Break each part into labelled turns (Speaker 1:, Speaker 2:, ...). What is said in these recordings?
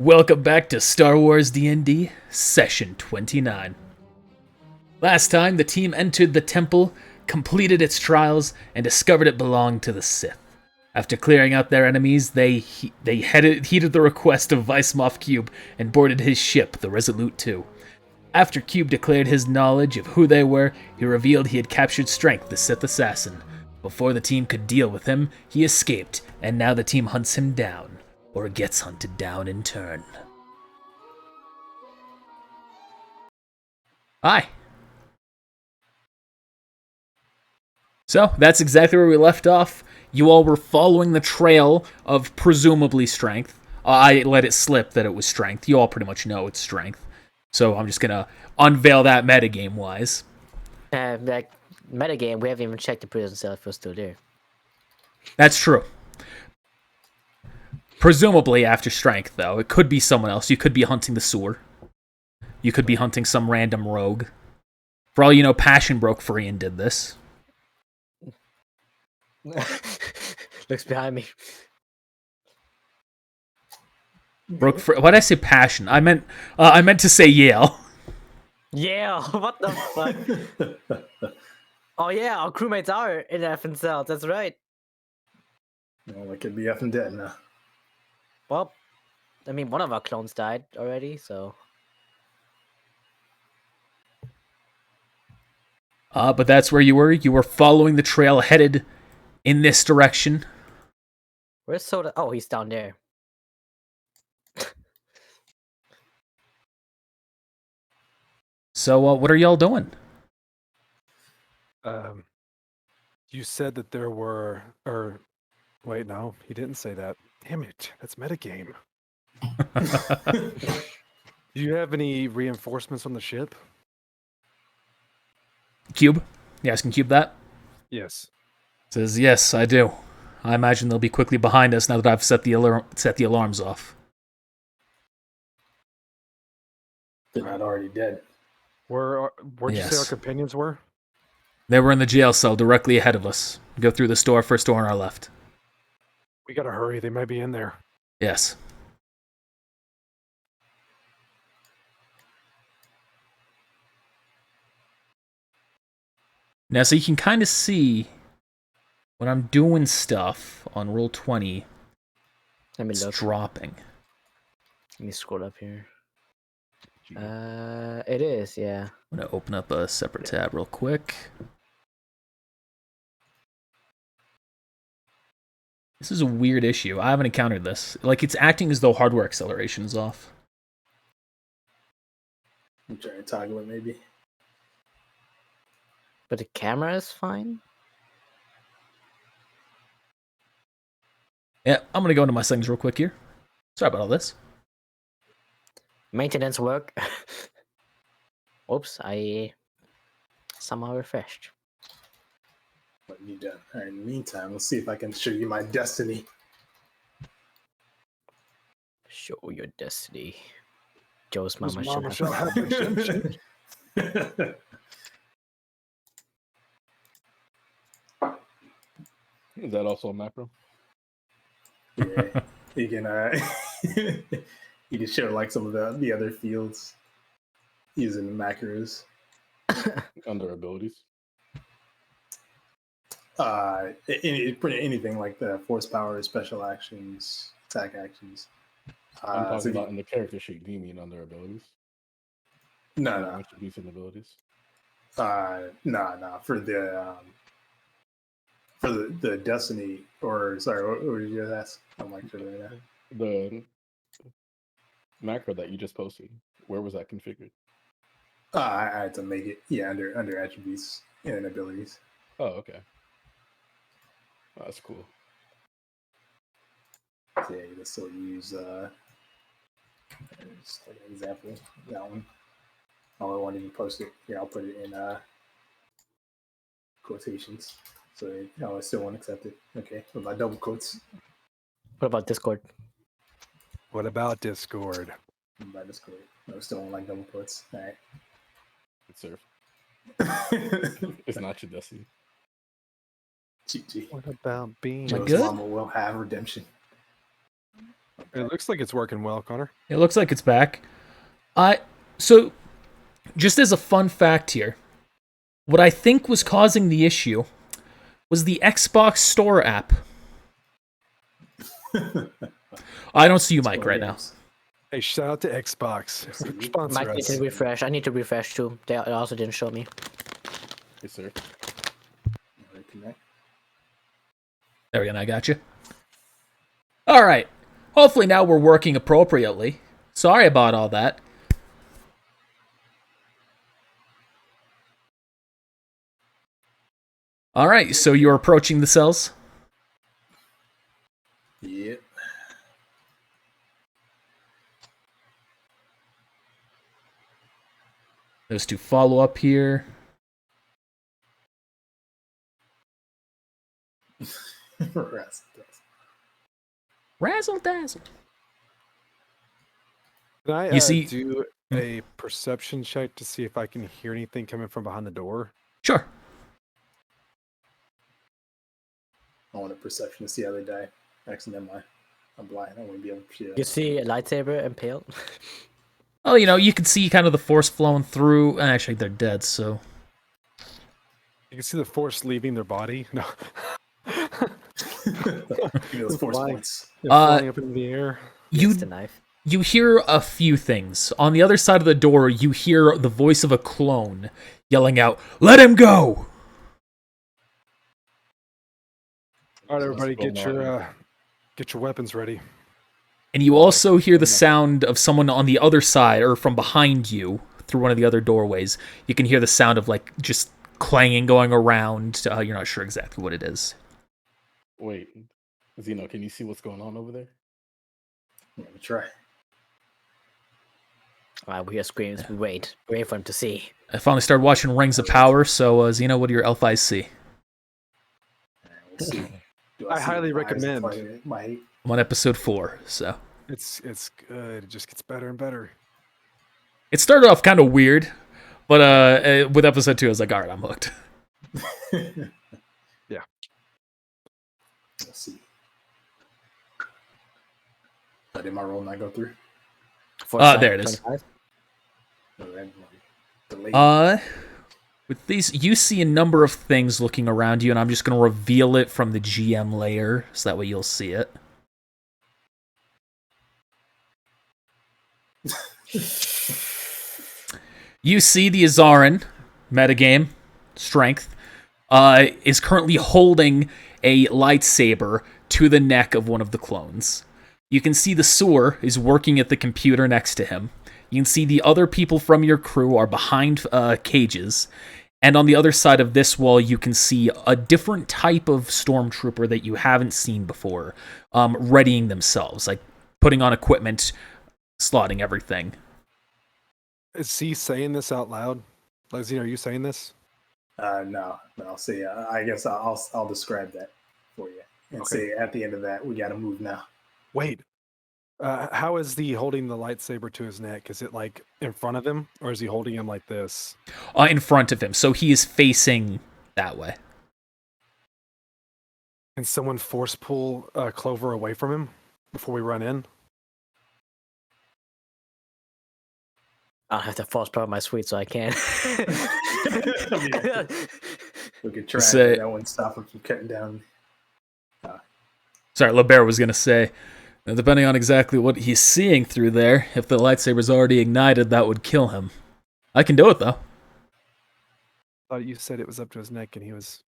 Speaker 1: Welcome back to Star Wars D&D, Session 29. Last time, the team entered the temple, completed its trials, and discovered it belonged to the Sith. After clearing out their enemies, they heeded the request of Vice Moff Cube and boarded his ship, the Resolute II. After Cube declared his knowledge of who they were, he revealed he had captured Strength, the Sith assassin. Before the team could deal with him, he escaped, and now the team hunts him down. Or gets hunted down in turn. Hi. So, that's exactly where we left off. You all were following the trail of presumably Strength. I let it slip that it was Strength. You all pretty much know it's Strength. So I'm just going to unveil that metagame-wise.
Speaker 2: Like, metagame, we haven't even checked the prison cell if it was still there.
Speaker 1: That's true. Presumably after Strength, though. It could be someone else. You could be hunting the sewer. You could be hunting some random rogue. For all you know, Passion broke free and did this.
Speaker 2: Looks behind me.
Speaker 1: Broke free. Why did I say Passion? I meant to say Yale.
Speaker 2: Yeah, what the fuck? Oh yeah, our crewmates are in effing cells, that's right.
Speaker 3: Well, it could be effing dead now.
Speaker 2: Well, I mean, one of our clones died already, so...
Speaker 1: But that's where you were. You were following the trail headed in this direction.
Speaker 2: Where's Soda? Oh, he's down there.
Speaker 1: So, what are y'all doing?
Speaker 4: You said that there were... Wait, no, he didn't say that. Damn it, that's metagame. Do you have any reinforcements on the ship?
Speaker 1: Cube? You asking Cube that?
Speaker 4: Yes.
Speaker 1: Says, yes, I do. I imagine they'll be quickly behind us now that I've set the alarms off.
Speaker 3: They're not already dead.
Speaker 4: Where'd you say our
Speaker 1: Yes.
Speaker 4: companions were?
Speaker 1: They were in the jail cell directly ahead of us. Go through the store, first door on our left.
Speaker 4: We gotta hurry, they might be in there.
Speaker 1: Yes. Now, so you can kind of see when I'm doing stuff on roll 20,
Speaker 2: Let me
Speaker 1: it's
Speaker 2: look.
Speaker 1: dropping.
Speaker 2: Let me scroll up here. It is, yeah.
Speaker 1: I'm going to open up a separate tab real quick. This is a weird issue. I haven't encountered this. Like, it's acting as though hardware acceleration is off.
Speaker 3: I'm trying to toggle it maybe.
Speaker 2: But the camera is fine?
Speaker 1: Yeah, I'm going to go into my settings real quick here. Sorry about all this.
Speaker 2: Maintenance work. Oops, I somehow refreshed.
Speaker 3: What you done? All right, in the meantime, let's see if I can show you my destiny.
Speaker 2: Show your destiny. Joe's
Speaker 4: Whose
Speaker 2: mama
Speaker 4: mama
Speaker 2: shall
Speaker 4: shall
Speaker 2: have.
Speaker 4: have redemption?
Speaker 5: Is that also a macro?
Speaker 3: Yeah, you can you can show like some of the other fields using the macros.
Speaker 5: Under abilities?
Speaker 3: Pretty anything like the force power, special actions, attack actions.
Speaker 5: I'm talking
Speaker 3: so
Speaker 5: about in the character sheet. Do you mean under abilities?
Speaker 3: no,
Speaker 5: Attributes and abilities?
Speaker 3: no. For the destiny, or sorry, what did you ask? I'm like sure right now.
Speaker 5: The macro that you just posted, where was that configured?
Speaker 3: I had to make it under attributes and abilities.
Speaker 5: Oh, okay. Oh, that's cool.
Speaker 3: So, yeah, you can still use just like an example. That one. I won't even post it. Yeah, I'll put it in quotations. So I still won't accept it. Okay, what about double quotes?
Speaker 2: What about Discord?
Speaker 4: What about Discord?
Speaker 3: What about Discord? No, still don't like double quotes. All right.
Speaker 5: It's surf. It's not your destiny.
Speaker 3: GG.
Speaker 4: What about being...
Speaker 1: Am I
Speaker 3: Joe's
Speaker 1: good?
Speaker 3: mama will have redemption.
Speaker 4: It looks like it's working well, Connor.
Speaker 1: It looks like it's back. So, just as a fun fact here, what I think was causing the issue was the Xbox Store app. I don't see you, Mike, right now.
Speaker 4: Hey, shout out to Xbox. Sponsor
Speaker 2: Mike need
Speaker 4: us.
Speaker 2: to refresh. I need to refresh too. They also didn't show me.
Speaker 5: Yes, sir.
Speaker 1: There we go, I got you. Alright. Hopefully now we're working appropriately. Sorry about all that. Alright, so you're approaching the cells?
Speaker 3: Yep.
Speaker 1: Those two follow up here. Razzle dazzle.
Speaker 4: Can I
Speaker 1: You see-
Speaker 4: do a perception check to see if I can hear anything coming from behind the door?
Speaker 1: Sure.
Speaker 3: I want a perception to see how they die. Actually, never mind. I'm blind. I wouldn't be able to see
Speaker 2: You
Speaker 3: that.
Speaker 2: see a lightsaber impaled?
Speaker 1: Oh, you know, you can see kind of the force flowing through. Actually, they're dead, so.
Speaker 4: You can see the force leaving their body. No.
Speaker 3: Give me those force
Speaker 4: Flying.
Speaker 3: points.
Speaker 4: They're flying up in the air.
Speaker 1: You
Speaker 2: It's the knife.
Speaker 1: You hear a few things. On the other side of the door, you hear the voice of a clone yelling out, "Let him go!"
Speaker 4: All right, everybody,
Speaker 5: What's
Speaker 4: get
Speaker 5: going
Speaker 4: your weapons ready.
Speaker 1: And you also hear the sound of someone on the other side, or from behind you, through one of the other doorways. You can hear the sound of, like, just clanging going around. You're not sure exactly what it is.
Speaker 5: Wait, Zeno, can you see what's going on over there?
Speaker 3: I'm gonna try.
Speaker 2: Alright, we hear screams. We wait. Wait for him to see.
Speaker 1: I finally started watching Rings of Power, so, Zeno, what do your elf eyes see?
Speaker 3: We'll see. Do
Speaker 4: I
Speaker 3: see
Speaker 4: highly
Speaker 3: my eyes
Speaker 4: recommend.
Speaker 3: play my
Speaker 1: I'm on episode 4, so.
Speaker 4: It's good. It just gets better and better.
Speaker 1: It started off kind of weird, but with episode 2, I was like, alright, I'm hooked.
Speaker 4: Yeah.
Speaker 3: Let's see. Did my roll not go through?
Speaker 1: There it is.
Speaker 2: 25?
Speaker 3: No, that- delayed.
Speaker 1: With these, you see a number of things looking around you, and I'm just going to reveal it from the GM layer, so that way you'll see it. You see the Azaran, metagame, strength, is currently holding a lightsaber to the neck of one of the clones. You can see the sewer is working at the computer next to him. You can see the other people from your crew are behind cages. And on the other side of this wall, you can see a different type of stormtrooper that you haven't seen before, readying themselves, like putting on equipment, slotting everything.
Speaker 4: Is he saying this out loud? Leslie, are you saying this?
Speaker 3: No, I'll see. I guess I'll describe that for you and
Speaker 4: Okay.
Speaker 3: say at the end of that we got to move now.
Speaker 4: Wait. How is he holding the lightsaber to his neck? Is it like in front of him, or is he holding him like this?
Speaker 1: In front of him, so he is facing that way.
Speaker 4: Can someone force pull Clover away from him before we run in?
Speaker 2: I'll have to force power my suite so I can.
Speaker 3: We could try.
Speaker 1: Say-
Speaker 3: That wouldn't stop him from cutting down.
Speaker 1: Sorry, LeBear was going to say, depending on exactly what he's seeing through there, if the lightsaber's already ignited, that would kill him. I can do it, though.
Speaker 4: I thought you said it was up to his neck, and he was.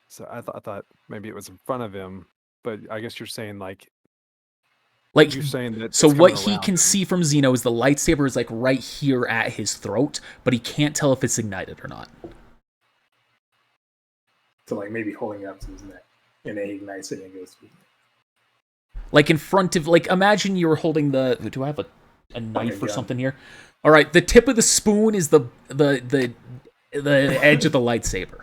Speaker 4: So I thought maybe it was in front of him, but I guess you're saying like you're saying that.
Speaker 1: So
Speaker 4: it's
Speaker 1: what
Speaker 4: coming
Speaker 1: he
Speaker 4: around
Speaker 1: can
Speaker 4: him.
Speaker 1: see from Zeno is the lightsaber is like right here at his throat, but he can't tell if it's ignited or not.
Speaker 3: So like maybe holding it up to his neck, and then he ignites it and it goes through.
Speaker 1: Like in front of, like, imagine you were holding the. Do I have a knife or
Speaker 3: gun.
Speaker 1: something here? All right, the tip of the spoon is the edge of the lightsaber.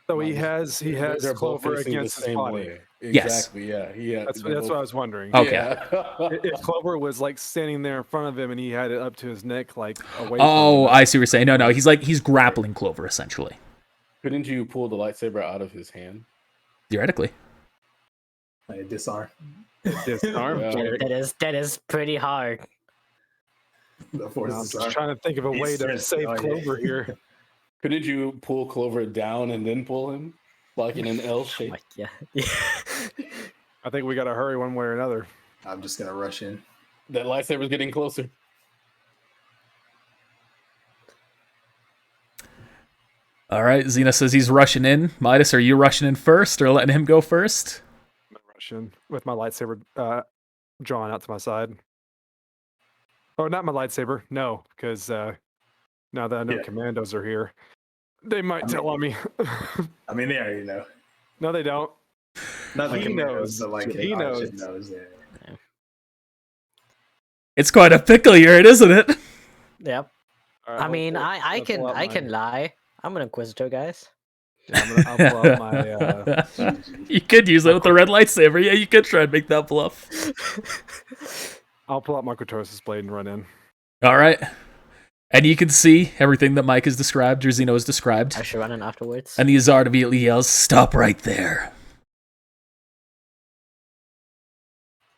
Speaker 4: So he has
Speaker 5: They're both
Speaker 4: Clover
Speaker 5: facing
Speaker 4: against
Speaker 5: the
Speaker 4: his
Speaker 5: same
Speaker 4: body.
Speaker 5: way.
Speaker 1: Yes.
Speaker 5: Exactly. Yeah.
Speaker 4: That's what I was wondering.
Speaker 1: Okay.
Speaker 5: Yeah.
Speaker 4: If Clover was like standing there in front of him and he had it up to his neck, like away.
Speaker 1: Oh,
Speaker 4: from him,
Speaker 1: I see what you're saying. No, he's grappling Clover essentially.
Speaker 5: Couldn't you pull the lightsaber out of his hand?
Speaker 1: Theoretically.
Speaker 3: I disarm.
Speaker 4: Disarm.
Speaker 5: Yeah.
Speaker 2: That is pretty hard.
Speaker 3: The force
Speaker 4: I'm
Speaker 3: disarm.
Speaker 4: just trying to think of a way to
Speaker 3: Strength.
Speaker 4: save
Speaker 3: Oh, yeah.
Speaker 4: Clover here.
Speaker 5: Couldn't you pull Clover down and then pull him? Like in an L shape?
Speaker 2: Like, yeah. Yeah.
Speaker 4: I think we got to hurry one way or another.
Speaker 3: I'm just gonna rush in.
Speaker 5: That lightsaber's getting closer.
Speaker 1: All right, Xena says he's rushing in. Midas, are you rushing in first or letting him go first?
Speaker 4: I'm gonna rush in with my lightsaber drawn out to my side. Oh, not my lightsaber. No, because now that I know
Speaker 3: Yeah.
Speaker 4: commandos are here, they might tell on me.
Speaker 3: I mean, they already know.
Speaker 4: No, they don't.
Speaker 3: Not the
Speaker 4: He
Speaker 3: commandos,
Speaker 4: knows.
Speaker 3: but like
Speaker 4: He
Speaker 3: Archon
Speaker 4: knows.
Speaker 3: Yeah.
Speaker 1: It's quite a pickle you're in, isn't it?
Speaker 2: Yep.
Speaker 4: All right,
Speaker 2: I
Speaker 4: I'll
Speaker 2: mean,
Speaker 4: pull-
Speaker 2: I
Speaker 4: I'll pull out
Speaker 2: I can
Speaker 4: my-
Speaker 2: lie. I'm an inquisitor, guys.
Speaker 4: Yeah, I'll pull out my.
Speaker 1: You could use that with the red lightsaber. Yeah, you could try and make that bluff.
Speaker 4: I'll pull out my Cortosis blade and run in.
Speaker 1: All right. And you can see everything that Mike has described, or Zeno has described.
Speaker 2: I should run in afterwards.
Speaker 1: And the Azard immediately yells, "Stop right there."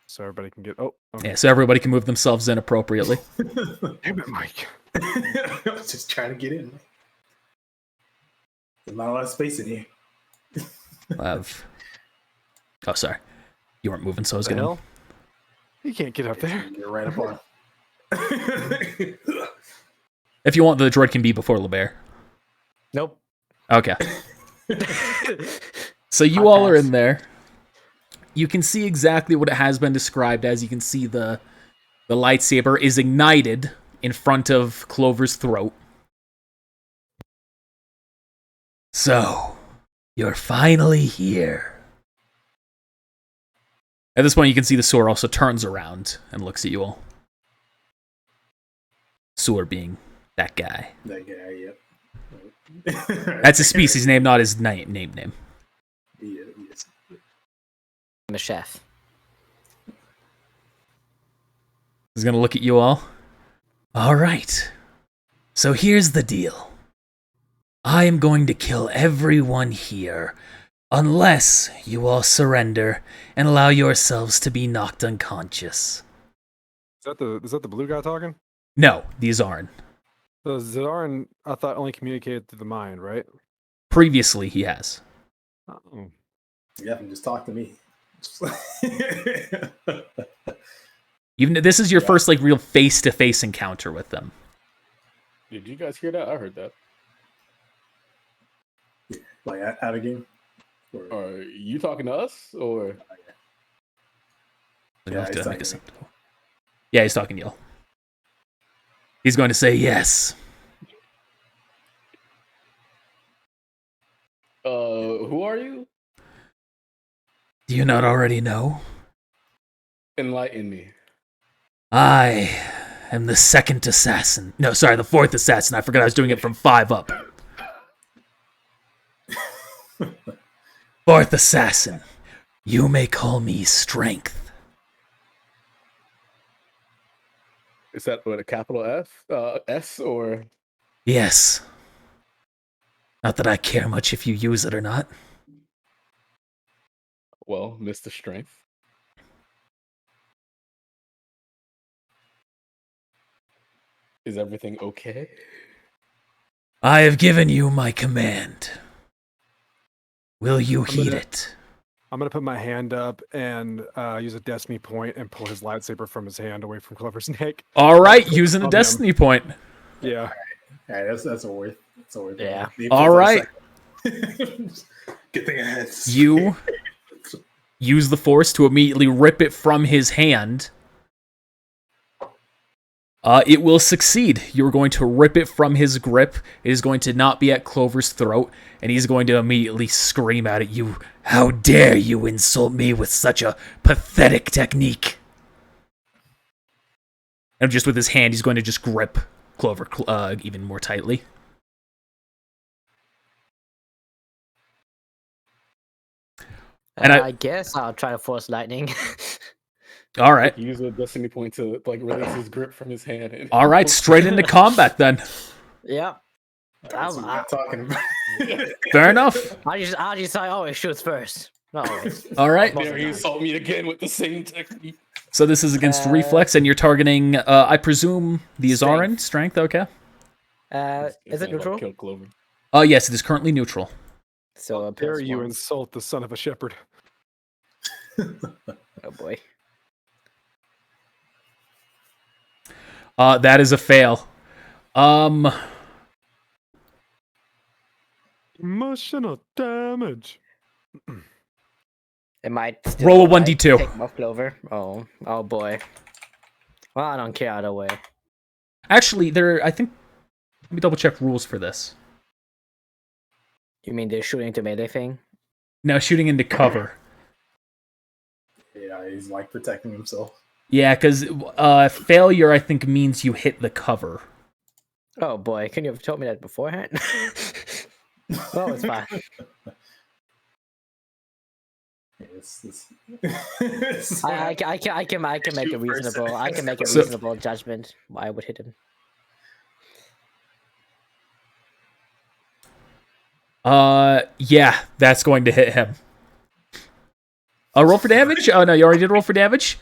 Speaker 4: So everybody can get. Oh, okay.
Speaker 1: Yeah, so everybody can move themselves in appropriately.
Speaker 4: Damn it, Mike.
Speaker 3: I was just trying to get in. There's not a lot of space in here.
Speaker 1: Oh, sorry. You weren't moving, so I was
Speaker 4: The
Speaker 1: going to...
Speaker 4: hell? You can't get up there.
Speaker 3: Get right up on.
Speaker 1: If you want, the droid can be before LeBear.
Speaker 2: Nope.
Speaker 1: Okay. So you
Speaker 2: I'll
Speaker 1: all are
Speaker 2: pass.
Speaker 1: in there. You can see exactly what it has been described as. You can see the lightsaber is ignited in front of Clover's throat. So, you're finally here. At this point, you can see the Soar also turns around and looks at you all. Soar being that guy.
Speaker 3: That guy, yep.
Speaker 1: That's his species name, not his name.
Speaker 3: Yeah, yes.
Speaker 2: I'm a chef.
Speaker 1: He's gonna look at you all. All right. So here's the deal. I am going to kill everyone here, unless you all surrender and allow yourselves to be knocked unconscious.
Speaker 4: Is that the blue guy talking?
Speaker 1: No, these aren't.
Speaker 4: So Zarin, I thought, only communicated through the mind, right?
Speaker 1: Previously, he has.
Speaker 4: Oh.
Speaker 3: Yeah, just talk to me.
Speaker 1: This is your first like real face-to-face encounter with them.
Speaker 5: Did you guys hear that? I heard that.
Speaker 3: Like out of game. Or,
Speaker 5: Are you talking to us or?
Speaker 1: You'll
Speaker 3: Yeah,
Speaker 1: have to
Speaker 3: he's
Speaker 1: make a
Speaker 3: talking to
Speaker 1: sound. Yeah, he's talking to you all. He's going to say yes.
Speaker 5: Who are you?
Speaker 1: Do you not already know?
Speaker 5: Enlighten me.
Speaker 1: I am the second assassin. No, sorry, the fourth assassin. I forgot I was doing it from 5 up. Fourth assassin. You may call me Strength.
Speaker 5: Is that with a capital F? S or?
Speaker 1: Yes. Not that I care much if you use it or not.
Speaker 5: Well, Mr. Strength. Is everything okay?
Speaker 1: I have given you my command. Will you heed it?
Speaker 4: I'm gonna put my hand up and use a destiny point and pull his lightsaber from his hand away from Clover's neck.
Speaker 1: All right, using a
Speaker 4: On him.
Speaker 1: destiny point.
Speaker 4: Yeah.
Speaker 3: all right, that's a worth. That's a worth.
Speaker 2: Yeah.
Speaker 1: All right.
Speaker 3: Good thing I had.
Speaker 1: You use the Force to immediately rip it from his hand. It will succeed. You're going to rip it from his grip. It is going to not be at Clover's throat, and he's going to immediately scream out at you, "How dare you insult me with such a pathetic technique!" And just with his hand, he's going to just grip Clover even more tightly. And
Speaker 2: I guess I'll try to force lightning.
Speaker 1: All right.
Speaker 5: Use a destiny point to like release his grip from his hand. And
Speaker 1: All right, straight into combat then.
Speaker 2: Yep.
Speaker 3: That's what we're talking about.
Speaker 1: Fair enough.
Speaker 2: I'll just say, oh, it shoots first. Not always.
Speaker 1: All right.
Speaker 2: Most of
Speaker 5: There
Speaker 2: the
Speaker 5: you
Speaker 2: time.
Speaker 5: assault me again with the same technique.
Speaker 1: So this is against
Speaker 2: Uh,
Speaker 1: reflex, and you're targeting, I presume, the Azaran strength. Okay.
Speaker 2: Is it
Speaker 5: gonna,
Speaker 2: neutral?
Speaker 5: kill Clover.
Speaker 1: Yes, it is currently neutral.
Speaker 2: So
Speaker 4: How
Speaker 2: a
Speaker 4: dare you
Speaker 2: +1.
Speaker 4: insult the son of a shepherd?
Speaker 2: Oh boy.
Speaker 1: That is a fail.
Speaker 4: Emotional damage.
Speaker 2: It might still
Speaker 1: Roll a
Speaker 2: like,
Speaker 1: 1d2.
Speaker 2: take him off Clover. Oh boy. Well, I don't care either way.
Speaker 1: Actually, I think. Let me double check rules for this.
Speaker 2: You mean they're shooting to melee thing?
Speaker 1: No, shooting into cover.
Speaker 3: Yeah, he's like protecting himself.
Speaker 1: Yeah, because failure, I think, means you hit the cover.
Speaker 2: Oh boy, couldn't you have told me that beforehand? Oh, it's fine. I can make a reasonable judgment why I would hit him.
Speaker 1: Yeah, that's going to hit him. Roll for damage? Oh no, you already did roll for damage.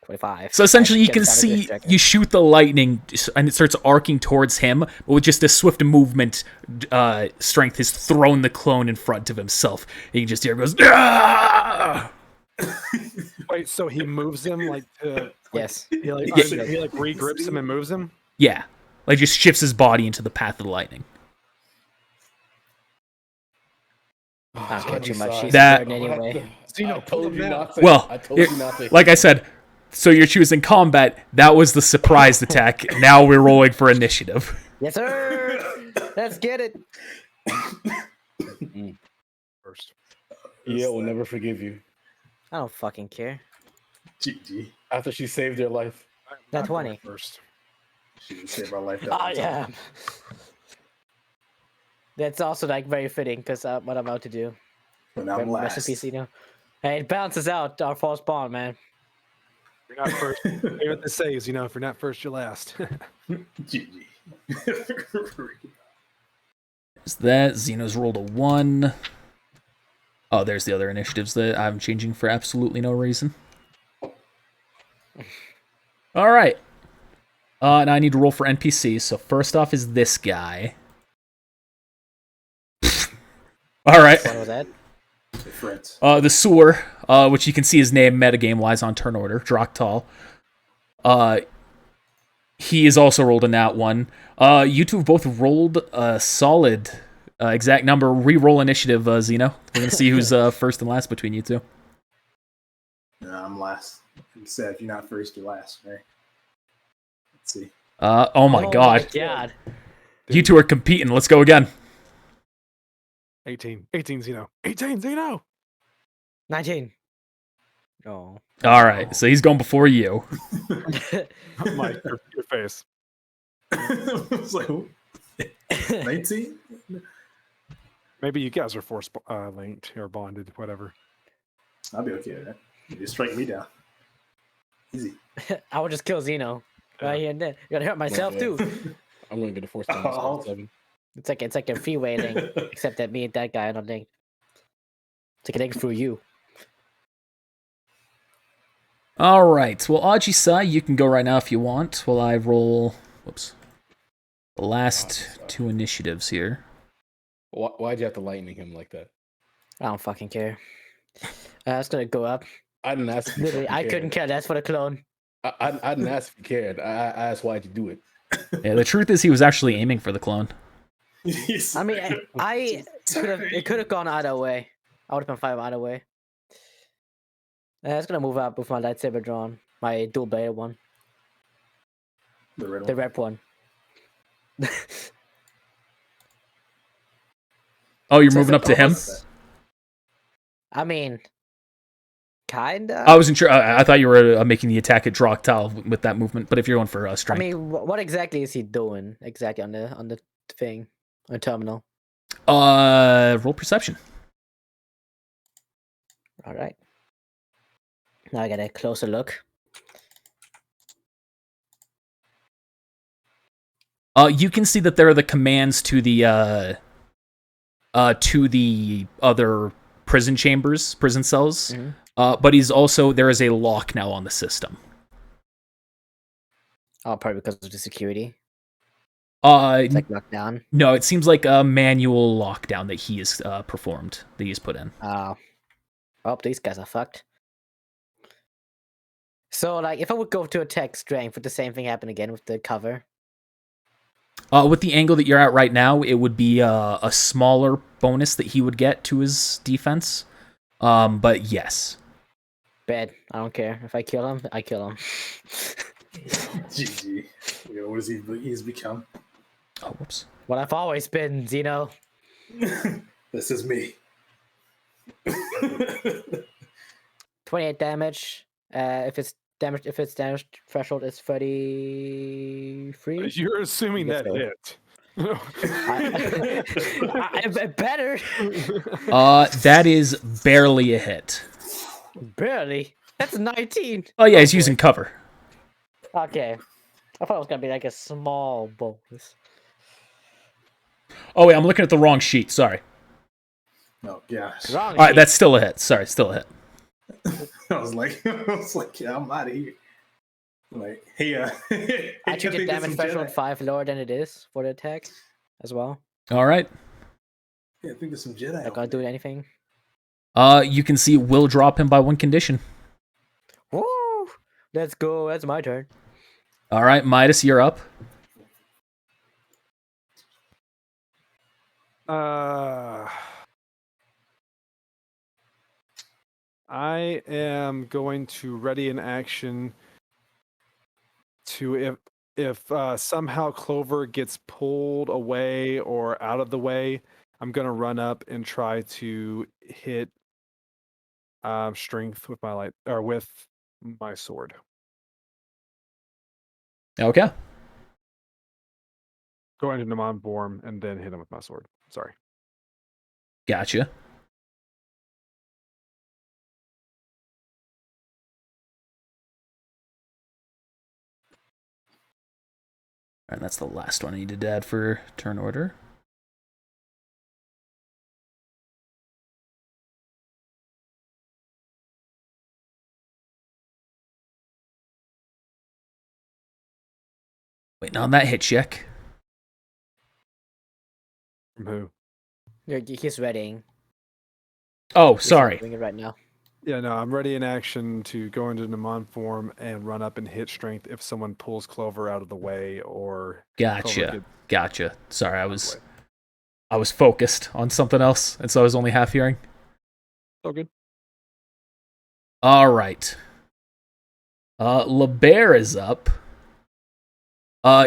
Speaker 2: 25.
Speaker 1: So essentially, you
Speaker 2: Get
Speaker 1: can
Speaker 2: damage
Speaker 1: see
Speaker 2: restricted.
Speaker 1: you shoot the lightning, and it starts arcing towards him. But with just a swift movement, Strength has thrown the clone in front of himself. And you just hear it goes. "Ah!"
Speaker 4: Wait, so he moves him like to,
Speaker 2: Yes.
Speaker 4: he like regrips him and moves him?
Speaker 1: Yeah, like just shifts his body into the path of the lightning.
Speaker 2: I don't care too much. She's
Speaker 1: That-
Speaker 2: a burden anyway.
Speaker 4: Zeno,
Speaker 5: I told you not to.
Speaker 1: Well,
Speaker 5: I told you not to.
Speaker 1: like I said, so you're choosing combat. That was the surprise attack. Now we're rolling for initiative.
Speaker 2: Yes, sir. Let's get it.
Speaker 4: First.
Speaker 5: Yeah, will never forgive you.
Speaker 2: I don't fucking care.
Speaker 3: GG.
Speaker 5: After she saved your life.
Speaker 2: Not 20.
Speaker 4: First.
Speaker 3: She just saved my life. that
Speaker 2: Oh
Speaker 3: one time.
Speaker 2: yeah. That's also like very fitting because what I'm about to do.
Speaker 3: But now I'm
Speaker 2: Rest in
Speaker 3: last.
Speaker 2: peace, you know. Hey, it balances out our false bond, man.
Speaker 4: You're not first. You know what they say is, if you're not first, you're last.
Speaker 3: GG.
Speaker 1: Is that Xeno's rolled a 1. Oh, there's the other initiatives that I'm changing for absolutely no reason. All right. Now I need to roll for NPCs. So first off is this guy. All right.
Speaker 2: What was that?
Speaker 3: Different.
Speaker 1: The sewer, which you can see his name metagame-wise on turn order, Draktal. He is also rolled a nat 1. You two have both rolled a solid exact number. Re-roll initiative, Xeno. We're going to see who's first and last between you two.
Speaker 3: No, I'm last. You said if you're not first, you're last, right? Let's see.
Speaker 1: Oh my god.
Speaker 2: God.
Speaker 1: You two are competing. Let's go again.
Speaker 4: 18. 18 Zeno. 18 Zeno!
Speaker 2: 19. Oh.
Speaker 1: All right, so he's going before you.
Speaker 4: Mike, your face.
Speaker 3: It's like, 19?
Speaker 4: Maybe you guys are force linked or bonded, whatever.
Speaker 3: I'll be okay with that. You just strike me down. Easy.
Speaker 2: I would just kill Zeno right here and then. You gotta hurt myself
Speaker 5: Yeah.
Speaker 2: too.
Speaker 5: I'm gonna get a force
Speaker 3: Oh.
Speaker 5: 7.
Speaker 2: It's like a freeway thing, except that me and that guy don't think. It's like a thing through you.
Speaker 1: All right, well, Aji-sai, you can go right now if you want, while I roll... Whoops. The last two initiatives here.
Speaker 5: Why'd you have to lightning him like that?
Speaker 2: I don't fucking care. It's gonna go up.
Speaker 5: I didn't ask. If you
Speaker 2: Literally,
Speaker 5: fucking
Speaker 2: I couldn't
Speaker 5: cared.
Speaker 2: care less for the clone.
Speaker 5: I didn't ask if you cared. I asked why'd you do it.
Speaker 1: Yeah, the truth is he was actually aiming for the clone.
Speaker 2: I mean, it could have gone either way. I would have been fine either way. It's gonna move up with my lightsaber drawn, my dual blade one,
Speaker 3: The red
Speaker 2: the
Speaker 3: one.
Speaker 2: rep one.
Speaker 1: Oh, you're
Speaker 2: So
Speaker 1: moving up to him?
Speaker 2: I mean, kinda.
Speaker 1: I wasn't sure. I thought you were making the attack at Draktal with that movement, but if you're going for
Speaker 2: I
Speaker 1: strength.
Speaker 2: mean, what exactly is he doing exactly on the thing, on the terminal?
Speaker 1: Roll perception.
Speaker 2: All right. Now I get a closer look.
Speaker 1: You can see that there are the commands to the other prison chambers, prison cells.
Speaker 2: Mhm.
Speaker 1: But there is a lock now on the system.
Speaker 2: Oh, probably because of the security.
Speaker 1: Uh,
Speaker 2: It's like locked down.
Speaker 1: no, it seems like a manual lockdown that he has performed, that he's put in.
Speaker 2: Oh, these guys are fucked. So, like, if I would go to attack strength, would the same thing happen again with the cover?
Speaker 1: With the angle that you're at right now, it would be a smaller bonus that he would get to his defense. But yes.
Speaker 2: Bad. I don't care. If I kill him, I kill him.
Speaker 3: GG. Yeah, what has he's become?
Speaker 1: Oh, whoops.
Speaker 2: What I've always been, Zeno.
Speaker 3: This is me.
Speaker 2: 28 damage. If its damage threshold is 33.
Speaker 4: You're assuming
Speaker 2: Yes,
Speaker 4: that
Speaker 2: sir.
Speaker 4: hit.
Speaker 2: I better.
Speaker 1: That is barely a hit.
Speaker 2: Barely. That's 19.
Speaker 1: Oh yeah, he's using cover.
Speaker 2: Okay. I thought it was gonna be like a small bonus.
Speaker 1: Oh wait, I'm looking at the wrong sheet. Sorry.
Speaker 3: Oh gosh.
Speaker 2: Wrong.
Speaker 1: All right,
Speaker 2: sheet.
Speaker 1: that's still a hit. Sorry, still a hit.
Speaker 3: I was like, yeah, I'm out of here. Like, hey,
Speaker 2: I took the
Speaker 3: think there's
Speaker 2: damage
Speaker 3: some
Speaker 2: threshold
Speaker 3: Jedi.
Speaker 2: 5 lower than it is for the attack as well.
Speaker 1: All right.
Speaker 3: Yeah, I think there's some Jedi.
Speaker 2: Not
Speaker 3: over
Speaker 2: gonna do
Speaker 3: there.
Speaker 2: anything.
Speaker 1: You can see will drop him by one condition.
Speaker 2: Woo! Let's go. That's my turn.
Speaker 1: All right, Midas, you're up.
Speaker 4: I am going to ready an action to if somehow Clover gets pulled away or out of the way, I'm gonna run up and try to hit strength with with my sword.
Speaker 1: Okay.
Speaker 4: Go into Naman form and then hit him with my sword. Sorry.
Speaker 1: Gotcha. And that's the last one I needed to add for turn order. Waiting on that hit check.
Speaker 4: From who?
Speaker 2: He's readying.
Speaker 1: Oh,
Speaker 2: He's
Speaker 1: sorry.
Speaker 2: doing it right now.
Speaker 4: Yeah, no, I'm ready in action to go into Naman form and run up and hit strength if someone pulls Clover out of the way or Clover
Speaker 1: Gotcha. Gotcha. Sorry, I was focused on something else, and so I was only half hearing.
Speaker 4: So good.
Speaker 1: All right. LeBear is up.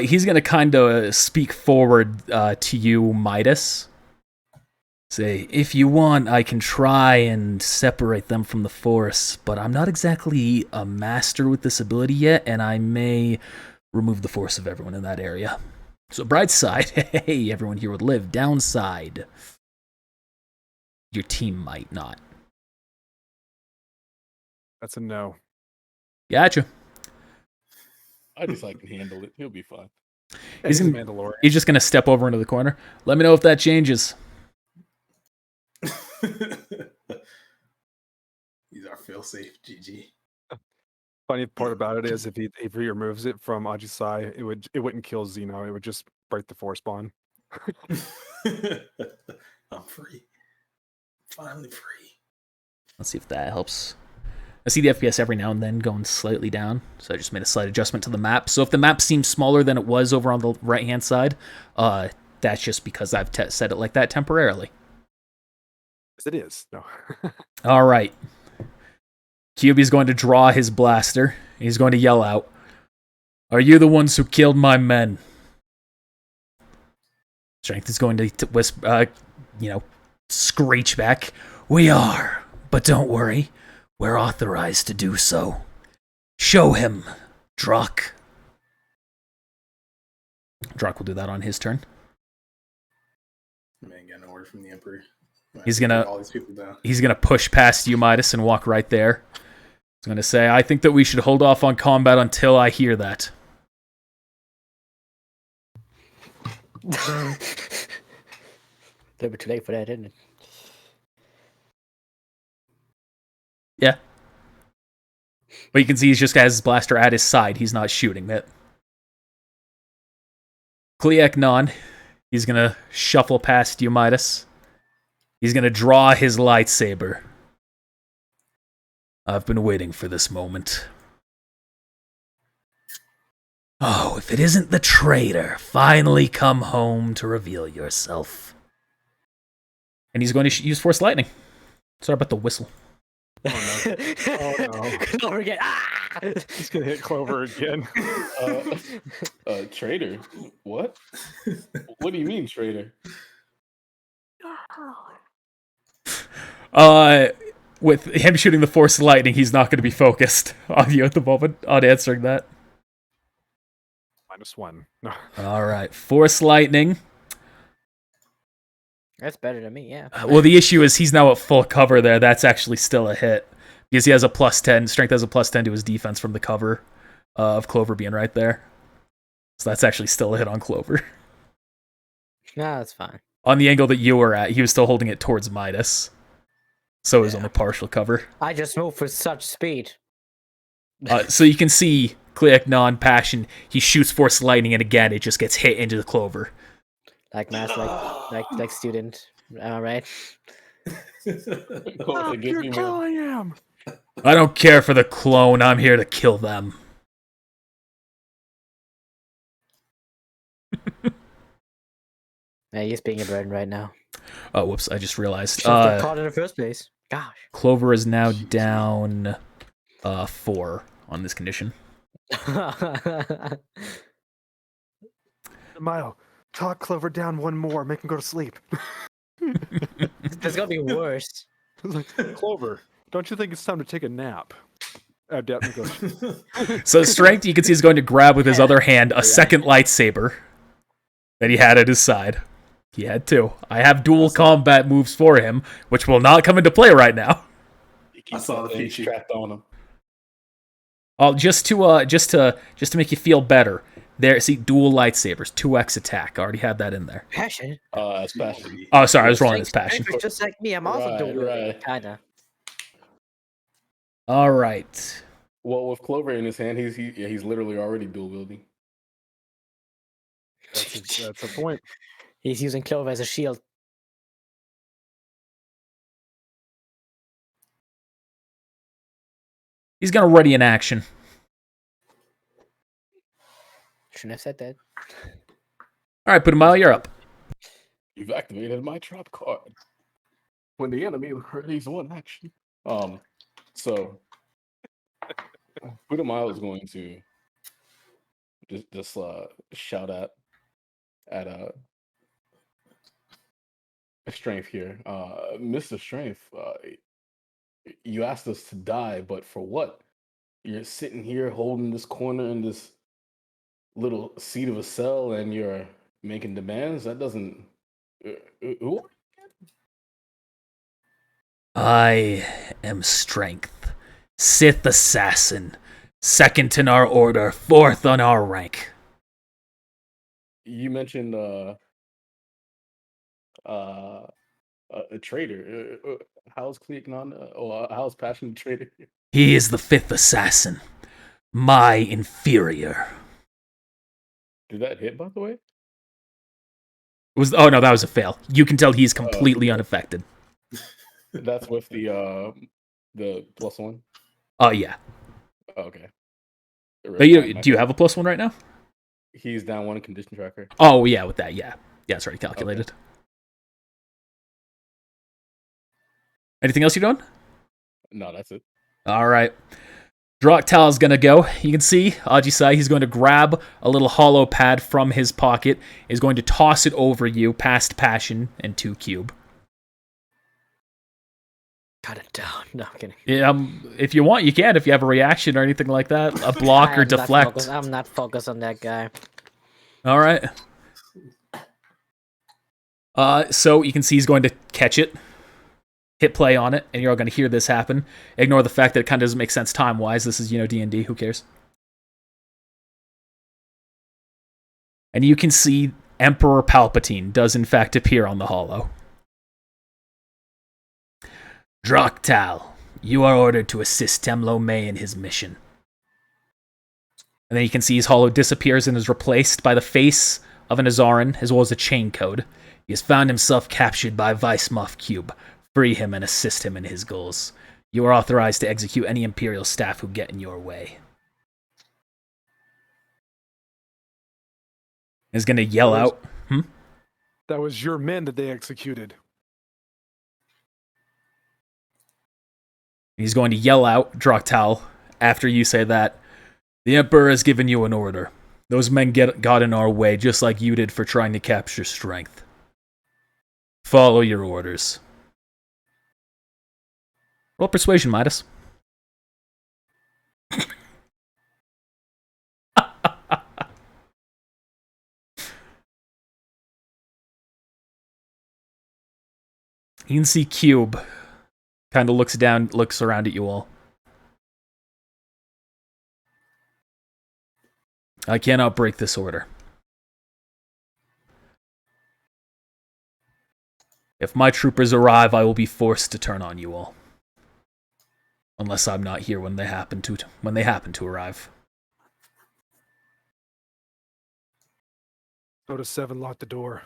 Speaker 1: He's gonna kind of speak forward to you, Midas. Say, if you want, I can try and separate them from the Force, but I'm not exactly a master with this ability yet, and I may remove the Force of everyone in that area. So, bright side, hey, everyone here would live. Downside, your team might not.
Speaker 4: That's a no.
Speaker 1: Gotcha.
Speaker 5: I just like can handle it. He'll be fine.
Speaker 1: He's
Speaker 4: a
Speaker 1: gonna-
Speaker 4: Mandalorian.
Speaker 1: He's just gonna step over into the corner. Let me know if that changes.
Speaker 3: These are feel safe, GG.
Speaker 4: Funny part about it is if he removes it from Ajisai, it wouldn't kill Zeno. It would just break the Force bond.
Speaker 3: I'm free. Finally free.
Speaker 1: Let's see if that helps. I see the FPS every now and then going slightly down, so I just made a slight adjustment to the map. So if the map seems smaller than it was over on the right-hand side, that's just because I've set it like that temporarily.
Speaker 4: Yes, it is. No.
Speaker 1: All right. QB's going to draw his blaster. He's going to yell out, "Are you the ones who killed my men?" Strength is going to whisper, screech back, "We are, but don't worry. We're authorized to do so. Show him, Drock." Drock will do that on his turn.
Speaker 3: Man, got no word from the Emperor.
Speaker 1: He's gonna-
Speaker 3: all these people down.
Speaker 1: He's going to push past you, Midas, and walk right there. He's going to say, "I think that we should hold off on combat until I hear that."
Speaker 2: A little bit too late for that, isn't it?
Speaker 1: Yeah. But you can see he's just got his blaster at his side. He's not shooting it. Kliek Non, he's going to shuffle past you, Midas. He's going to draw his lightsaber. I've been waiting for this moment. Oh, if it isn't the traitor, finally come home to reveal yourself. And he's going to use Force Lightning. Sorry about the whistle.
Speaker 4: Oh no. Oh no.
Speaker 2: Clover again. Ah!
Speaker 4: He's gonna hit Clover again.
Speaker 5: Traitor? What? What do you mean, traitor?
Speaker 1: With him shooting the Force Lightning, he's not going to be focused on you at the moment on answering that.
Speaker 4: -1. No.
Speaker 1: All right, Force Lightning.
Speaker 2: That's better than me, yeah.
Speaker 1: Well, the issue is he's now at full cover there. That's actually still a hit. Because he has a +10. Strength has a +10 to his defense from the cover of Clover being right there. So that's actually still a hit on Clover.
Speaker 2: No, that's fine.
Speaker 1: On the angle that you were at, he was still holding it towards Midas. So it was only partial cover.
Speaker 2: I just moved with such speed.
Speaker 1: So you can see Kliek Non-Passion. He shoots Force Lightning, and again, it just gets hit into the Clover.
Speaker 2: Like mass, like student. Am I right?
Speaker 5: Clover, give me more.
Speaker 4: I am.
Speaker 1: I don't care for the clone. I'm here to kill them.
Speaker 2: Yeah, he's being a burden right now.
Speaker 1: Oh, whoops. I just realized.
Speaker 2: Should have got caught in the first place. Gosh.
Speaker 1: Clover is now down 4 on this condition.
Speaker 4: Mile, talk Clover down one more. Make him go to sleep.
Speaker 2: There's gonna be worse.
Speaker 4: Like, Clover, don't you think it's time to take a nap? Adept goes,
Speaker 1: So Strength, you can see, is going to grab with his other hand a second lightsaber that he had at his side. He had 2. I have dual combat moves for him, which will not come into play right now.
Speaker 3: I saw the feature.
Speaker 5: Strapped on him.
Speaker 1: Oh, just to make you feel better. There, see, dual lightsabers, 2x attack. I already had that in there.
Speaker 2: Passion.
Speaker 5: It's passion.
Speaker 1: Oh, sorry, I was rolling his passion.
Speaker 2: It's just like me. I'm also doing
Speaker 5: Right.
Speaker 2: kinda.
Speaker 1: All right.
Speaker 5: Well, with Clover in his hand, he's literally already dual wielding.
Speaker 4: that's a point.
Speaker 2: He's using Clover as a shield.
Speaker 1: He's gonna ready in action.
Speaker 2: Shouldn't have said that.
Speaker 1: All right, Putumayo, you're up.
Speaker 5: You've activated my trap card. When the enemy readies one action. So Putumayo is going to just shout at Strength here. Mr. Strength, you asked us to die, but for what? You're sitting here holding this corner in this little seat of a cell and you're making demands? That doesn't...
Speaker 1: I am Strength, Sith Assassin, 2nd in our order, 4th on our rank.
Speaker 5: You mentioned a traitor. How's Kliek Non? How's Passion a traitor?
Speaker 1: He is the 5th assassin, my inferior.
Speaker 5: Did that hit, by the way?
Speaker 1: Oh no, that was a fail. You can tell he's completely unaffected.
Speaker 5: That's with the +1.
Speaker 1: Oh yeah.
Speaker 5: Okay.
Speaker 1: Do you have a +1 right now?
Speaker 5: He's down 1 in condition tracker.
Speaker 1: Oh yeah, with that, yeah, it's already calculated. Okay. Anything else you're doing?
Speaker 5: No, that's it.
Speaker 1: All right. Draktal's gonna go. You can see Ajisai, he's going to grab a little hollow pad from his pocket, is going to toss it over you past Passion and 2 cube.
Speaker 2: Cut it down. No, I'm kidding.
Speaker 1: Yeah, if you want, you can. If you have a reaction or anything like that, a block or deflect.
Speaker 2: I'm not focused on that guy.
Speaker 1: All right. So you can see he's going to catch it. Hit play on it, and you're all going to hear this happen. Ignore the fact that it kind of doesn't make sense time-wise. This is, D&D. Who cares? And you can see Emperor Palpatine does, in fact, appear on the hollow. Draktal, you are ordered to assist Temlo May in his mission. And then you can see his hollow disappears and is replaced by the face of an Azaran, as well as a chain code. He has found himself captured by Vice Moff Cube. Free him and assist him in his goals. You are authorized to execute any Imperial staff who get in your way. He's going to yell out.
Speaker 4: That was your men that they executed.
Speaker 1: He's going to yell out, Draktal, after you say that. The Emperor has given you an order. Those men got in our way just like you did for trying to capture Strength. Follow your orders. Roll persuasion, Midas. You can see Cube kind of looks around at you all. I cannot break this order. If my troopers arrive, I will be forced to turn on you all. Unless I'm not here when they happen to arrive.
Speaker 4: Go to 7, lock the door.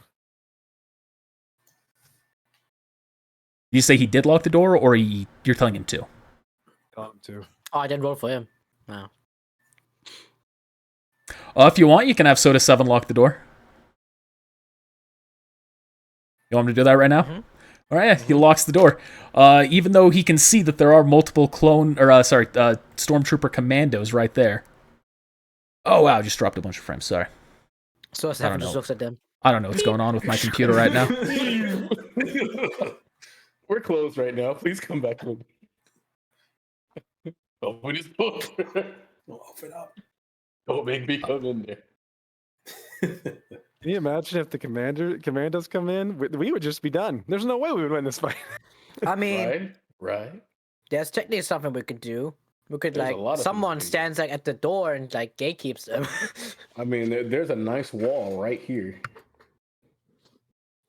Speaker 1: You say he did lock the door, or you're telling him to?
Speaker 4: Tell him to.
Speaker 2: Oh, I didn't roll for him. No.
Speaker 1: If you want, you can have Soda 7 lock the door. You want me to do that right now?
Speaker 2: Mm-hmm.
Speaker 1: All right, yeah, he locks the door. Even though he can see that there are multiple stormtrooper commandos right there. Oh wow, just dropped a bunch of frames. Sorry.
Speaker 2: So Seven just looks at them.
Speaker 1: I don't know what's going on with my computer right now.
Speaker 5: We're closed right now. Please come back. Open his book.
Speaker 3: We'll open up.
Speaker 5: Don't make me come in there.
Speaker 4: Can you imagine if the commandos come in? We would just be done. There's no way we would win this fight.
Speaker 2: I mean,
Speaker 5: Right.
Speaker 2: there's technically something we could do. We could
Speaker 5: There's a lot of things
Speaker 2: someone
Speaker 5: we can do.
Speaker 2: stands at the door and gatekeeps them.
Speaker 5: I mean, there's a nice wall right here.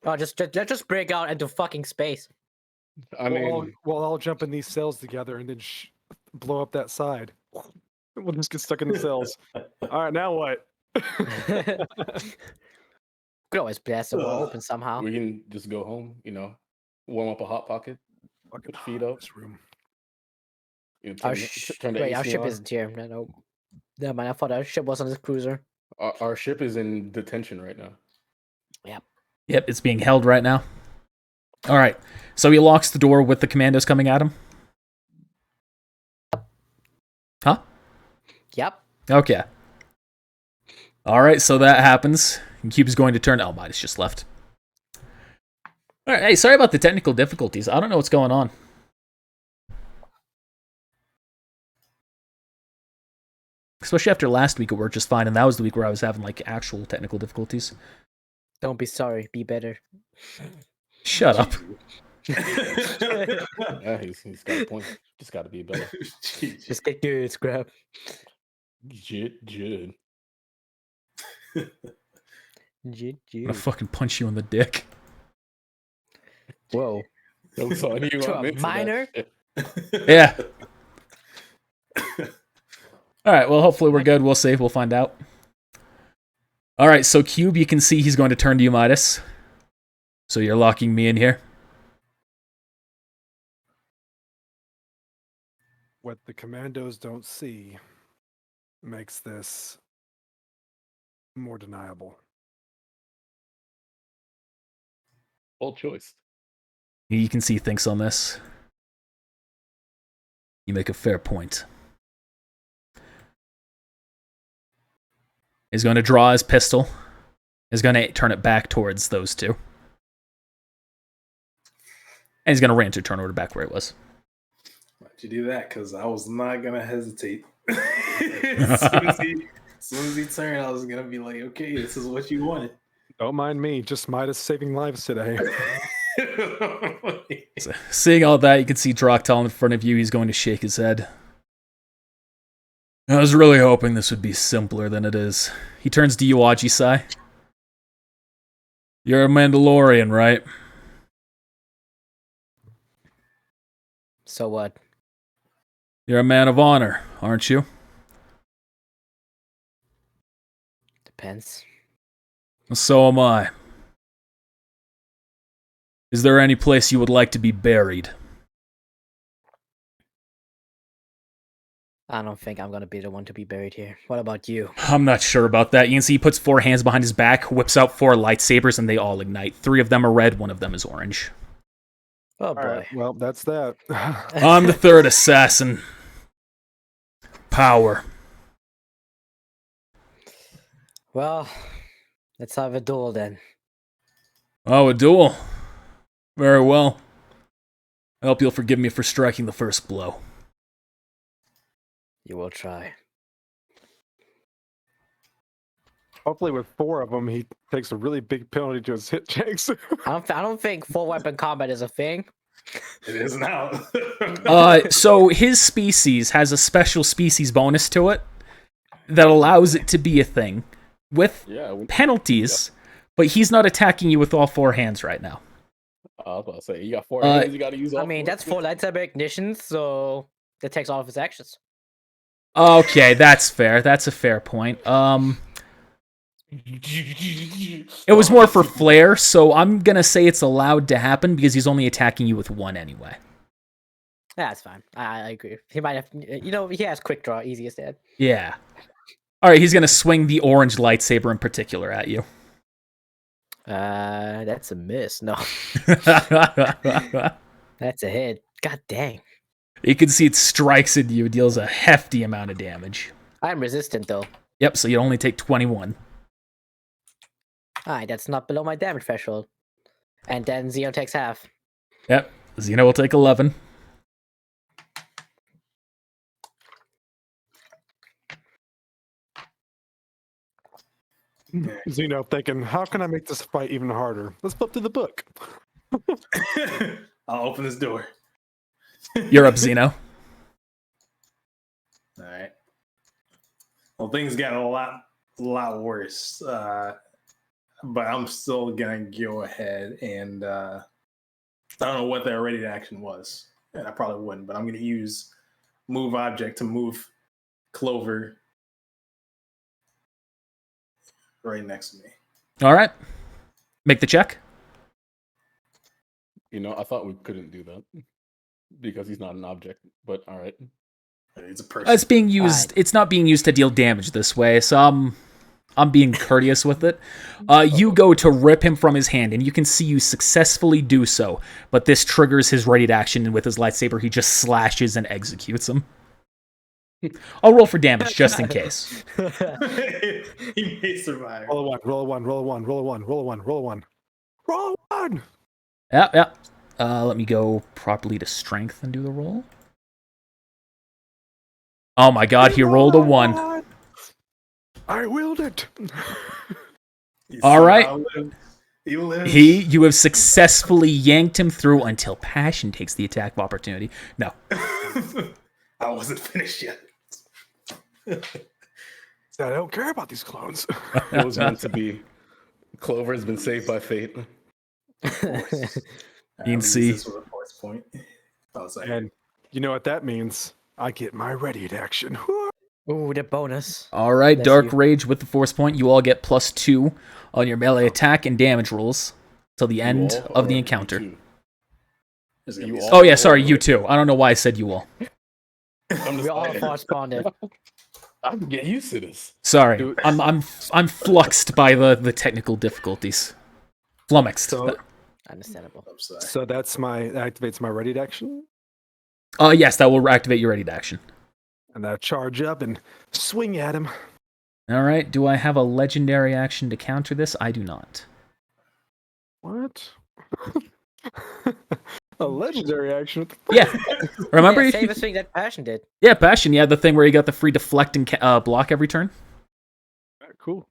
Speaker 2: Oh, let's just break out into fucking space.
Speaker 5: I mean,
Speaker 4: we'll all jump in these cells together and then blow up that side. We'll just get stuck in the cells. All right, now what?
Speaker 2: Could always blast the wall open somehow.
Speaker 5: we can just go home, warm up a hot pocket,
Speaker 4: Fucking
Speaker 5: put feet up.
Speaker 4: this room.
Speaker 5: Turn the
Speaker 2: Wait, our
Speaker 5: AC
Speaker 2: ship
Speaker 5: on.
Speaker 2: isn't here. No. Never mind. I thought our ship was on this cruiser.
Speaker 5: Our ship is in detention right now.
Speaker 1: Yep, it's being held right now. All right, so he locks the door with the commandos coming at him. Huh?
Speaker 2: Yep.
Speaker 1: Okay. All right, so that happens. And Cube's going to turn. Oh, Midas just left. All right, hey, sorry about the technical difficulties. I don't know what's going on. Especially after last week, it worked just fine, and that was the week where I was having actual technical difficulties.
Speaker 2: Don't be sorry. Be better.
Speaker 1: Shut up.
Speaker 5: Yeah, he's got a point. Just got to be better.
Speaker 2: Just get good, scrap.
Speaker 5: Jid.
Speaker 1: I'm gonna fucking punch you in the dick.
Speaker 2: Whoa.
Speaker 5: Don't sign you
Speaker 2: To
Speaker 5: up
Speaker 2: a
Speaker 5: into that
Speaker 2: minor?
Speaker 5: shit.
Speaker 1: Yeah. All right, well, hopefully we're good. We'll see. We'll find out. All right, so Cube, you can see he's going to turn to you, Midas. So you're locking me in here?
Speaker 4: What the commandos don't see makes this more deniable.
Speaker 5: Bold choice.
Speaker 1: You can see he thinks on this. You make a fair point. He's going to draw his pistol. He's going to turn it back towards those two. And he's going to ram to turn order back where it was.
Speaker 3: Why'd you do that? Because I was not going to hesitate. As soon as he turned, I was going to be like, okay, this is what you wanted.
Speaker 4: Don't mind me, just Midas saving lives today.
Speaker 1: So, seeing all that, you can see Draktal in front of you. He's going to shake his head. I was really hoping this would be simpler than it is. He turns to you, Ajisai. You're a Mandalorian, right?
Speaker 2: So what?
Speaker 1: You're a man of honor, aren't you?
Speaker 2: Depends.
Speaker 1: So am I. Is there any place you would like to be buried?
Speaker 2: I don't think I'm gonna be the one to be buried here. What about you?
Speaker 1: I'm not sure about that. You can see he puts 4 hands behind his back, whips out 4 lightsabers, and they all ignite. 3 of them are red, 1 of them is orange.
Speaker 2: Oh
Speaker 4: All
Speaker 2: boy.
Speaker 4: right, well, that's that.
Speaker 1: I'm the 3rd assassin. Power.
Speaker 2: Well, let's have a duel then.
Speaker 1: Oh, a duel. Very well. I hope you'll forgive me for striking the first blow.
Speaker 2: You will try.
Speaker 4: Hopefully, with 4 of them, he takes a really big penalty to his hit checks.
Speaker 2: I don't think full weapon combat is a thing.
Speaker 3: It is now.
Speaker 1: So his species has a special species bonus to it that allows it to be a thing with penalties, but he's not attacking you with all 4 hands right now.
Speaker 5: I was about to say, you got 4 hands, you got to use all
Speaker 2: I mean,
Speaker 5: 4.
Speaker 2: that's 4 lightsaber ignitions, so that takes all of his actions.
Speaker 1: Okay, that's fair. That's a fair point. It was more for flair, so I'm gonna say it's allowed to happen because he's only attacking you with 1 anyway.
Speaker 2: That's fine. I agree. He might have, he has quick draw, easiest dead.
Speaker 1: Yeah. All right, he's gonna swing the orange lightsaber in particular at you.
Speaker 2: That's a miss. No, that's a hit. God dang.
Speaker 1: You can see it strikes into you, deals a hefty amount of damage.
Speaker 2: I'm resistant though.
Speaker 1: Yep, so you only take 21.
Speaker 2: Alright, that's not below my damage threshold. And then Zeno takes half.
Speaker 1: Yep, Xena will take 11.
Speaker 4: Zeno thinking, how can I make this fight even harder? Let's flip to the book.
Speaker 3: I'll open this door.
Speaker 1: You're up, Xeno.
Speaker 3: All right. Well, things got a lot worse, but I'm still gonna go ahead and I don't know what their ready to action was, and I probably wouldn't, but I'm gonna use move object to move Clover right next to me.
Speaker 1: All right. Make the check.
Speaker 5: I thought we couldn't do that because he's not an object, but all right.
Speaker 3: It's a person.
Speaker 1: It's being used. It's not being used to deal damage this way, so I'm being courteous with it. You go to rip him from his hand, and you can see you successfully do so, but this triggers his ready to action, and with his lightsaber, he just slashes and executes him. I'll roll for damage, just in case.
Speaker 3: He may survive.
Speaker 4: Roll a 1, roll a 1, roll a 1, roll a 1, roll a 1, roll a 1. Roll a 1!
Speaker 1: Yeah. Let me go properly to strength and do the roll. Oh my god, he rolled a 1.
Speaker 4: I willed it.
Speaker 1: All right.
Speaker 3: He lives.
Speaker 1: You have successfully yanked him through until Passion takes the attack of opportunity. No.
Speaker 3: I wasn't finished yet.
Speaker 4: I don't care about these clones.
Speaker 5: It was meant to be. Clover has been saved by fate.
Speaker 1: You can see.
Speaker 3: This was a force point. I was like,
Speaker 4: And you know what that means? I get my ready to action.
Speaker 2: Ooh, the bonus.
Speaker 1: All right,
Speaker 2: Bless
Speaker 1: Dark
Speaker 2: you.
Speaker 1: Rage with the Force Point. You all get +2 on your melee attack and damage rolls till the end
Speaker 5: You all
Speaker 1: of the
Speaker 5: or
Speaker 1: encounter.
Speaker 5: you two?
Speaker 3: there's gonna
Speaker 5: You
Speaker 3: be
Speaker 5: all-
Speaker 1: Oh yeah, sorry, you two. I don't know why I said you all.
Speaker 5: I'm
Speaker 2: We all force bonded.
Speaker 5: I can get used to this.
Speaker 1: Sorry,
Speaker 5: Dude.
Speaker 1: I'm fluxed by the technical difficulties. Flummoxed.
Speaker 4: So,
Speaker 2: Understandable.
Speaker 3: I'm sorry.
Speaker 4: so that activates my ready to action.
Speaker 1: Yes, that will activate your ready to action.
Speaker 4: And I charge up and swing at him.
Speaker 1: All right. Do I have a legendary action to counter this? I do not.
Speaker 4: What? A legendary action? What the fuck?
Speaker 1: Yeah. Remember?
Speaker 2: Yeah, save a swing that Passion did.
Speaker 1: Yeah, Passion. Yeah, the thing where you got the free deflect and block every turn.
Speaker 4: Cool.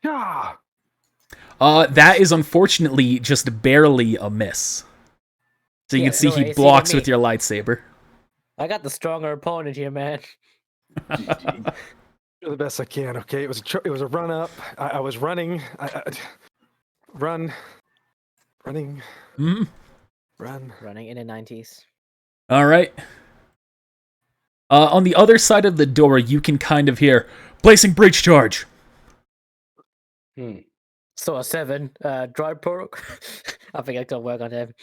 Speaker 4: Yeah.
Speaker 1: That is unfortunately just barely a miss. So you
Speaker 2: Yeah,
Speaker 1: can see
Speaker 2: no
Speaker 1: he
Speaker 2: worries,
Speaker 1: blocks
Speaker 2: even me.
Speaker 1: with your lightsaber.
Speaker 2: I got the stronger opponent here, man.
Speaker 3: GG.
Speaker 4: Do the best I can. Okay. It was a run up. I was running. Running.
Speaker 1: Mhm.
Speaker 4: Run.
Speaker 2: Running in the 90s.
Speaker 1: All right. On the other side of the door, you can kind of hear, placing breach charge.
Speaker 2: So a 7, droid protocol. I think I can work on him.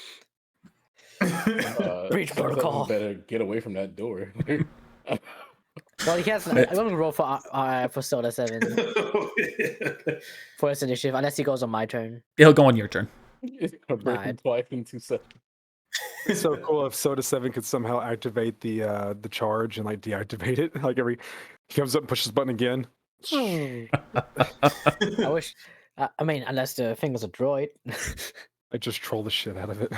Speaker 2: Breach protocol.
Speaker 5: Better get away from that door.
Speaker 2: Well, he has. I'm gonna roll for Soda 7 for his initiative, unless he goes on my turn.
Speaker 1: He'll go on your turn.
Speaker 5: It's gonna break him twice in 2 seconds.
Speaker 4: It's so cool if Soda 7 could somehow activate the charge and like deactivate it. Like he comes up and pushes the button again.
Speaker 2: I wish. I mean, unless the thing was a droid.
Speaker 4: I just troll the shit out of it.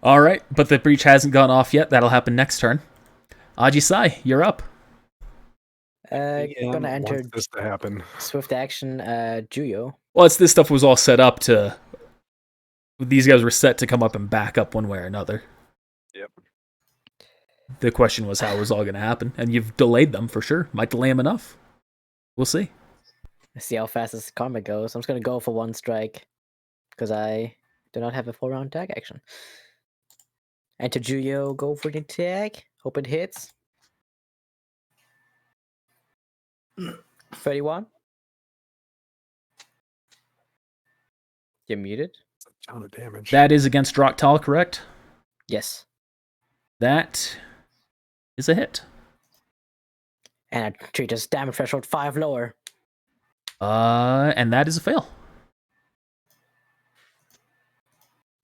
Speaker 1: All right, but the breach hasn't gone off yet. That'll happen next turn. Ajisai, you're up.
Speaker 2: Gonna enter
Speaker 4: this to happen.
Speaker 2: swift action. Juyo.
Speaker 1: Well, this stuff was all set up to. These guys were set to come up and back up one way or another.
Speaker 4: Yep.
Speaker 1: The question was how it was all going to happen, and you've delayed them for sure. Might delay them enough. We'll see.
Speaker 2: Let's see how fast this karma goes. I'm just gonna go for 1 strike because I do not have a 4-round tag action. Enter Juyo, go for the tag. Hope it hits. 31. You're muted.
Speaker 4: A ton of damage.
Speaker 1: That is against Draktal, correct?
Speaker 2: Yes.
Speaker 1: That is a hit.
Speaker 2: And I treat as damage threshold 5 lower.
Speaker 1: And that is a fail.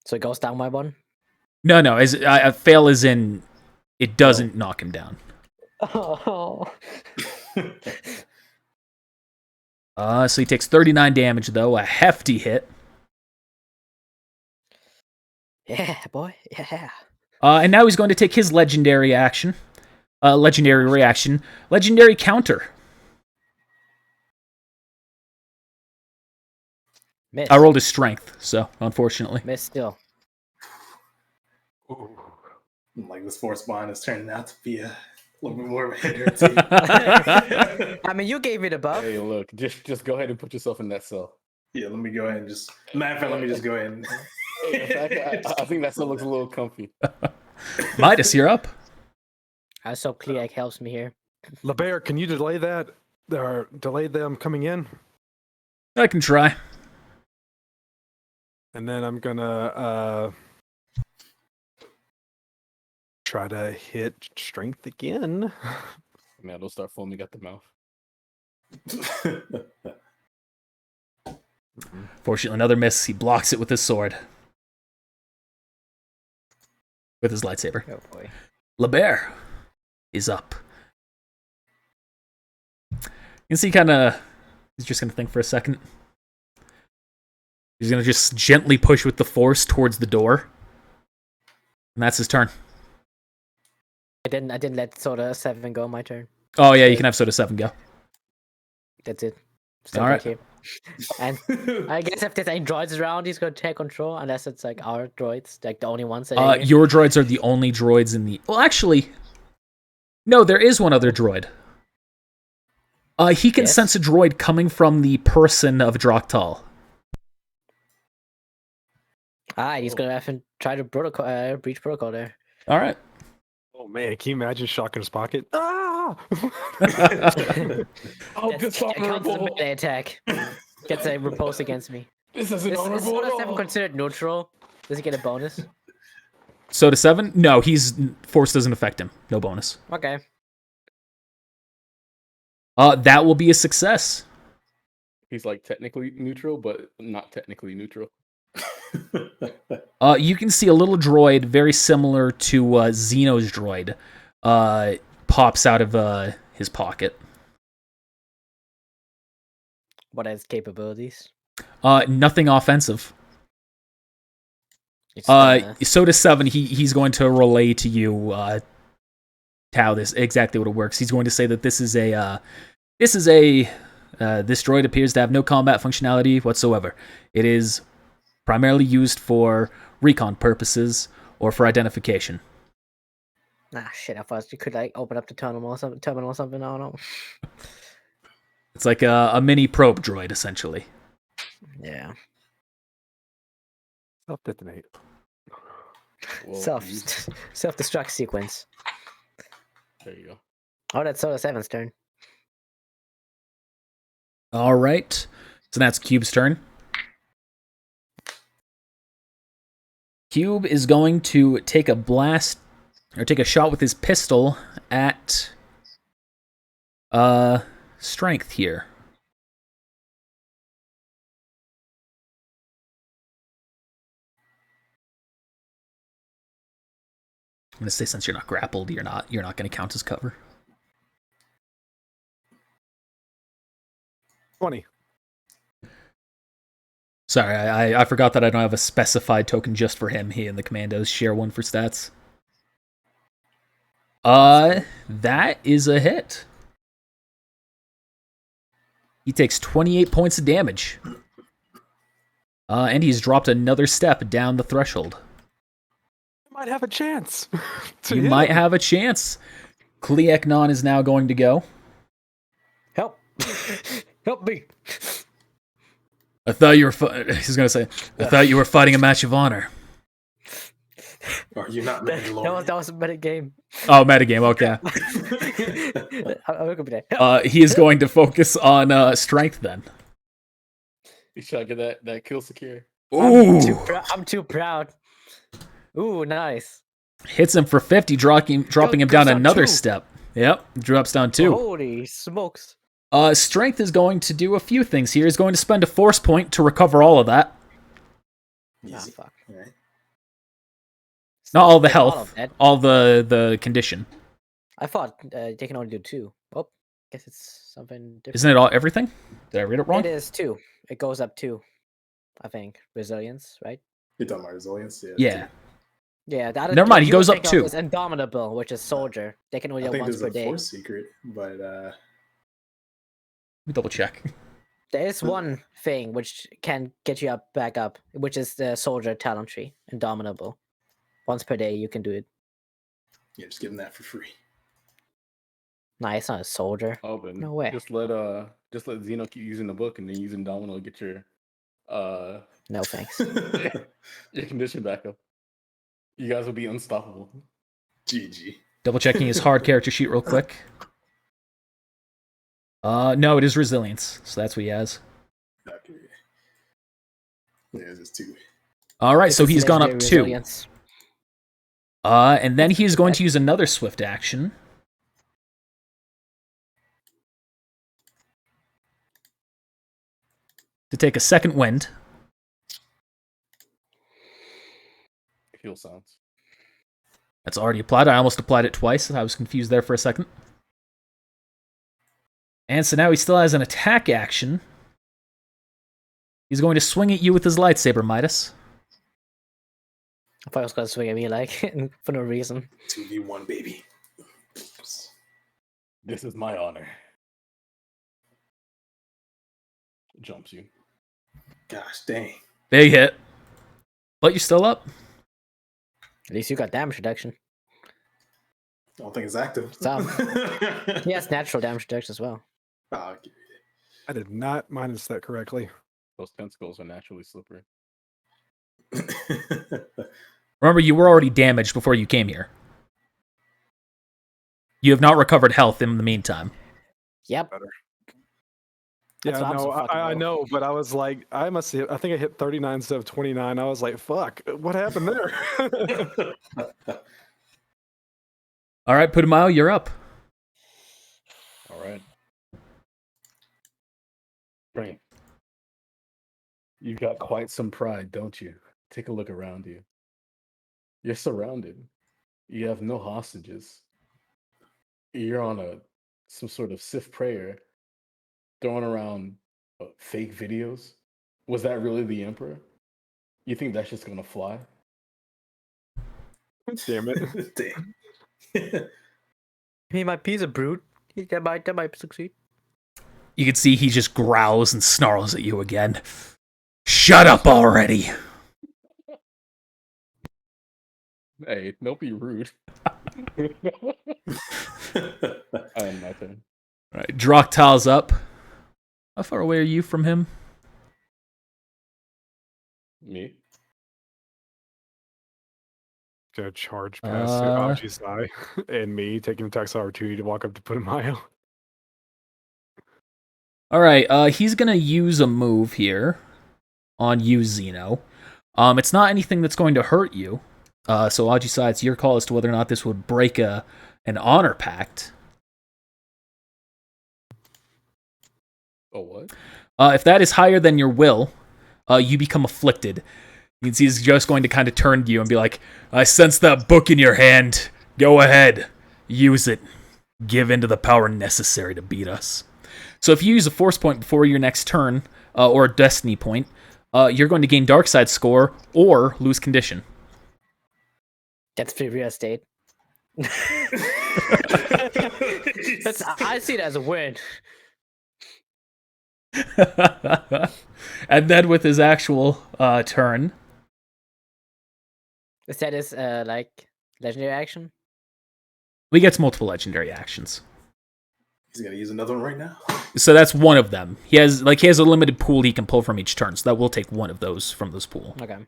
Speaker 2: So it goes down by 1.
Speaker 1: No. A fail is in. It doesn't knock him down.
Speaker 2: Oh.
Speaker 1: So he takes 39 damage though, a hefty hit.
Speaker 2: Yeah, boy. Yeah.
Speaker 1: And now he's going to take his legendary action. Legendary reaction. Legendary counter.
Speaker 2: Miss.
Speaker 1: I rolled his strength, so unfortunately.
Speaker 2: Miss still.
Speaker 4: Ooh.
Speaker 3: Like this force bond is turning out to be a little bit more of a hindrance.
Speaker 2: I mean, you gave me the buff.
Speaker 5: Hey, look, just go ahead and put yourself in that cell.
Speaker 3: Yeah, let me go ahead and just. Matter of fact, let me just go ahead and.
Speaker 5: I think that cell looks a little comfy.
Speaker 1: Midas, you're up.
Speaker 2: I so Cleag helps me here.
Speaker 4: LeBear, can you delay that? Or delay them coming in?
Speaker 1: I can try.
Speaker 4: And then I'm gonna try to hit strength again.
Speaker 5: Man, don't start foaming at the mouth.
Speaker 1: Fortunately, another miss. He blocks it with his sword. With his lightsaber.
Speaker 2: Oh boy.
Speaker 1: LeBear is up. You can see he's just going to think for a second. He's going to just gently push with the force towards the door. And that's his turn.
Speaker 2: I didn't let Soda 7 go my turn.
Speaker 1: Oh yeah, you can have Soda 7 go.
Speaker 2: That's it. Still
Speaker 1: All right.
Speaker 2: here. And I guess if there's any droids around, he's gonna take control, unless it's like our droids, like the only ones that are here.
Speaker 1: Your droids are the only droids in the... Well, actually... No, there is one other droid. He can
Speaker 2: Yes?
Speaker 1: sense a droid coming from the person of Draktal.
Speaker 2: He's gonna have to try to breach protocol there.
Speaker 1: All right.
Speaker 4: Oh man, can you imagine shock in his pocket? Ah!
Speaker 5: Oh,
Speaker 2: That's counts as a melee attack. Gets a repulse against me.
Speaker 5: This isn't
Speaker 2: Is
Speaker 5: honorable
Speaker 2: Soda
Speaker 5: at
Speaker 2: 7
Speaker 5: all.
Speaker 2: considered neutral? Does he get a bonus?
Speaker 1: Soda 7? No, force doesn't affect him. No bonus.
Speaker 2: Okay.
Speaker 1: That will be a success.
Speaker 5: He's like technically neutral, but not technically neutral.
Speaker 1: You can see a little droid very similar to Xeno's droid pops out of his pocket.
Speaker 2: What are his capabilities?
Speaker 1: Nothing offensive.
Speaker 2: It's gonna-
Speaker 1: Soda 7, he's going to relay to you how this exactly what it works. He's going to say that this droid appears to have no combat functionality whatsoever. It is primarily used for recon purposes or for identification.
Speaker 2: shit! I thought you could like open up the terminal or something. I don't know.
Speaker 1: It's like a mini probe droid, essentially.
Speaker 2: Yeah.
Speaker 4: Self detonate.
Speaker 5: Well,
Speaker 2: Self-destruct sequence.
Speaker 5: there you go.
Speaker 2: Oh, that's Soda 7's turn.
Speaker 1: All right. So that's Cube's turn. Cube is going to take a blast, or take a shot with his pistol at Strength here. I'm gonna say, since you're not grappled, you're not gonna count as cover.
Speaker 4: 20.
Speaker 1: Sorry, I forgot that I don't have a specified token just for him. He and the commandos share one for stats. That is a hit. He takes 28 points of damage. And he's dropped another step down the threshold.
Speaker 4: You might have a chance.
Speaker 1: You might have a chance. Kleeknon is now going to go.
Speaker 2: Help! Help me!
Speaker 1: I thought you were. He's gonna say, I thought you were fighting a match of honor.
Speaker 3: Are you not Mandalorian?
Speaker 2: That was a meta game.
Speaker 1: Oh, metagame. Okay.
Speaker 2: I'm gonna be there.
Speaker 1: He is going to focus on strength then.
Speaker 5: You try to get that kill secure.
Speaker 1: Ooh,
Speaker 2: I'm too proud. Ooh, nice.
Speaker 1: hits him for 50, dropping him down
Speaker 2: goes down
Speaker 1: another
Speaker 2: 2.
Speaker 1: step. Yep, drops down 2.
Speaker 2: Holy smokes.
Speaker 1: Strength is going to do a few things here. He's going to spend a force point to recover all of that.
Speaker 2: Ah,
Speaker 3: Easy.
Speaker 2: fuck.
Speaker 3: Alright.
Speaker 1: Not all the
Speaker 2: All of
Speaker 1: health,
Speaker 2: that.
Speaker 1: all the condition.
Speaker 2: I thought they can only do 2. Oh, guess it's something different.
Speaker 1: Isn't it all everything? Did I read it wrong?
Speaker 2: It is 2. It goes up 2. I think resilience, right?
Speaker 3: You're talking about resilience?
Speaker 1: Yeah.
Speaker 2: Yeah.
Speaker 1: Never mind, he goes up 2.
Speaker 2: It's Indomitable, which is soldier. They can only
Speaker 3: I
Speaker 2: do
Speaker 3: think
Speaker 2: once
Speaker 3: there's
Speaker 2: per
Speaker 3: a
Speaker 2: day.
Speaker 3: force secret, but
Speaker 1: Let me double check.
Speaker 2: There is one thing which can get you back up, which is the soldier talent tree, Indomitable. Once per day, you can do it.
Speaker 3: yeah, just give them that for free.
Speaker 2: Nah, it's not a soldier.
Speaker 5: Oh, but
Speaker 2: No way.
Speaker 5: Just let Zeno keep using the book and then using Domino to get your
Speaker 2: No thanks.
Speaker 5: your condition back up. You guys will be unstoppable.
Speaker 3: GG.
Speaker 1: Double checking his hard character sheet real quick. No, it is resilience, so that's what he has.
Speaker 3: Okay. Yeah, it's 2.
Speaker 1: All right, so
Speaker 2: It's
Speaker 1: he's gone up
Speaker 2: legendary
Speaker 1: 2.
Speaker 2: resilience.
Speaker 1: And then he's going to use another swift action. To take a second wind.
Speaker 5: Heal sounds.
Speaker 1: That's already applied. I almost applied it twice. I was confused there for a second. And so now he still has an attack action. He's going to swing at you with his lightsaber, Midas.
Speaker 2: I thought he was gonna swing at me like for no reason.
Speaker 3: 2v1, baby.
Speaker 5: This is my honor. Jumps you.
Speaker 3: Gosh dang.
Speaker 1: Big hit. But you're still up.
Speaker 2: At least you got damage reduction.
Speaker 3: I don't think it's active.
Speaker 2: So- He has natural damage reduction as well.
Speaker 3: Oh, okay.
Speaker 4: I did not minus that correctly.
Speaker 5: Those tentacles are naturally slippery.
Speaker 1: Remember, you were already damaged before you came here. You have not recovered health in the meantime.
Speaker 2: Yep.
Speaker 4: Yeah,
Speaker 2: why I'm so
Speaker 4: no,
Speaker 2: fucking
Speaker 4: I
Speaker 2: low.
Speaker 4: know, but I was like, I think I hit 39 instead of 29. I was like, fuck, what happened there?
Speaker 1: All right, Putumayo, you're up.
Speaker 5: All right. Right. You've got quite some pride, don't you? Take a look around you. You're surrounded. You have no hostages. You're on some sort of Sith prayer, throwing around fake videos. Was that really the Emperor? You think that's just gonna fly?
Speaker 4: Damn it.
Speaker 3: Damn.
Speaker 2: He might be a brute. That might succeed.
Speaker 1: You can see he just growls and snarls at you again. Shut up already!
Speaker 5: Hey, don't be rude. I am my turn.
Speaker 1: All right, Draktal's up. How far away are you from him?
Speaker 5: Me?
Speaker 4: Gonna charge past Aji's eye and me taking attacks opportunity to walk up to put him out.
Speaker 1: All right, he's gonna use a move here on you, Zeno. It's not anything that's going to hurt you. So Ajisai, it's your call as to whether or not this would break an honor pact.
Speaker 5: Oh, what?
Speaker 1: If that is higher than your will, you become afflicted. You can see he's just going to kind of turn to you and be like, I sense that book in your hand. Go ahead. Use it. Give in to the power necessary to beat us. So if you use a force point before your next turn, or a destiny point, you're going to gain dark side score or lose condition.
Speaker 2: That's free real estate. I see it as a win.
Speaker 1: And then with his actual turn,
Speaker 2: Is that his like legendary action?
Speaker 1: he gets multiple legendary actions.
Speaker 3: He's gonna use another one right now.
Speaker 1: So that's one of them. He has a limited pool he can pull from each turn, so that will take one of those from this pool.
Speaker 2: Okay.
Speaker 4: I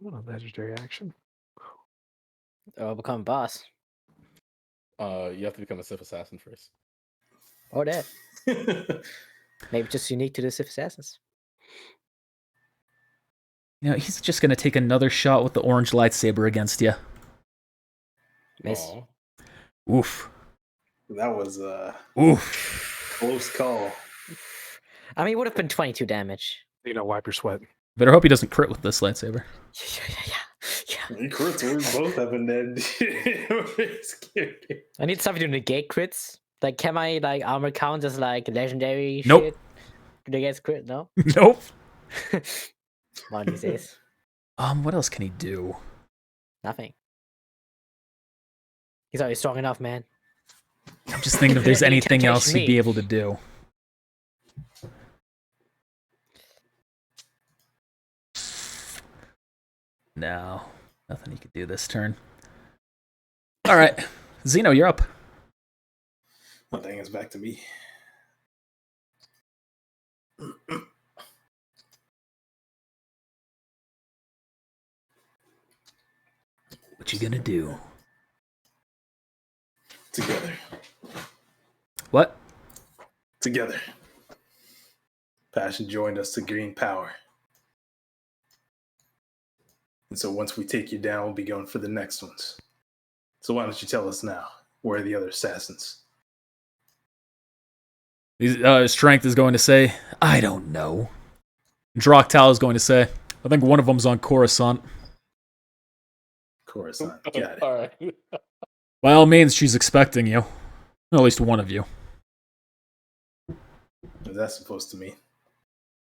Speaker 4: want a legendary action.
Speaker 2: Or become a boss.
Speaker 5: You have to become a Sith assassin first.
Speaker 2: Or that. Maybe just unique to the Sith assassins.
Speaker 1: You know, he's just gonna take another shot with the orange lightsaber against you.
Speaker 2: Miss.
Speaker 5: Aw.
Speaker 1: Oof.
Speaker 3: That was a
Speaker 1: Oof.
Speaker 3: close call.
Speaker 2: I mean, it would have been 22 damage.
Speaker 4: You know, wipe your sweat.
Speaker 1: Better hope he doesn't crit with this lightsaber.
Speaker 2: Yeah.
Speaker 3: You crits, we both have been dead.
Speaker 2: I need something to negate crits. Like, can my like armor count as like legendary
Speaker 1: Nope.
Speaker 2: shit? Do they get crit? No.
Speaker 1: Nope.
Speaker 2: One of these days.
Speaker 1: What else can he do?
Speaker 2: Nothing. He's already strong enough, man.
Speaker 1: I'm just thinking if there's
Speaker 2: Any
Speaker 1: anything else
Speaker 2: temptation
Speaker 1: he'd be
Speaker 2: me.
Speaker 1: able to do. No, nothing he could do this turn. All right, Zeno, you're up.
Speaker 3: One thing is back to me.
Speaker 1: What you gonna do?
Speaker 3: Together.
Speaker 1: What?
Speaker 3: Together. Passion joined us to gain power. And so once we take you down, we'll be going for the next ones. So why don't you tell us now? Where are the other assassins?
Speaker 1: Strength is going to say, I don't know. Draktal is going to say, I think one of them's on Coruscant.
Speaker 3: Coruscant. Got it.
Speaker 5: All right.
Speaker 1: By all means, she's expecting you. At least one of you.
Speaker 3: What is that supposed to mean?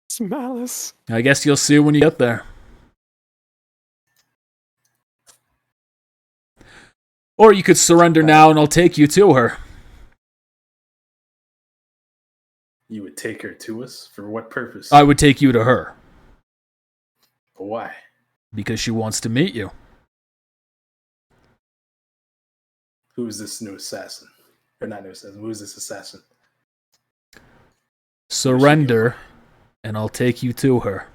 Speaker 4: It's malice.
Speaker 1: I guess you'll see when you get there. Or you could surrender now and I'll take you to her.
Speaker 3: You would take her to us? For what purpose?
Speaker 1: I would take you to her.
Speaker 3: But why?
Speaker 1: Because she wants to meet you.
Speaker 3: Who is this new assassin? Or not new assassin. Who is this assassin?
Speaker 1: Surrender, and I'll take you to her.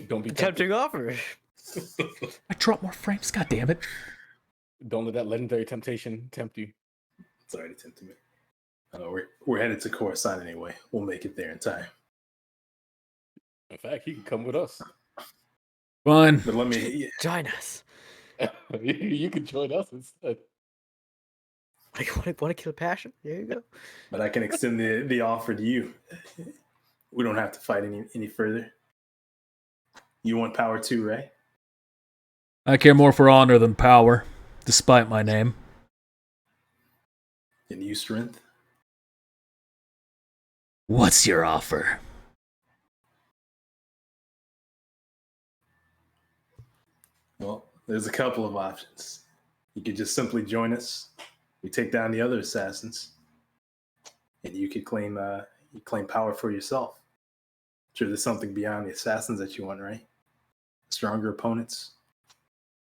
Speaker 5: Don't be tempted.
Speaker 2: Tempting offer.
Speaker 1: I drop more frames, god damn it.
Speaker 5: Don't let that legendary temptation tempt you.
Speaker 3: It's already tempting me. We're headed to Coruscant anyway. We'll make it there in time.
Speaker 5: In fact, he can come with us.
Speaker 1: Fine.
Speaker 3: But let me.
Speaker 2: Join us.
Speaker 5: You can join us instead.
Speaker 2: Like, want to kill passion? There you go.
Speaker 3: But I can extend the offer to you. We don't have to fight any further. You want power too, right?
Speaker 1: I care more for honor than power, despite my name.
Speaker 3: And you strength?
Speaker 1: What's your offer?
Speaker 3: Well, there's a couple of options. You could just simply join us. We take down the other assassins, and you could claim power for yourself. Sure, there's something beyond the assassins that you want, right? Stronger opponents,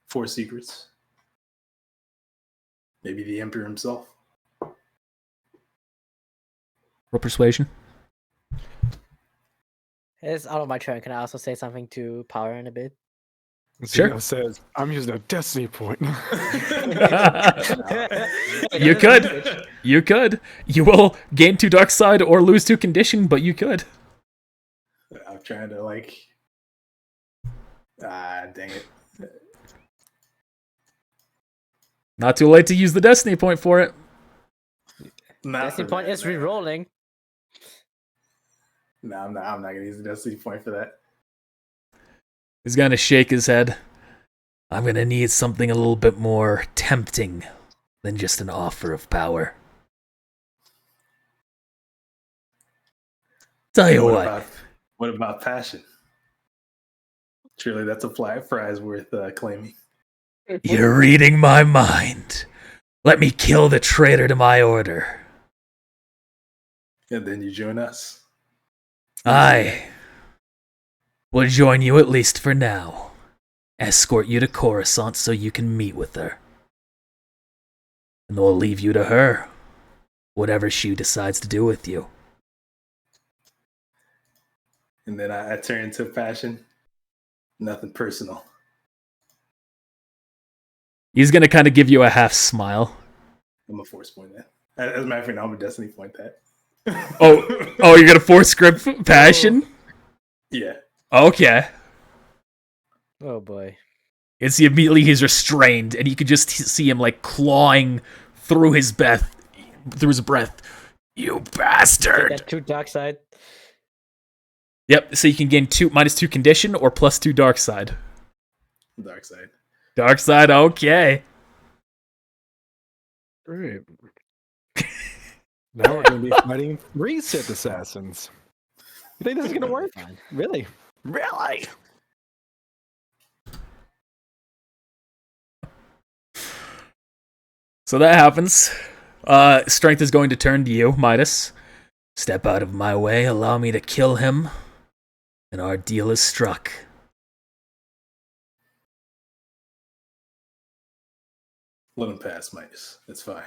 Speaker 3: 4 secrets, maybe the Emperor himself.
Speaker 1: Roll persuasion.
Speaker 2: It's out of my turn. Can I also say something to Power in a bit?
Speaker 4: Zeno says, I'm using a destiny point.
Speaker 1: You could. You could. You will gain 2 dark side or lose 2 condition, but you could.
Speaker 3: I'm trying to like. Dang it.
Speaker 1: Not too late to use the destiny point for it.
Speaker 2: Destiny point is re-rolling.
Speaker 3: No, I'm not gonna use the destiny point for that.
Speaker 1: He's gonna shake his head. I'm gonna need something a little bit more tempting than just an offer of power. Tell you what.
Speaker 3: What about passion? Surely that's a prize worth claiming.
Speaker 1: You're reading my mind. Let me kill the traitor to my order.
Speaker 3: And then you join us.
Speaker 1: I will join you at least for now. Escort you to Coruscant so you can meet with her. And we'll leave you to her. Whatever she decides to do with you.
Speaker 3: And then I turn to passion. Nothing personal.
Speaker 1: He's gonna kind of give you a half smile.
Speaker 3: I'm a force point that. As a matter of fact, I'm a destiny point that.
Speaker 1: Oh, you're gonna force script passion?
Speaker 3: Yeah.
Speaker 1: Okay.
Speaker 2: Oh boy.
Speaker 1: It's immediately he's restrained, and you can just see him like clawing through his breath. You bastard!
Speaker 2: Get 2 dark side.
Speaker 1: Yep. So you can gain -2 condition or +2 dark side.
Speaker 3: Dark side.
Speaker 1: Dark side. Okay.
Speaker 4: Great. Now we're going to be fighting reset assassins. You think this is going to work?
Speaker 2: Fine.
Speaker 4: Really? Really?
Speaker 1: So that happens. Strength is going to turn to you, Midas. Step out of my way, allow me to kill him, and our deal is struck.
Speaker 3: Let him pass, Midas. It's fine.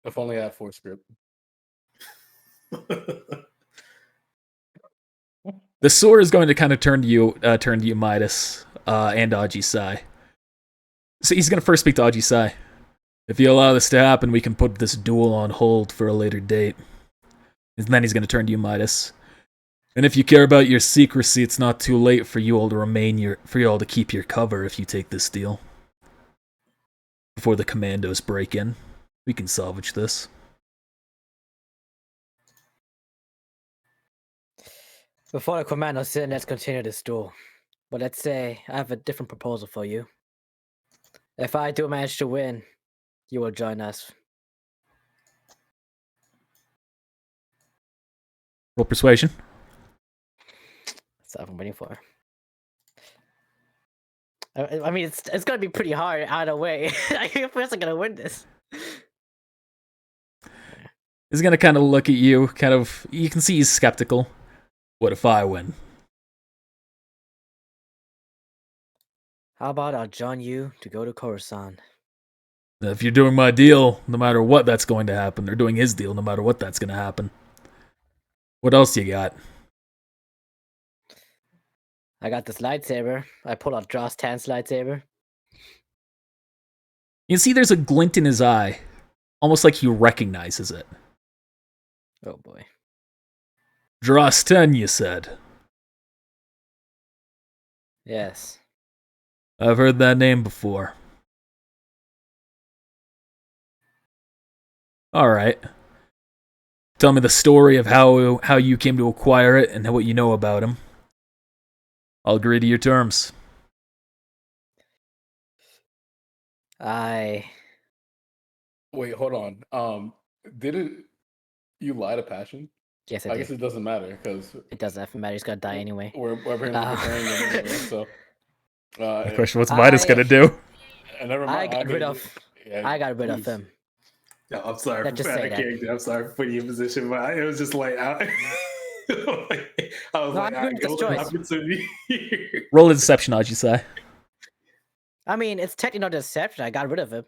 Speaker 5: If only I had force script.
Speaker 1: The sword is going to kind of turn to you, Midas, and Ajisai. So he's going to first speak to Ajisai. If you allow this to happen, we can put this duel on hold for a later date. And then he's going to turn to you, Midas. And if you care about your secrecy, it's not too late for you all to keep your cover if you take this deal. Before the commandos break in, we can salvage this.
Speaker 2: Before the commandos sit, let's continue this duel. But let's say I have a different proposal for you. If I do manage to win, you will join us.
Speaker 1: Roll persuasion.
Speaker 2: That's what I'm waiting for. I mean, it's gonna be pretty hard either way. I think I'm gonna win this.
Speaker 1: He's gonna kind of look at you, you can see he's skeptical. What if I win?
Speaker 2: How about I'll join you to go to Coruscant?
Speaker 1: If you're doing my deal, no matter what that's going to happen, or doing his deal, no matter what that's going to happen. What else you got?
Speaker 2: I got this lightsaber. I pull out Dross Tan's lightsaber.
Speaker 1: You can see there's a glint in his eye, almost like he recognizes it.
Speaker 2: Oh boy.
Speaker 1: Dross-10, you said.
Speaker 2: Yes.
Speaker 1: I've heard that name before. Alright. Tell me the story of how you came to acquire it and what you know about him. I'll agree to your terms.
Speaker 2: I
Speaker 5: Wait, hold on. Didn't you lie to passion?
Speaker 2: Yes,
Speaker 5: I guess it doesn't matter because
Speaker 2: it doesn't have to matter. He's gonna die anyway.
Speaker 5: we're preparing him anyway, so.
Speaker 1: The question: what's Midas gonna do?
Speaker 5: Never mind.
Speaker 2: I got rid of him.
Speaker 3: No, I'm sorry
Speaker 2: Let's
Speaker 3: for
Speaker 2: just say
Speaker 3: that
Speaker 2: that.
Speaker 3: character. I'm sorry for putting you in position, but it was just like I was like,
Speaker 2: I'm doing this choice.
Speaker 3: opportunity.
Speaker 1: Roll a deception, Ajisai.
Speaker 2: I mean, it's technically not deception. I got rid of him.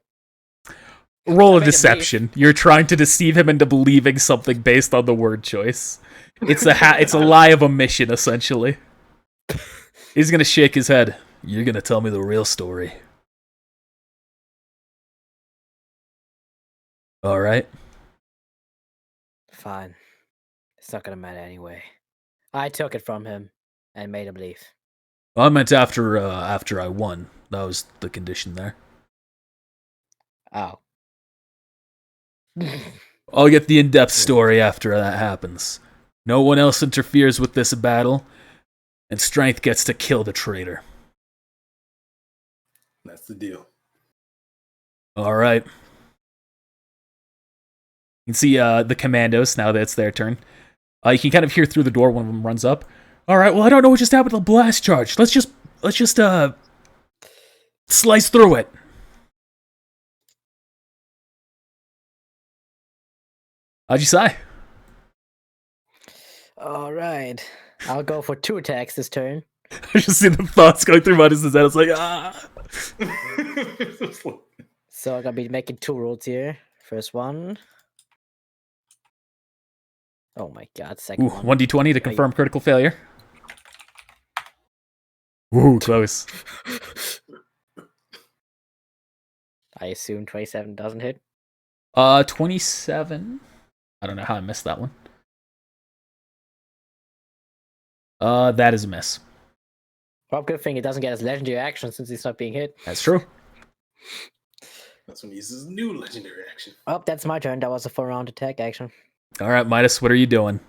Speaker 1: Roll
Speaker 2: I
Speaker 1: a
Speaker 2: made him
Speaker 1: deception. You're trying to deceive him into believing something based on the word choice. It's a lie of omission, essentially. He's gonna shake his head. You're gonna tell me the real story. All right.
Speaker 2: Fine. It's not gonna matter anyway. I took it from him and made him leave.
Speaker 1: I meant after I won. That was the condition there.
Speaker 2: Oh.
Speaker 1: I'll get the in-depth story after that happens. No one else interferes with this battle, and Strength gets to kill the traitor.
Speaker 3: That's the deal.
Speaker 1: All right. You can see the commandos now that it's their turn. You can kind of hear through the door one of them runs up. All right. Well, I don't know what just happened to the blast charge. Let's just slice through it. How'd you say?
Speaker 2: All right. I'll go for 2 attacks this turn.
Speaker 1: I just see the thoughts going through Midas' head. It's like, ah.
Speaker 2: So I'm gonna be making 2 rolls here. First one. Oh my god, second
Speaker 1: Ooh,
Speaker 2: one.
Speaker 1: 1d20 to confirm critical failure. Ooh, close.
Speaker 2: I assume 27 doesn't hit.
Speaker 1: 27. I don't know how I missed that one. That is a miss.
Speaker 2: Well, good thing it doesn't get his legendary action since he's not being hit.
Speaker 1: That's true.
Speaker 3: That's when he uses his new legendary action.
Speaker 2: Oh, that's my turn. That was a 4-round attack action.
Speaker 1: All right, Midas, what are you doing?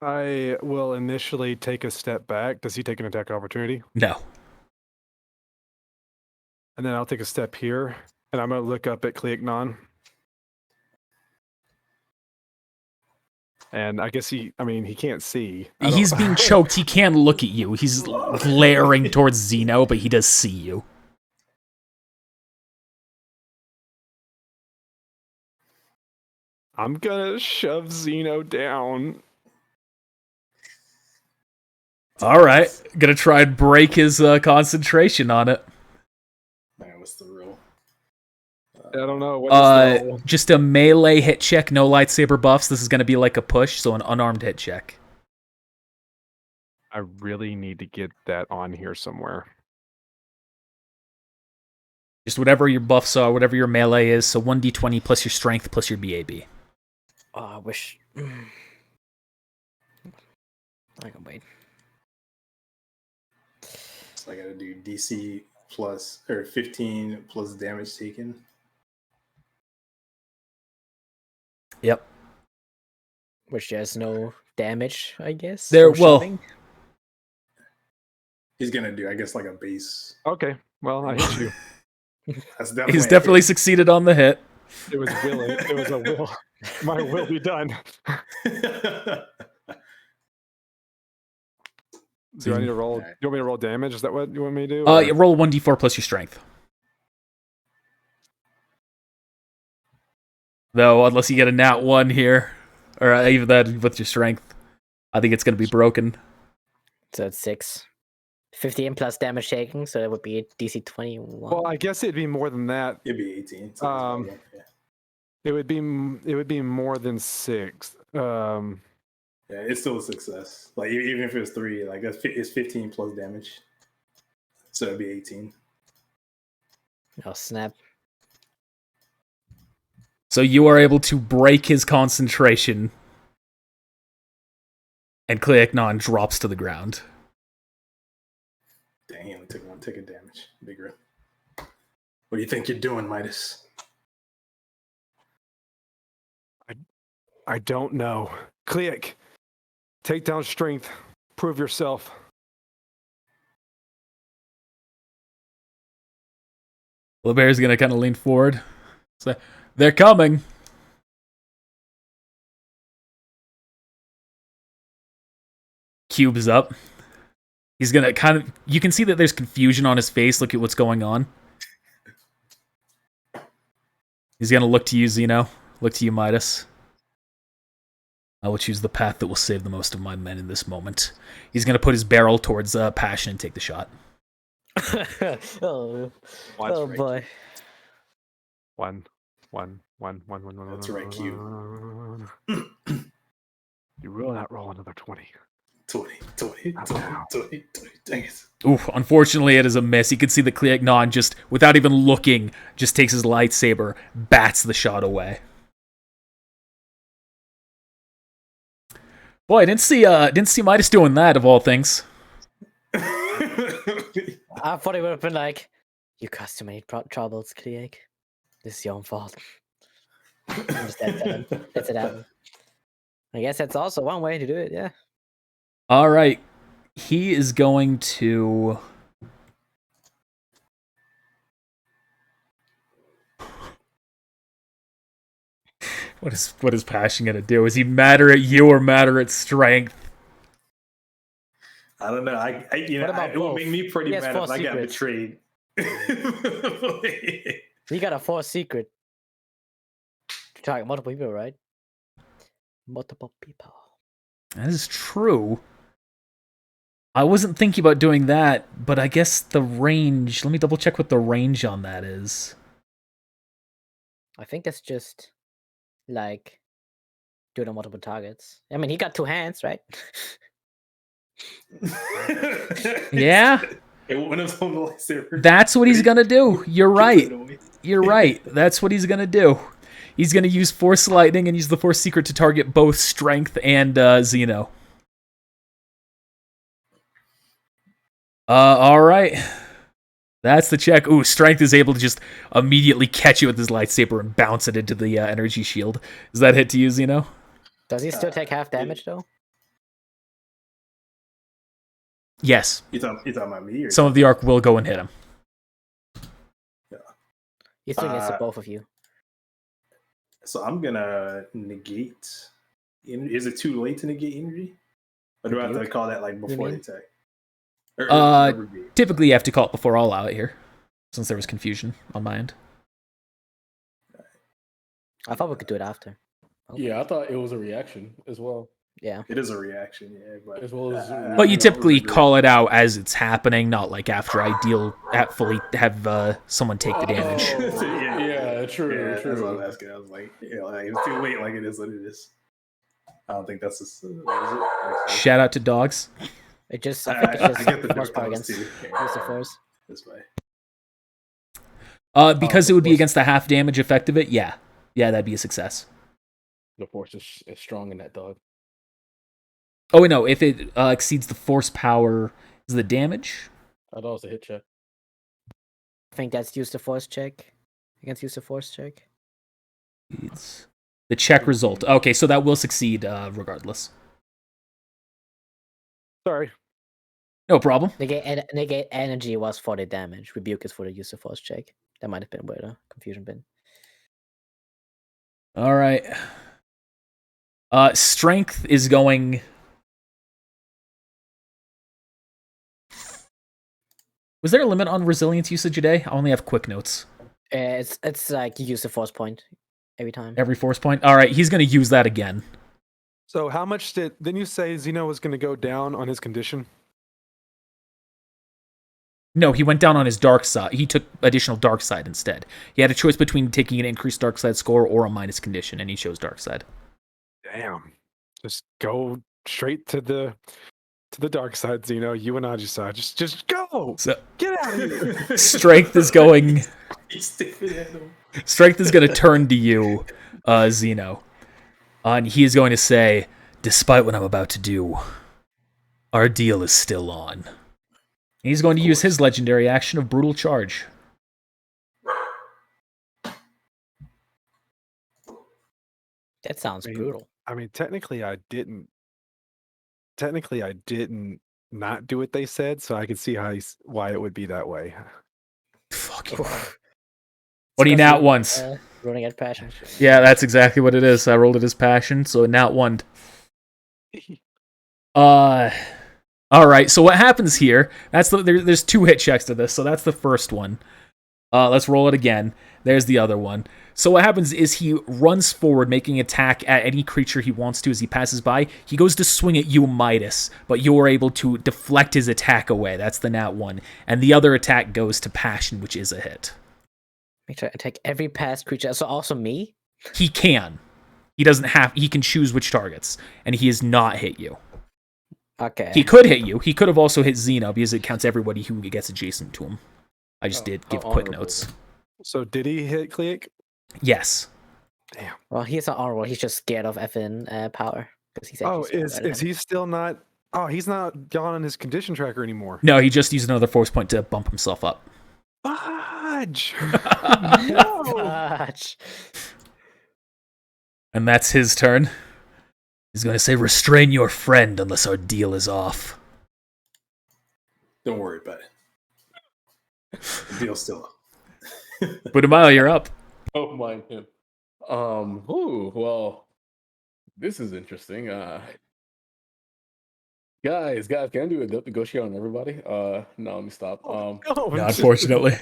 Speaker 4: I will initially take a step back. Does he take an attack opportunity?
Speaker 1: No.
Speaker 4: And then I'll take a step here, and I'm going to look up at Cleognon. And I guess he can't see.
Speaker 1: He's being choked. He can't look at you. He's glaring towards Zeno, but he does see you.
Speaker 4: I'm going to shove Zeno down.
Speaker 1: All right. Gonna try and break his concentration on it.
Speaker 3: Man, what's the roll?
Speaker 4: I don't know. What is the roll?
Speaker 1: Just a melee hit check, no lightsaber buffs. This is gonna be like a push, so an unarmed hit check.
Speaker 4: I really need to get that on here somewhere.
Speaker 1: Just whatever your buffs are, whatever your melee is, so 1d20 plus your strength plus your BAB.
Speaker 2: Oh, I wish. I can wait.
Speaker 3: So I gotta do DC plus or 15 plus damage taken.
Speaker 1: Yep.
Speaker 2: Which there's no damage, I guess.
Speaker 1: There,
Speaker 2: from
Speaker 1: well,
Speaker 2: shoving.
Speaker 3: He's gonna do, I guess, like a base.
Speaker 4: Okay, well, I hit you.
Speaker 3: That's definitely
Speaker 1: he's definitely succeeded on the hit.
Speaker 4: It was willing. It was a will. My will be done. Do I need to roll?
Speaker 3: Right.
Speaker 4: You want me to roll damage? Is that what you want me to do?
Speaker 1: You roll 1d4 plus your strength. Though, unless you get a nat 1 here, or even that with your strength, I think it's going to be broken.
Speaker 2: So it's 6. 15 plus damage taken, so that would be DC 21.
Speaker 4: Well, I guess it'd be more than that.
Speaker 3: It'd be 18. So yeah.
Speaker 4: It would be more than 6.
Speaker 3: Yeah, it's still a success. Like even if it was 3, like it's 15 plus damage, so it'd be 18.
Speaker 2: Oh snap!
Speaker 1: So you are able to break his concentration, and Cleognon drops to the ground.
Speaker 3: Dang, he only took 1 tick of damage. Big rip. What do you think you're doing, Midas?
Speaker 4: I don't know. Cleog, take down strength. Prove yourself.
Speaker 1: LeBear's gonna kind of lean forward. So, they're coming. Cube's up. He's gonna kind of. You can see that there's confusion on his face. Look at what's going on. He's gonna look to you, Zeno. Look to you, Midas. I will choose the path that will save the most of my men in this moment. He's gonna put his barrel towards Passion and take the shot.
Speaker 2: Oh
Speaker 4: Watch
Speaker 2: oh
Speaker 4: right.
Speaker 2: boy!
Speaker 4: 1, 1, One.
Speaker 3: That's right, Q.
Speaker 4: You will not roll another 20.
Speaker 3: 20. Dang it.
Speaker 1: Oof, unfortunately, it is a miss. You can see the Kliegnon just, without even looking, just takes his lightsaber, bats the shot away. Boy, I didn't see Midas doing that, of all things.
Speaker 2: I thought it would have been like, you caused too many troubles, Krieg. This is your own fault. Just that's it happened. I guess that's also one way to do it, yeah.
Speaker 1: All right. He is going to... What is Passion going to do? Is he madder at you or madder at Strength?
Speaker 3: I don't know. It would make me pretty mad if I got betrayed.
Speaker 2: You got a forced secret. You're talking multiple people, right? Multiple people.
Speaker 1: That is true. I wasn't thinking about doing that, but I guess the range... Let me double check what the range on that is.
Speaker 2: I think that's just, like, doing on multiple targets. I mean, he got 2 hands, right?
Speaker 1: Yeah?
Speaker 3: Lightsaber.
Speaker 1: That's what he's gonna do. You're right. You're right. That's what he's gonna do. He's gonna use Force Lightning and use the Force Secret to target both Strength and Xeno. All right. That's the check. Ooh, Strength is able to just immediately catch it with his lightsaber and bounce it into the energy shield. Is that hit to you, Xeno?
Speaker 2: Does he still take half damage, though?
Speaker 1: Yes.
Speaker 3: You talking about me? Or
Speaker 1: some of the arc will go and hit him.
Speaker 3: Yeah.
Speaker 2: He's doing this to both of you.
Speaker 3: So I'm gonna negate. Is it too late to negate energy? Or do I have to call that like before the attack?
Speaker 1: Typically you have to call it before all out here, since there was confusion on my end.
Speaker 2: I thought we could do it after.
Speaker 5: Yeah, I thought it was a reaction as well.
Speaker 2: Yeah,
Speaker 3: it is a reaction. Yeah, but
Speaker 5: as well as.
Speaker 1: But you typically call it out as it's happening, not like after I fully have someone take the damage.
Speaker 5: Yeah, true.
Speaker 3: Yeah, that's what I was asking. I was like, like it's too late. Like it is what it is. I don't think that's
Speaker 1: Shout out to dogs.
Speaker 2: It just I think it's just
Speaker 3: I get the
Speaker 2: force power against use the force.
Speaker 3: This way.
Speaker 1: Because it would be against the half damage effect of it. Yeah, that'd be a success.
Speaker 5: The force is strong in that dog.
Speaker 1: Oh wait, no. If it exceeds the force power, is the damage?
Speaker 5: I thought it was a hit check.
Speaker 2: I think that's use the force check against use the force check.
Speaker 1: It's the check result. Okay, so that will succeed regardless.
Speaker 4: Sorry.
Speaker 1: No problem.
Speaker 2: Negate energy was for the damage. Rebuke is for the use of force check. That might have been where the confusion been.
Speaker 1: All right. Strength is going. Was there a limit on resilience usage a day? I only have quick notes.
Speaker 2: It's like you use the force point every time.
Speaker 1: Every force point? All right, he's going to use that again.
Speaker 4: So how much didn't you say Xeno was going to go down on his condition?
Speaker 1: No, he went down on his dark side. He took additional dark side instead. He had a choice between taking an increased dark side score or a minus condition, and he chose dark side.
Speaker 4: Damn. Just go straight to the dark side, Xeno. You and Ajisa. Just go.
Speaker 1: So,
Speaker 4: get out of here.
Speaker 1: Strength is going. Strength is going to turn to you, Xeno. And he is going to say, despite what I'm about to do, our deal is still on. He's going to use his legendary action of Brutal Charge.
Speaker 2: That sounds brutal.
Speaker 4: I mean, technically I didn't not do what they said, so I can see why it would be that way.
Speaker 1: Fuck you. What do you nat once?
Speaker 2: Rolling at passion.
Speaker 1: Yeah, that's exactly what it is. I rolled it as passion, so nat one. All right. So what happens here? There's 2 hit checks to this, so that's the first one. Let's roll it again. There's the other one. So what happens is he runs forward, making attack at any creature he wants to as he passes by. He goes to swing at you, Midas, but you're able to deflect his attack away. That's the nat 1. And the other attack goes to Passion, which is a hit.
Speaker 2: Make sure I attack every past creature. So also me?
Speaker 1: He can. He doesn't have. He can choose which targets, and he has not hit you.
Speaker 2: Okay.
Speaker 1: He could hit you. He could have also hit Xeno because it counts everybody who gets adjacent to him. I just did give quick
Speaker 5: honorable.
Speaker 1: notes.
Speaker 4: So did he hit Kliek?
Speaker 1: Yes.
Speaker 4: Damn.
Speaker 2: Well, he's not honorable. He's just scared of effing power because he's.
Speaker 4: Oh,
Speaker 2: actually scared
Speaker 4: is he still not? Oh, he's not gone on his condition tracker anymore.
Speaker 1: No, he just used another force point to bump himself up.
Speaker 4: Fudge!
Speaker 2: No.
Speaker 4: No!
Speaker 2: Fudge.
Speaker 1: And that's his turn. He's going to say, restrain your friend unless our deal is off.
Speaker 3: Don't worry about it. The deal's still up.
Speaker 1: Budamayo, you're up.
Speaker 5: Don't mind him. Ooh, well, this is interesting. Guys, can I do a negotiate on everybody? No, let me stop.
Speaker 4: No,
Speaker 1: No, unfortunately.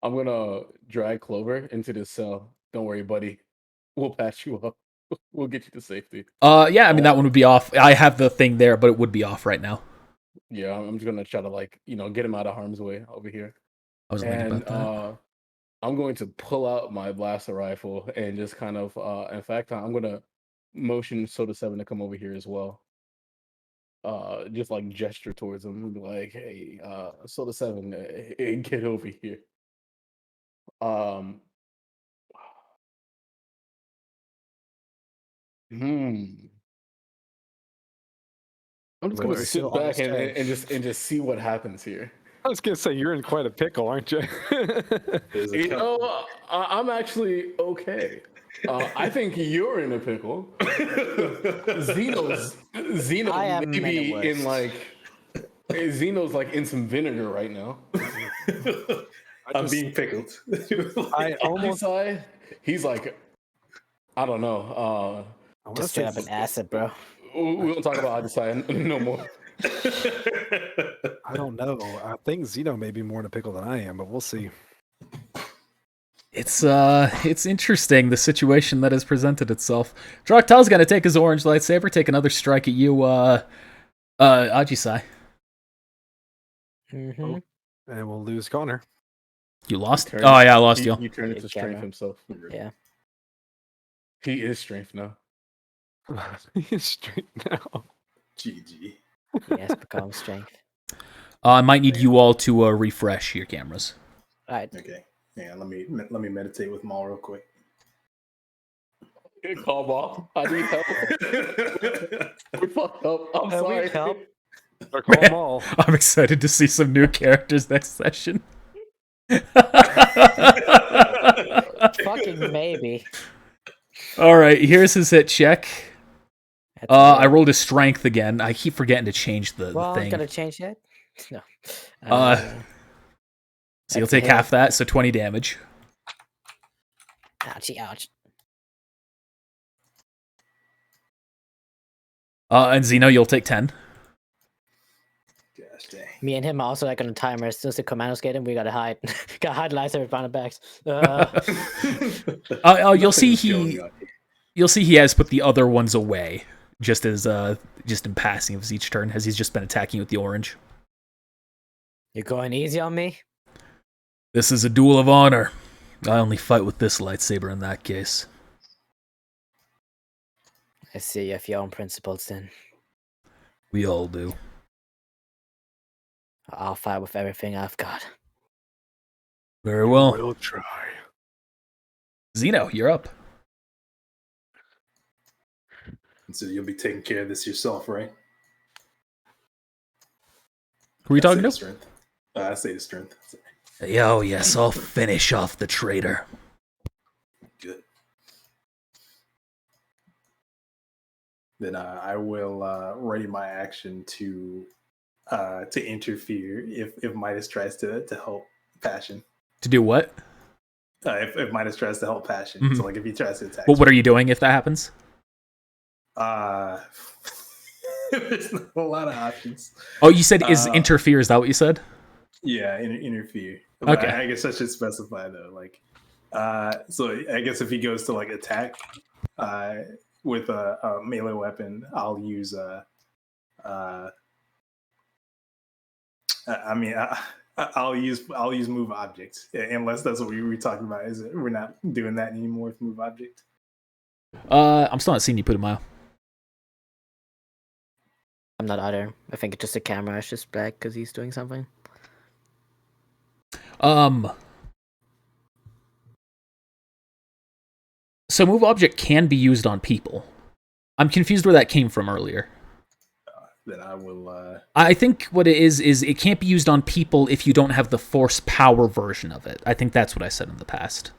Speaker 5: I'm gonna drag Clover into this cell. Don't worry, buddy. We'll patch you up. We'll get you to safety.
Speaker 1: Yeah, I mean, that one would be off. I have the thing there, but it would be off right now.
Speaker 5: Yeah, I'm just gonna try to get him out of harm's way over here.
Speaker 1: I was thinking about that.
Speaker 5: I'm going to pull out my blaster rifle and just kind of, in fact, I'm gonna motion Soda 7 to come over here as well. Just like gesture towards him, and be like, "Hey, Soda 7, get over here." I'm just gonna
Speaker 4: Boy,
Speaker 5: sit
Speaker 2: so
Speaker 5: back and
Speaker 2: understand.
Speaker 5: just see what happens here.
Speaker 4: I was gonna say you're in quite a pickle, aren't you?
Speaker 3: There's a
Speaker 5: You
Speaker 3: couple.
Speaker 5: know, I'm actually okay. I think you're in a pickle. Xeno's
Speaker 2: I am
Speaker 5: maybe
Speaker 2: in
Speaker 5: in
Speaker 2: the
Speaker 5: like Xeno's like in some vinegar right now.
Speaker 3: I'm being pickled.
Speaker 4: I almost.
Speaker 5: Side, he's like, I don't know.
Speaker 4: I wanna
Speaker 2: Just
Speaker 4: say
Speaker 2: straight up an acid, bro.
Speaker 5: We don't talk about Adesai no more.
Speaker 4: I don't know. I think Zeno may be more in a pickle than I am, but we'll see.
Speaker 1: It's interesting, the situation that has presented itself. Draktal's gonna take his orange lightsaber, take another strike at you, Ajisai.
Speaker 2: Mm-hmm.
Speaker 4: And we'll lose Connor.
Speaker 1: You lost?
Speaker 5: Turn-
Speaker 1: Oh, yeah, I lost you.
Speaker 5: He turned into
Speaker 2: Big
Speaker 5: strength
Speaker 2: camera.
Speaker 5: himself.
Speaker 2: Yeah.
Speaker 5: He is strength now.
Speaker 4: He's straight now.
Speaker 3: GG.
Speaker 2: He has become strength.
Speaker 1: I might need you all to refresh your cameras.
Speaker 2: All right.
Speaker 3: Okay. Yeah, let me meditate with Maul real quick.
Speaker 5: Call off. I need help. We fucked up. I'm
Speaker 2: I
Speaker 5: sorry.
Speaker 2: need help.
Speaker 4: Or call them all.
Speaker 1: I'm excited to see some new characters next session.
Speaker 2: Fucking maybe.
Speaker 1: All right, here's his hit check.
Speaker 2: That's
Speaker 1: I
Speaker 2: it.
Speaker 1: rolled his strength again. I keep forgetting to change the
Speaker 2: Well,
Speaker 1: thing.
Speaker 2: gotta change that. No.
Speaker 1: So you'll
Speaker 2: that's a
Speaker 1: take
Speaker 2: hit.
Speaker 1: half that, so 20 damage.
Speaker 2: Ouchie, ouch.
Speaker 3: Gosh
Speaker 1: And Xeno, you'll take 10.
Speaker 3: dang.
Speaker 2: Me and him are also like on a timer. As soon as the commandos get him, we gotta hide. Gotta hide lightsaber behind the backs.
Speaker 1: You'll see
Speaker 3: Nothing's killing
Speaker 1: he
Speaker 3: me out here.
Speaker 1: you'll see he has put the other ones away, just as just in passing of his each turn, as he's just been attacking with the orange.
Speaker 2: You're going easy on me?
Speaker 1: This is a duel of honor. I only fight with this lightsaber in that case.
Speaker 2: I see you have your own principles then.
Speaker 1: We all do.
Speaker 2: I'll fight with everything I've got.
Speaker 1: Very well.
Speaker 4: We'll try.
Speaker 1: Xeno, you're up.
Speaker 3: So you'll be taking care of this yourself, right?
Speaker 1: Who are you talking to?
Speaker 3: Strength. I say the strength.
Speaker 1: Oh, yes, I'll finish off the traitor.
Speaker 3: Good. Then I will ready my action to interfere if Midas tries to help Passion.
Speaker 1: To do what?
Speaker 3: If Midas tries to help Passion,
Speaker 1: Mhm.
Speaker 3: so like if he tries to attack.
Speaker 1: Well, what are you doing if that happens?
Speaker 3: There's not a lot of options.
Speaker 1: Oh, you said is
Speaker 3: Uh,
Speaker 1: interfere, is that what you said?
Speaker 3: Yeah, interfere. But
Speaker 1: Okay.
Speaker 3: I guess I should specify though. Like, so I guess if he goes to like attack, with a melee weapon, I'll use I'll use move object unless that's what we were talking about. Is it? We're not doing that anymore with move object.
Speaker 1: I'm still not seeing you put a mile.
Speaker 2: I'm not either. I think it's just the camera is just black because he's doing something.
Speaker 1: So move object can be used on people. I'm confused where that came from earlier.
Speaker 3: Then I will.
Speaker 1: I think what it is it can't be used on people if you don't have the force power version of it. I think that's what I said in the past.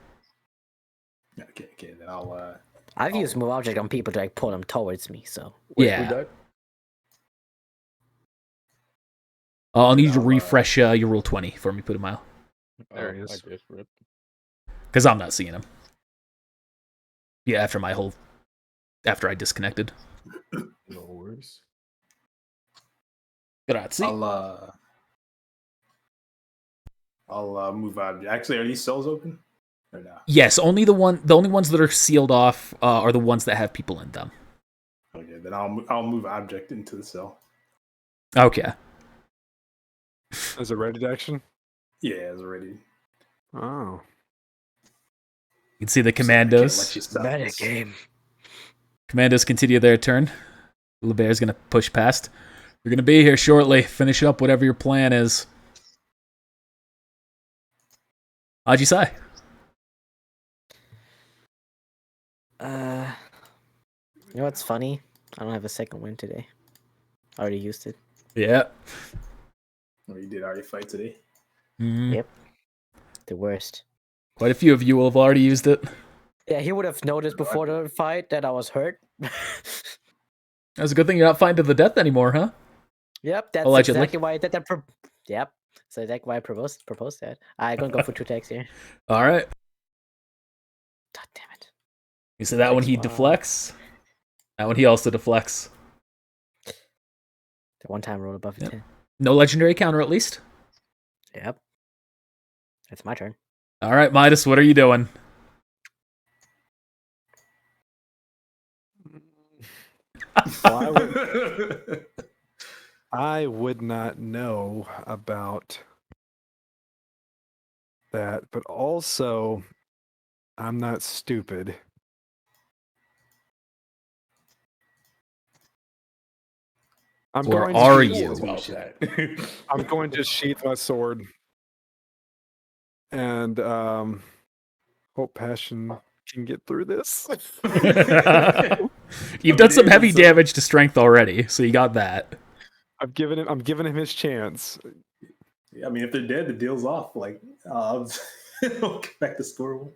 Speaker 3: Okay. Then I'll.
Speaker 2: I've used move object on people to like pull them towards me. So
Speaker 5: Wait,
Speaker 1: Yeah.
Speaker 5: who died?
Speaker 1: I'll need you to refresh your rule 20 for me, put a mile.
Speaker 4: There he is.
Speaker 5: I did, rip.
Speaker 1: Because I'm not seeing him. Yeah, after I disconnected.
Speaker 5: No worries.
Speaker 1: Grazie.
Speaker 3: I'll move object. Actually, are these cells open? Or no?
Speaker 1: Yes, the only ones that are sealed off are the ones that have people in them.
Speaker 3: Okay, then I'll move object into the cell.
Speaker 1: Okay.
Speaker 4: Is it ready to action?
Speaker 3: Yeah, it's already.
Speaker 4: Oh.
Speaker 1: You can see the commandos.
Speaker 2: game.
Speaker 1: Commandos continue their turn. LeBear's going to push past. You're going to be here shortly. Finish up whatever your plan is. How'd you say?
Speaker 2: You know what's funny? I don't have a second win today. I already used it.
Speaker 1: Yeah.
Speaker 3: Oh, you did already fight today.
Speaker 1: Mhm.
Speaker 2: Yep. The worst.
Speaker 1: Quite a few of you will have already used it.
Speaker 2: Yeah, he would have noticed before the fight that I was hurt.
Speaker 1: That's a good thing you're not fighting to the death anymore, huh?
Speaker 2: Yep, that's
Speaker 1: Allegedly.
Speaker 2: exactly why I did that. Yep, so exactly why I proposed that. I'm gonna go for 2 attacks here.
Speaker 1: All right.
Speaker 2: God damn it!
Speaker 1: You said that one he
Speaker 2: Wow.
Speaker 1: deflects. That one he also deflects.
Speaker 2: The one-time roll above a
Speaker 1: Yep.
Speaker 2: 10.
Speaker 1: No legendary counter, at least.
Speaker 2: Yep. That's my turn.
Speaker 1: All right, Midas, what are you doing?
Speaker 4: I would not know about that, but also I'm not stupid.
Speaker 1: Or are
Speaker 4: to,
Speaker 1: you?
Speaker 5: About that.
Speaker 4: I'm going to sheath my sword and hope passion can get through this.
Speaker 1: You've done some heavy damage to strength already, so you got that.
Speaker 4: I'm giving him his chance.
Speaker 3: I mean, if they're dead, the deal's off. Like, I'll get back to square one.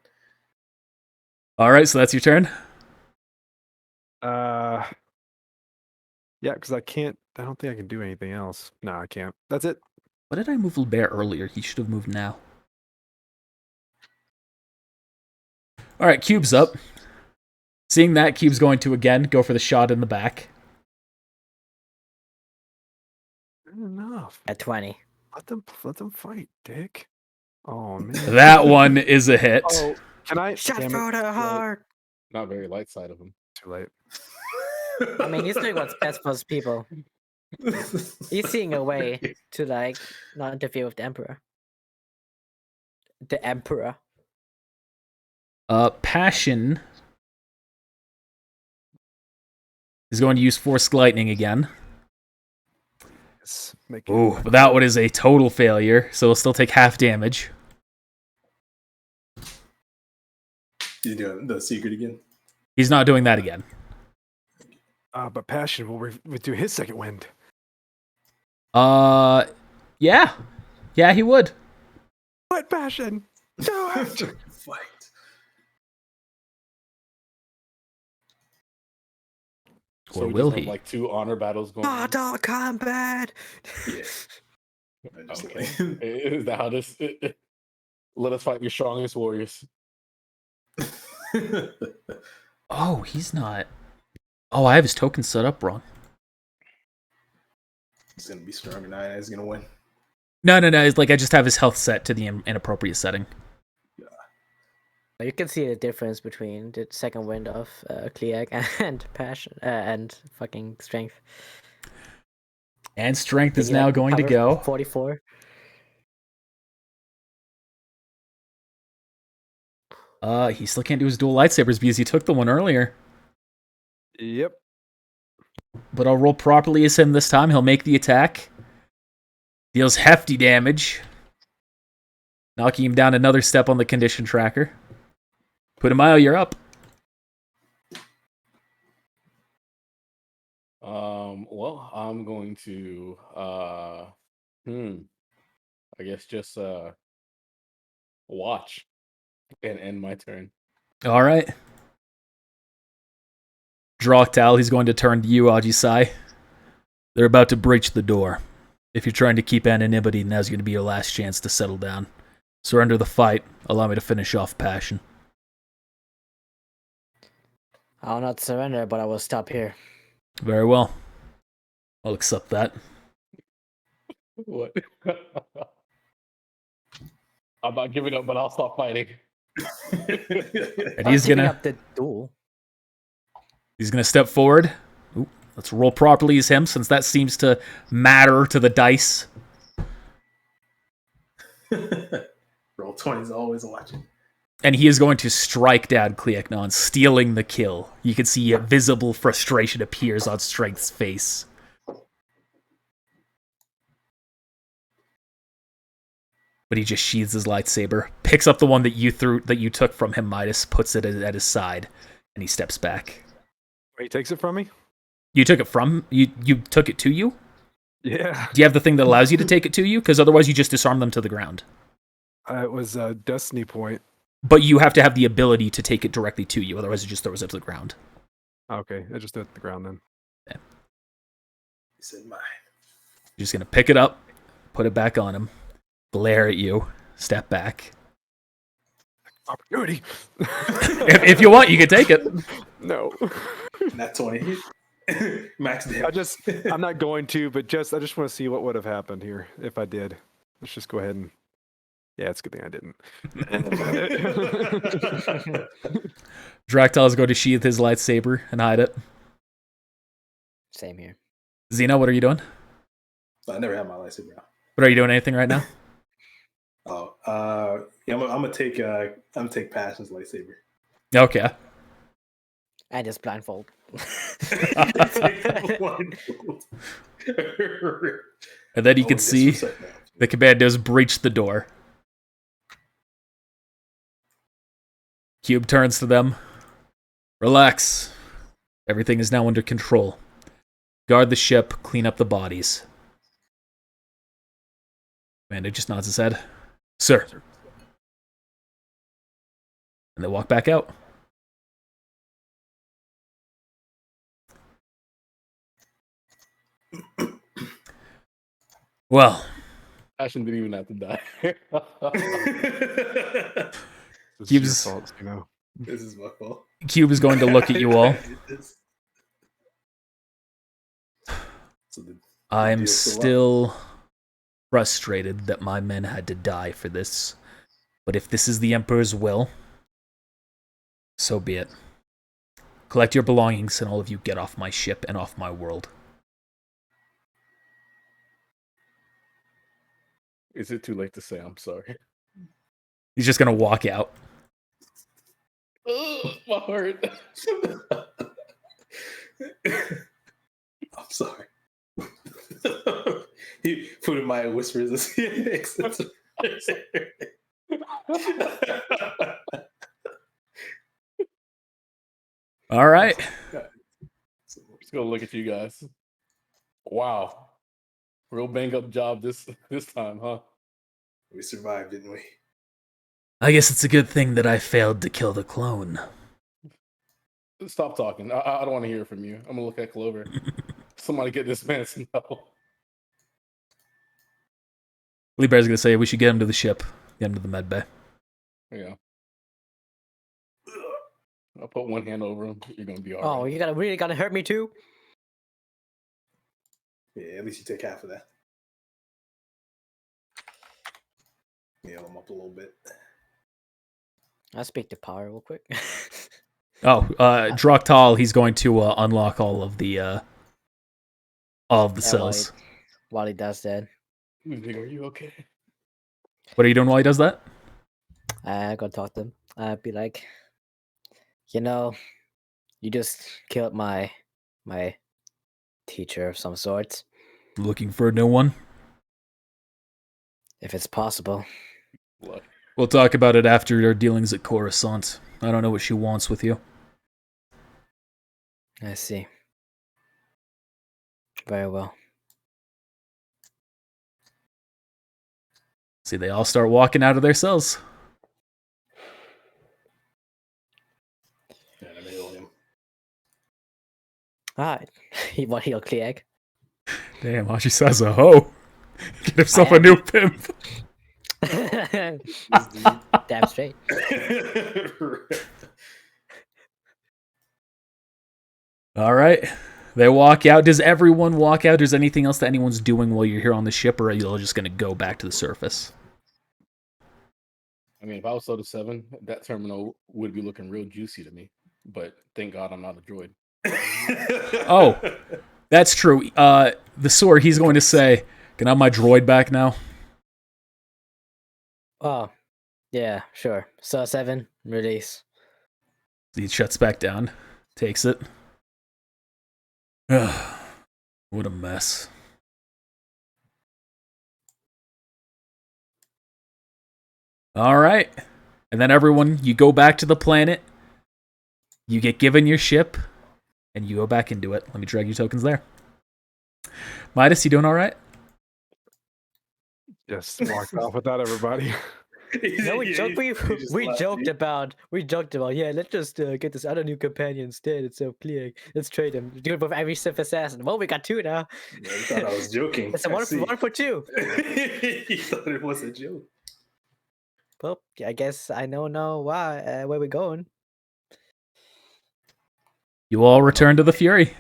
Speaker 1: All right, so that's your turn.
Speaker 4: Yeah, because I don't think I can do anything else. No, I can't. That's it.
Speaker 1: What did I move LeBear earlier? He should have moved now. All right, Cube's up. Seeing that, Cube's going to again go for the shot in the back.
Speaker 4: Good enough.
Speaker 2: At 20.
Speaker 4: Let them fight, Dick. Oh man.
Speaker 1: That one is a hit.
Speaker 4: Oh, can I?
Speaker 2: Shot
Speaker 4: damn it.
Speaker 2: through the heart.
Speaker 5: Not very light side of him.
Speaker 4: Too late.
Speaker 2: I mean, he's doing what's best for his people. He's seeing a way to like not interfere with the Emperor. The Emperor.
Speaker 1: Passion is going to use Force Lightning again.
Speaker 4: Yes, make it.
Speaker 1: Ooh, but that one is a total failure, so we'll still take half damage.
Speaker 3: He's doing the secret again.
Speaker 1: He's not doing that again.
Speaker 4: But passion will do his second wind.
Speaker 1: Yeah. Yeah, he would.
Speaker 4: What passion? Do it.
Speaker 3: Fight.
Speaker 1: Or
Speaker 5: we
Speaker 1: will
Speaker 5: just have,
Speaker 1: he?
Speaker 5: like 2 honor battles going on.
Speaker 2: Mortal Kombat.
Speaker 3: Yeah.
Speaker 5: Okay. Is that how this? Let us fight your strongest warriors.
Speaker 1: Oh, he's not. Oh, I have his token set up wrong.
Speaker 3: He's gonna be stronger now. He's gonna win.
Speaker 1: No. It's like I just have his health set to the inappropriate setting.
Speaker 2: You can see the difference between the second wind of Kliak and passion and fucking strength.
Speaker 1: And strength is
Speaker 2: Yeah,
Speaker 1: now going to
Speaker 2: cover
Speaker 1: go.
Speaker 2: 44.
Speaker 1: He still can't do his dual lightsabers because he took the one earlier.
Speaker 4: Yep.
Speaker 1: But I'll roll properly as him this time. He'll make the attack. Deals hefty damage. Knocking him down another step on the condition tracker. Putumayo, you're up.
Speaker 5: Well, I'm going to I guess just watch and end my turn.
Speaker 1: All right. Draktal, he's going to turn to you, Ajisai. They're about to breach the door. If you're trying to keep anonymity, now's going to be your last chance to settle down. Surrender the fight. Allow me to finish off Passion.
Speaker 2: I will not surrender, but I will stop here.
Speaker 1: Very well. I'll accept that.
Speaker 5: What? I'm not giving up, but I'll stop fighting.
Speaker 1: And
Speaker 2: I'm
Speaker 1: he's
Speaker 2: giving
Speaker 1: gonna
Speaker 2: up the duel.
Speaker 1: step forward. Ooh, let's roll properly as him, since that seems to matter to the dice.
Speaker 3: Roll 20 is always watching.
Speaker 1: And he is going to strike down Cleocnon, stealing the kill. You can see a visible frustration appears on Strength's face. But he just sheathes his lightsaber, picks up the one that you took from him, Midas, puts it at his side, and he steps back.
Speaker 4: He takes it from me?
Speaker 1: You took it from you took it to you?
Speaker 4: Yeah.
Speaker 1: Do you have the thing that allows you to take it to you? Because otherwise you just disarm them to the ground.
Speaker 4: It was a destiny point.
Speaker 1: But you have to have the ability to take it directly to you, otherwise it just throws it to the ground.
Speaker 4: Okay, I just threw it to the ground then.
Speaker 3: He said mine.
Speaker 1: You're just gonna pick it up, put it back on him, glare at you, step back.
Speaker 4: Opportunity.
Speaker 1: If you want, you can take it.
Speaker 4: No.
Speaker 3: Not 20. Max damage.
Speaker 4: I'm not going to, but I just want to see what would have happened here if I did. Let's just go ahead and. Yeah, it's a good thing I didn't.
Speaker 1: Draktal is going to sheath his lightsaber and hide it.
Speaker 2: Same here.
Speaker 1: Xena, what are you doing?
Speaker 3: I never had my lightsaber out.
Speaker 1: What are you doing? Anything right now?
Speaker 3: Yeah, I'm gonna take Passion's lightsaber.
Speaker 1: Okay.
Speaker 2: And just blindfold.
Speaker 1: And then you can see the commandos breach the door. Cube turns to them. Relax. Everything is now under control. Guard the ship, clean up the bodies. Commando just nods his head. Sir. And they walk back out. Well,
Speaker 5: Passion didn't even have to die.
Speaker 4: It's your
Speaker 1: Gives-
Speaker 4: fault, you know.
Speaker 3: This is my fault.
Speaker 1: Cube is going to look at you all. I'm still frustrated that my men had to die for this. But if this is the Emperor's will, so be it. Collect your belongings and all of you get off my ship and off my world.
Speaker 5: Is it too late to say I'm sorry?
Speaker 1: He's just gonna walk out.
Speaker 5: My heart.
Speaker 3: I'm sorry. He put in my whispers as he exits.
Speaker 1: All right.
Speaker 5: Just gonna look at you guys. Wow. Real bang up job this time, huh?
Speaker 3: We survived, didn't we?
Speaker 1: I guess it's a good thing that I failed to kill the clone.
Speaker 5: Stop talking. I don't want to hear from you. I'm gonna look at Clover. Somebody get this man some help.
Speaker 1: Lee Bear's gonna say we should get him to the ship, get him to the med bay.
Speaker 5: Yeah. I'll put one hand over him. You're gonna be all
Speaker 2: Oh,
Speaker 5: right.
Speaker 2: you really gotta hurt me too?
Speaker 3: Yeah, at least you take half of that. Heal him up a little bit.
Speaker 2: I'll speak to Power real quick.
Speaker 1: Draktal, he's going to unlock all of the cells.
Speaker 2: While he does that.
Speaker 5: Are you okay?
Speaker 1: What are you doing while he does that?
Speaker 2: I gotta talk to him. I'd be like, you know, you just killed my teacher of some sort,
Speaker 1: Looking for a new one?
Speaker 2: if it's possible.
Speaker 5: Look,
Speaker 1: We'll talk about it after our dealings at Coruscant. I don't know what she wants with you.
Speaker 2: I see. Very well.
Speaker 1: See, they all start walking out of their cells.
Speaker 3: Yeah, I heal him.
Speaker 2: Alright. He'll click.
Speaker 1: Damn, Ashisa's a hoe. Get himself a new pimp.
Speaker 2: Damn straight.
Speaker 1: All right. They walk out. Does everyone walk out? Is there anything else that anyone's doing while you're here on the ship, or are you all just going to go back to the surface?
Speaker 5: I mean, if I was Soda 7, that terminal would be looking real juicy to me. But thank God I'm not a droid.
Speaker 1: Oh, that's true. The Soar, he's going to say, can I have my droid back now?
Speaker 2: Oh, yeah, sure. So 7, release.
Speaker 1: He shuts back down, takes it. Ugh, what a mess. All right. And then everyone, you go back to the planet. You get given your ship, and you go back into it. Let me drag your tokens there. Midas, you doing all right?
Speaker 4: Just walked off without everybody.
Speaker 2: No, we joked about, yeah, let's just get this other new companion instead. It's so clear. Let's trade him. Do it with every Sith assassin. Well, we got 2 now.
Speaker 3: Yeah, you thought I was joking.
Speaker 2: It's a one for 2.
Speaker 3: You thought it was a joke.
Speaker 2: Well, I guess I know why where we're going.
Speaker 1: You all return to the Fury.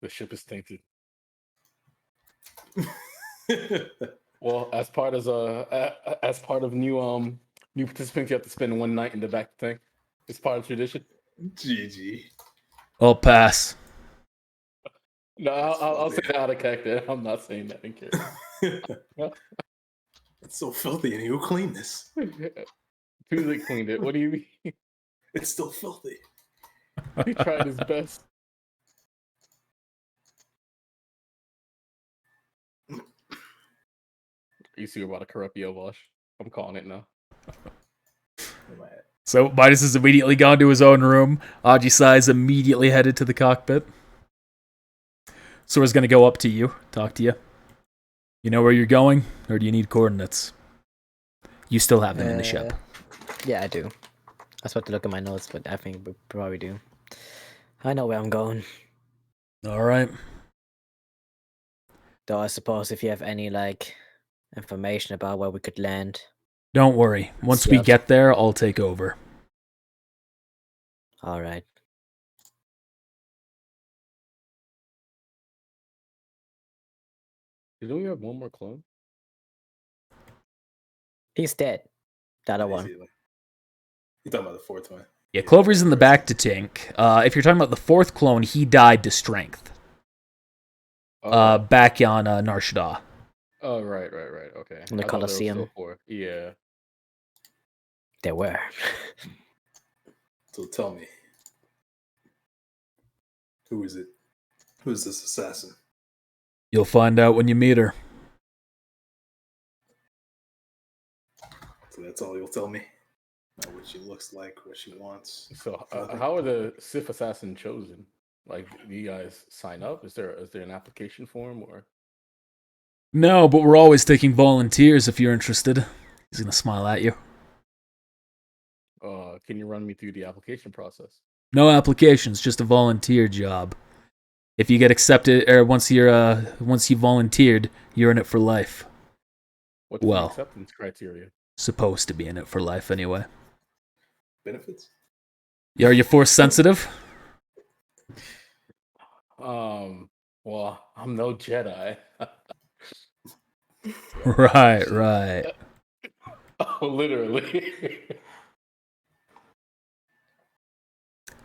Speaker 5: The ship is tainted. Well, as part of new participants, you have to spend one night in the back tank. It's part of tradition.
Speaker 3: GG.
Speaker 1: I'll pass.
Speaker 5: No, I'll say that out of character. I'm not saying that in character.
Speaker 3: It's so filthy, and who cleaned this?
Speaker 5: Tuesday cleaned it. What do you mean?
Speaker 3: It's still filthy.
Speaker 5: He tried his best. You see, we're about to corrupt Yovosh. I'm calling it now.
Speaker 1: So Midas has immediately gone to his own room. Ajisai is immediately headed to the cockpit. Sora's going to go up to you, talk to you. You know where you're going, or do you need coordinates? You still have them in the ship.
Speaker 2: Yeah, I do. I was about to look at my notes, but I think we probably do. I know where I'm going.
Speaker 1: All right.
Speaker 2: Though I suppose if you have any, information about where we could land.
Speaker 1: Don't worry. Once we get there, I'll take over.
Speaker 2: All right.
Speaker 5: Didn't we have one more clone?
Speaker 2: He's dead. The other one.
Speaker 3: You're talking about the 4th one.
Speaker 1: Yeah, Clover's in the back to tank. If you're talking about the 4th clone, he died to strength. Back on Nar Shaddaa.
Speaker 5: Oh, right. Okay.
Speaker 2: In the Colosseum.
Speaker 5: Yeah.
Speaker 2: There were.
Speaker 3: So tell me, who is it? Who is this assassin?
Speaker 1: You'll find out when you meet her.
Speaker 3: So that's all you'll tell me? Not what she looks like, what she wants.
Speaker 5: So, how are the Sith assassin chosen? Like, do you guys sign up? Is there an application form or?
Speaker 1: No, but we're always taking volunteers if you're interested. He's going to smile at you.
Speaker 5: Can you run me through the application process?
Speaker 1: No applications, just a volunteer job. If you get accepted, or once you volunteered, you're in it for life.
Speaker 5: What's the acceptance criteria?
Speaker 1: Supposed to be in it for life anyway.
Speaker 3: Benefits?
Speaker 1: Are you force sensitive?
Speaker 5: Well, I'm no Jedi.
Speaker 1: Right.
Speaker 5: Oh, literally.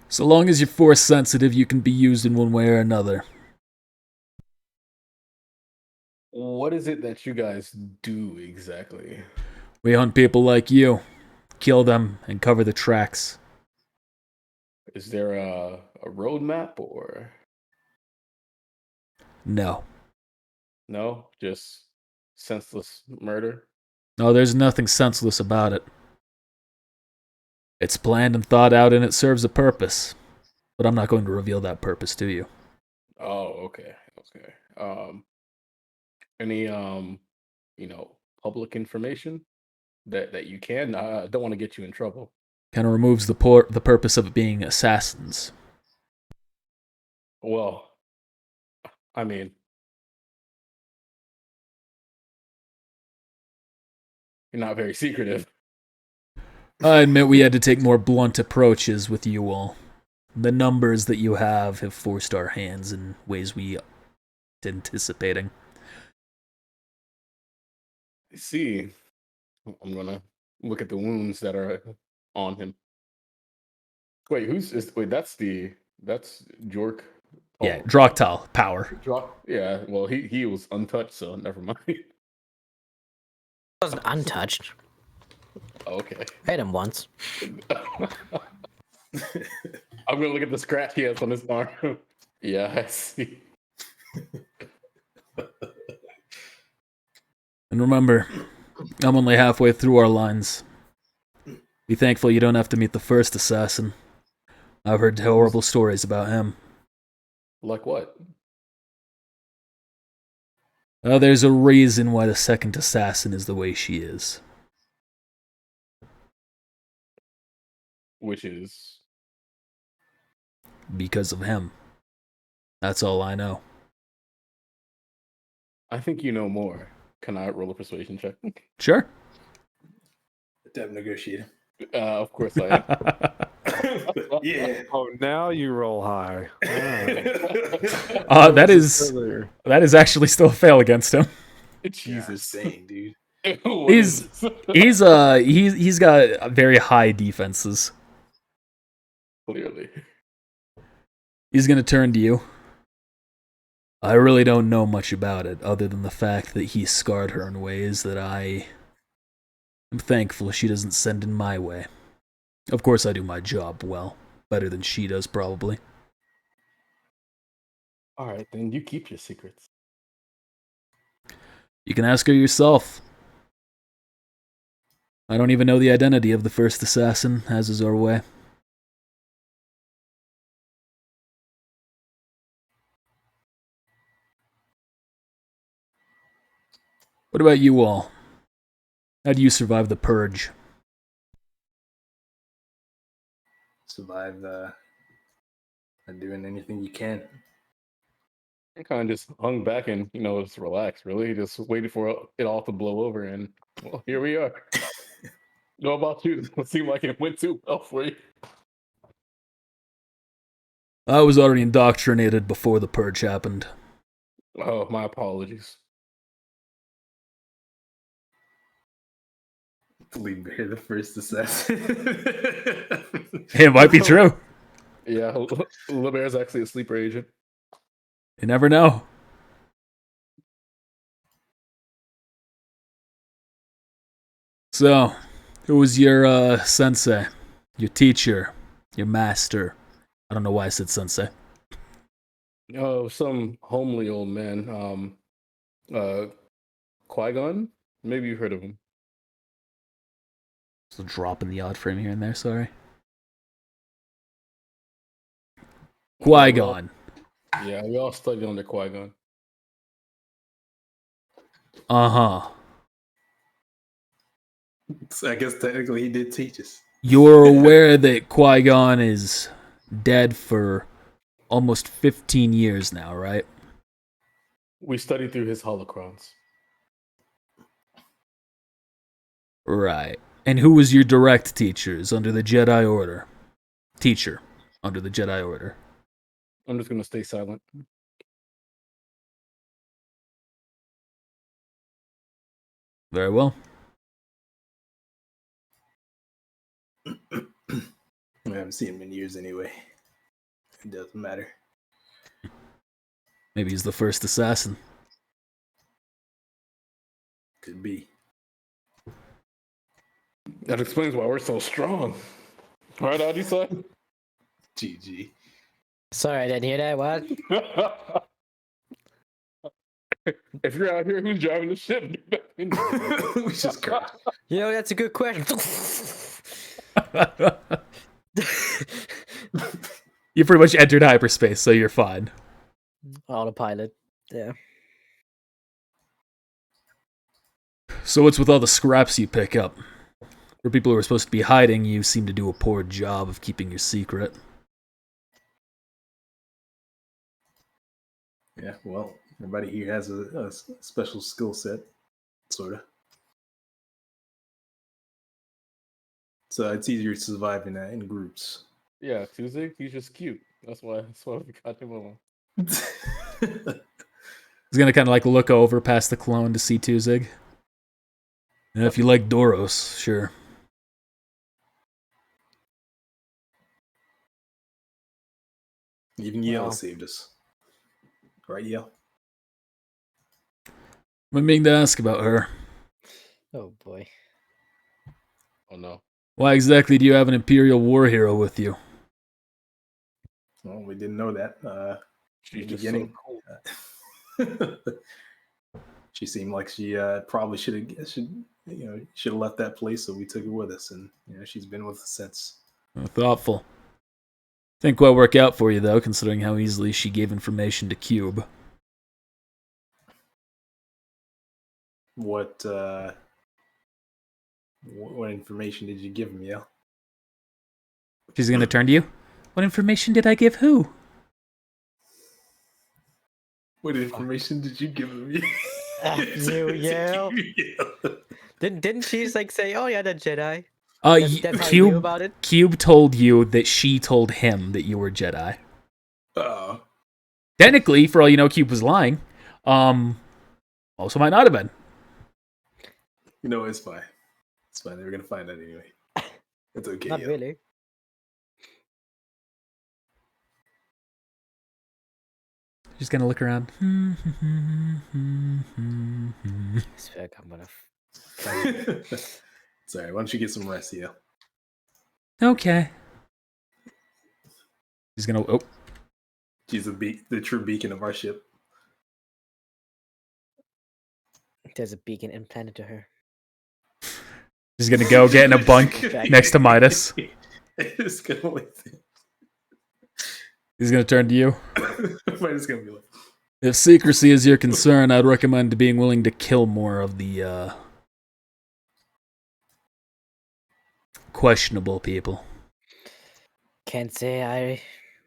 Speaker 1: So long as you're force sensitive, you can be used in one way or another.
Speaker 5: What is it that you guys do exactly?
Speaker 1: We hunt people like you. kill them and cover the tracks.
Speaker 5: Is there a roadmap or
Speaker 1: No.
Speaker 5: no? Just senseless murder?
Speaker 1: No, there's nothing senseless about it. It's planned and thought out and it serves a purpose. But I'm not going to reveal that purpose to you.
Speaker 5: Oh, okay. Any public information that you can? I don't want to get you in trouble.
Speaker 1: Kind of removes the purpose of it being assassins.
Speaker 5: Well, I mean, you're not very secretive.
Speaker 1: I admit we had to take more blunt approaches with you all. The numbers that you have forced our hands in ways we weren't anticipating.
Speaker 5: I see. I'm gonna look at the wounds that are on him. Wait, that's Jork.
Speaker 1: Yeah, Droktal, power.
Speaker 5: Yeah, well, he was untouched, so never mind.
Speaker 2: Wasn't untouched.
Speaker 5: Okay.
Speaker 2: I hit him once.
Speaker 5: I'm gonna look at the scratch he has on his arm. Yeah, I see.
Speaker 1: And remember, I'm only halfway through our lines. Be thankful you don't have to meet the first assassin. I've heard horrible stories about him.
Speaker 5: Like what?
Speaker 1: There's a reason why the second assassin is the way she is.
Speaker 5: Which is?
Speaker 1: Because of him. That's all I know.
Speaker 5: I think you know more. Can I roll a persuasion check?
Speaker 1: Sure.
Speaker 3: Dev negotiator.
Speaker 5: Of course I am.
Speaker 3: Yeah.
Speaker 4: Oh, now you roll high.
Speaker 1: That is actually still a fail against him.
Speaker 5: Jesus,
Speaker 3: Insane, dude.
Speaker 1: He's got very high defenses.
Speaker 5: Clearly.
Speaker 1: He's gonna turn to you. I really don't know much about it, other than the fact that he scarred her in ways that I am thankful she doesn't send in my way. Of course I do my job well, better than she does probably.
Speaker 5: Alright, then you keep your secrets.
Speaker 1: You can ask her yourself. I don't even know the identity of the first assassin, as is our way. What about you all? How do you survive the purge?
Speaker 3: Survive and doing anything you can.
Speaker 5: I kind of just hung back and, just relaxed, really. Just waited for it all to blow over, and, well, here we are. How about you? It seemed like it went too well for you.
Speaker 1: I was already indoctrinated before the purge happened.
Speaker 5: Oh, my apologies.
Speaker 3: Believe me, the first assassin.
Speaker 1: It might be true.
Speaker 5: Yeah, LeBear's actually a sleeper agent.
Speaker 1: You never know. So, who was your sensei? Your teacher? Your master? I don't know why I said sensei.
Speaker 5: Oh, some homely old man. Qui-Gon? Maybe you've heard of him.
Speaker 1: So dropping the odd frame here and there, sorry. Qui-Gon.
Speaker 5: Yeah, we all studied under Qui-Gon.
Speaker 1: Uh-huh.
Speaker 3: So I guess technically he did teach us.
Speaker 1: You're aware that Qui-Gon is dead for almost 15 years now, right?
Speaker 5: We studied through his holocrons.
Speaker 1: Right. And who was your direct teachers under the Jedi Order? Teacher under the Jedi Order.
Speaker 5: I'm just going to stay silent.
Speaker 1: Very well.
Speaker 3: I haven't seen him in years anyway. It doesn't matter.
Speaker 1: Maybe he's the first assassin.
Speaker 3: Could be.
Speaker 5: That explains why we're so strong. Right, Adisai?
Speaker 3: GG.
Speaker 2: Sorry, I didn't hear that. What?
Speaker 5: If you're out here, who's driving the ship?
Speaker 3: We just crashed.
Speaker 2: You know, that's a good question.
Speaker 1: You pretty much entered hyperspace, so you're fine.
Speaker 2: Autopilot. Yeah.
Speaker 1: So what's with all the scraps you pick up? For people who are supposed to be hiding, you seem to do a poor job of keeping your secret.
Speaker 3: Yeah, well, everybody here has a special skill set, sort of. So it's easier to survive in groups.
Speaker 5: Yeah, Tuesday, he's just cute. That's why we got him on.
Speaker 1: He's gonna kind of like look over past the clone to see Tuzig. And if you like Doros, sure.
Speaker 3: Even Yale
Speaker 2: Wow.
Speaker 3: saved us. Right, Yale?
Speaker 1: I'm being to ask about her.
Speaker 2: Oh boy.
Speaker 5: Oh no.
Speaker 1: Why exactly do you have an Imperial war hero with you?
Speaker 3: Well, we didn't know that.
Speaker 5: She's
Speaker 3: In the
Speaker 5: just so
Speaker 3: beginning.
Speaker 5: cool.
Speaker 3: She seemed like she probably should have left that place, so we took her with us, and she's been with us since.
Speaker 1: Thoughtful. Think will work out for you, though, considering how easily she gave information to Cube.
Speaker 3: What information did you give him, Yale?
Speaker 1: She's gonna turn to you. What information did I give who?
Speaker 3: What information did you give him?
Speaker 2: You, Yale. Didn't she like say, "Oh yeah, the Jedi"? That's how you knew
Speaker 1: Cube,
Speaker 2: about it.
Speaker 1: Cube told you that she told him that you were Jedi.
Speaker 3: Oh,
Speaker 1: Technically, for all you know, Cube was lying. Also might not have been.
Speaker 3: it's fine. It's fine. They were gonna find out anyway. It's okay.
Speaker 2: Not
Speaker 3: Yale.
Speaker 2: really.
Speaker 1: She's gonna look around.
Speaker 2: Swear, I'm gonna.
Speaker 3: Sorry. Why don't you get some rest, Yale?
Speaker 1: Okay. She's gonna. Oh,
Speaker 3: She's the true beacon of our ship.
Speaker 2: There's a beacon implanted to her.
Speaker 1: she's gonna go get in a bunk next to Midas.
Speaker 3: It's gonna wait.
Speaker 1: He's gonna turn to you.
Speaker 3: Midas gonna be like,
Speaker 1: If secrecy is your concern, I'd recommend being willing to kill more of the questionable people.
Speaker 2: Can't say I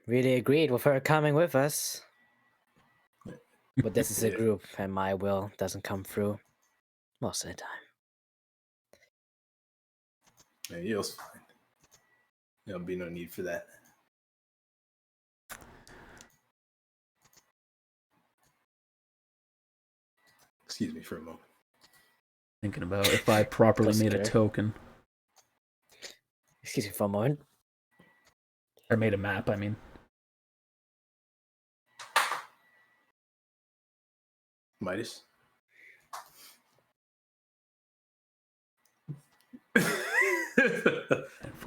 Speaker 2: really agreed with her coming with us. But this is a
Speaker 3: Yeah.
Speaker 2: group, and my will doesn't come through most of the time.
Speaker 3: yeah, Yale's fine. There'll be no need for that. Excuse me for a moment.
Speaker 1: Thinking about if I properly made a
Speaker 2: Cluster.
Speaker 1: token.
Speaker 2: Excuse me for a moment.
Speaker 1: Or made a map, I mean.
Speaker 3: Midas.